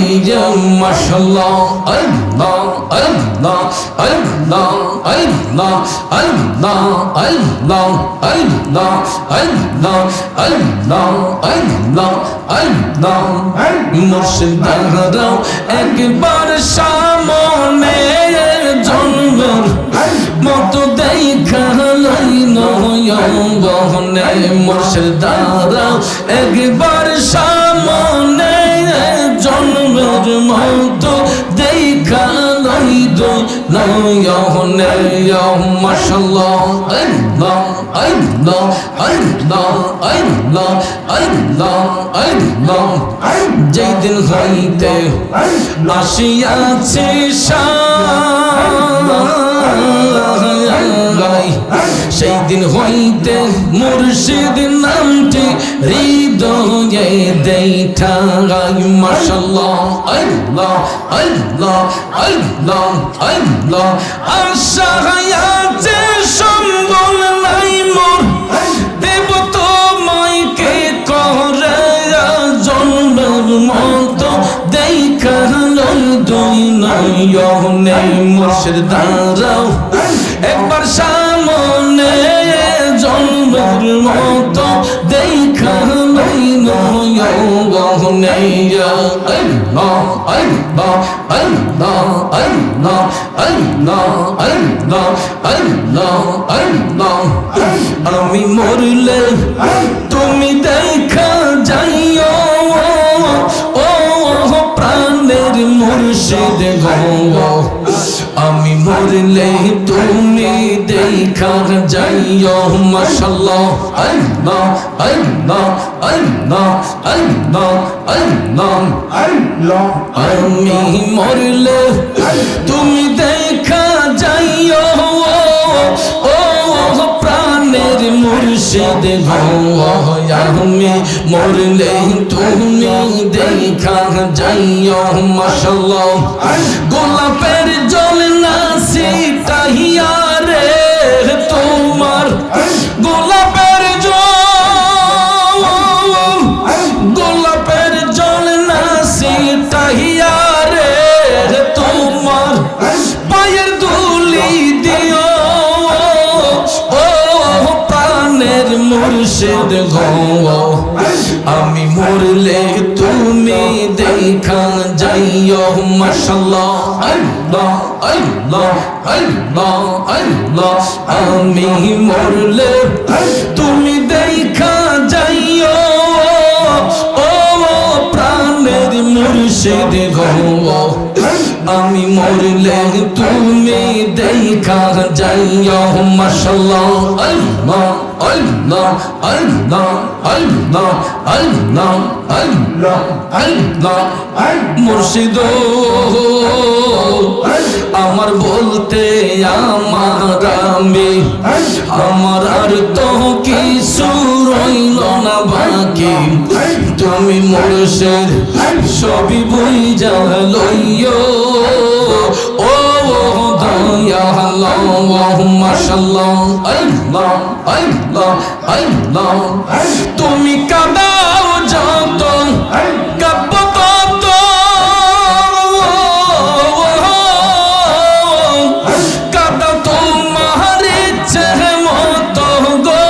মাশাআল্লাহ আল্লাহ আল্লাহ আল্লাহ আল্লাহ আল্লাহ আল্লাহ আল্লাহ আল্লাহ আল্লাহ আল্লাহ আল্লাহ মুর্শিদারাও একবার সামনে জন্মের মতো দেখা বহনে মুর্শিদারাও একবার সামনে জন্মের মতো দেখা নয়নে মাশাআল্লাহ আল্লাহ আল্লাহ আল্লাহ আল্লাহ আল্লাহ আল্লাহ যেদিন হইতে আসিয়াছে সেই দিন হইতে মুর্শিদ নামটি হৃদয়ে দেখা মাশাআল্লাহ আল্লাহ আল্লাহ আল্লাহ আল্লাহ আশা আছে সম্বল নাই মোর দেব তোমায় কে করে জন্মের মতো দেখা দুই নয়নে মুর্শিদারাও একবার সামনে জন্মের মতো দেখা নয়নে আল্লাহ আল্লাহ আল্লাহ আল্লাহ আল্লাহ আল্লাহ আল্লাহ আল্লাহ আমি মরলে তুমি দেখা যাইও ও প্রাণের মুর্শিদ গো আমি মরলে তুমি দেখা যাইও মাশাআল্লাহ আল্লাহ আল্লাহ আল্লাহ আল্লাহ আল্লাহ আল্লাহ আমি মরলে তুমি দেখা যাইও ও প্রাণের মুর্শিদ গো আমি মরলে তুমি দেখা যাইও মাশাআল্লাহ গোলাপের জল না সিটাইয়া রে তোমার গোলাপের জল না সিটাইয়া রে তোমার পায়ের ধুলি দিও ও প্রাণের মুর্শিদ গো আমি মরলে তুমি দেখা যাইও মাশাআল্লাহ আল্লাহ আল্লাহ আল্লাহ আল্লাহ আমি মরলে তুমি দেখা যাইও ও প্রাণের মুর্শিদ গো আমি মরলে তুমি দেখা যাইও মাশাআল্লাহ আল্লাহ আল্লাহ আল্লাহ আল্লাহ আল্লাহ আল্লাহ আল্লাহ মুর্শিদ আমার বলতে আমার আর তো কিছু রইল না বাকি তুমি মুর্শিদ সবই বুঝা লইও ও দয়াল্লাহ মাশাআল্লাহ আল্লাহ আল্লাহ আল্লাহ তুমি কাঁদাও যত কাঁদব তত কাঁদা তোমার ইচ্ছে মতো গো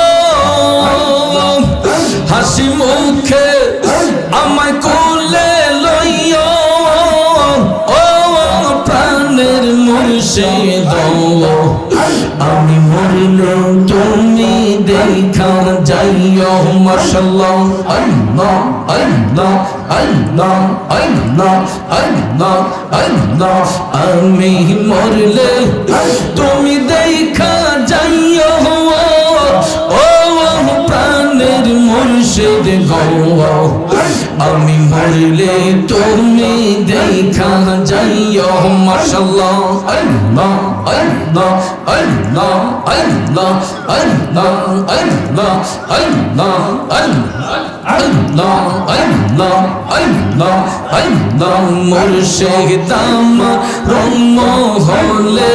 হাসি মুখে আমায় কোলে লইও ও প্রাণের মুর্শিদ আমি মরলে তুমি দেখা যাইও মাশাআল্লাহ আল্লাহ আল্লাহ আল্লাহ আল্লাহ আল্লাহ আল্লাহ আমি মরলে তুমি দেখা যাইও ও প্রাণের মুর্শিদ গো আমি মরলে তুমি দেখা যাইও মাশাআল্লাহ আল্লাহ আল্লাহ আল্লাহ আল্লাহ আল্লাহ আল্লাহ আল্লাহ আল্লাহ আল্লাহ আল্লাহ আল্লাহ মুর্শিদ আমার রঙ হলে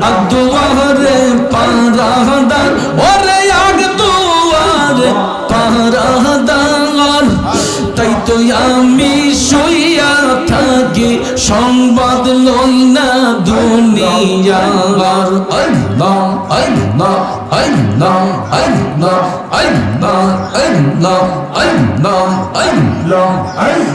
আদুয়ারে পারাদার ওরে আগ দুয়ারে পারাদার সংবাদ লই না দুনিয়ার আল্লাহ আল্লাহ আল্লাহ আল্লাহ আল্লাহ আল্লাহ আল্লাহ আল্লাহ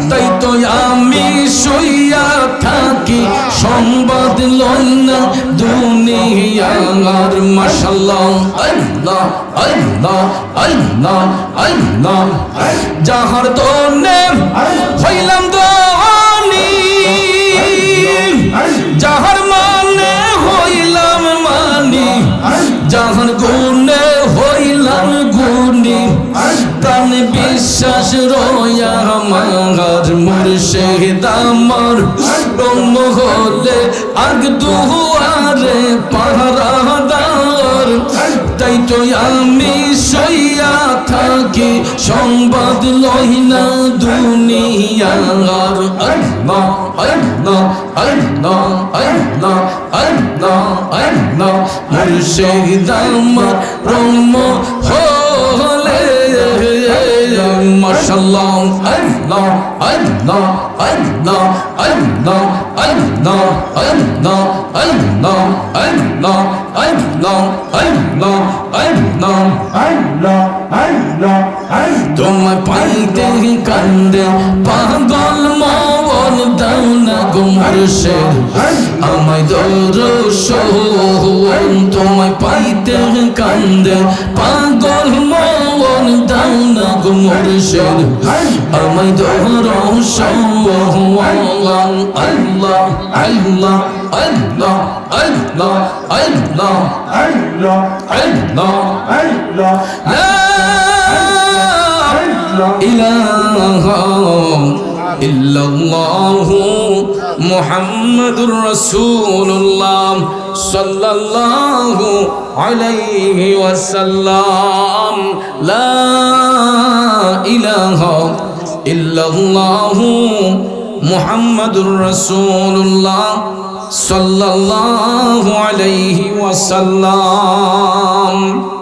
তাই তো আমি শুইয়া থাকি সংবাদ লই না দুনিয়ার মাশাআল্লাহ আল্লাহ আল্লাহ আল্লাহ আল্লাহ যাহার তনে হইলাম ধনী যাহার মানে হইলাম মানি যাহার গুণে হইলাম গুণী প্রাণ বিশ্বাস রয়া আমার মুর্শিদ আমার ব্রহ্ম হলে আগ দুয়ারে পাহারাদার তাই তো আমি সইয়া থাকি সংবাদ লই না দুনিয়ার আল্লাহ আল্লাহ আল্লাহ আল্লাহ আল্লাহ আল্লাহ মুর্শিদ আমার ব্রহ্ম হলে মাশাআল্লাহ আল্লাহ আল্লাহ আল্লাহ আল্লাহ আল্লাহ আল্লাহ আল্লাহ আল্লাহ আল্লাহ আল্লাহ আল্লাহ আল্লাহ আল্লাহ তোমায় পাইতে কান্দে পাগল মন দাও না গো মুর্শিদ আমায় দর্শন তোমায় পাইতে কান্দে পাগল মন দাও না গো মুর্শিদ আমায় দর্শন আল্লাহ আল্লাহ আল্লাহ আল্লাহ আল্লাহ আল্লাহ আল্লাহ আল্লাহ লা ইলাহা ইল্লাল্লাহু মুহাম্মাদুর রাসূলুল্লাহ সাল্লাল্লাহু আলাইহি ওয়াসাল্লাম লা ইলাহা ইল্লাল্লাহু মুহাম্মাদুর রাসূলুল্লাহ সাল্লাল্লাহু আলাইহি ওয়াসাল্লাম।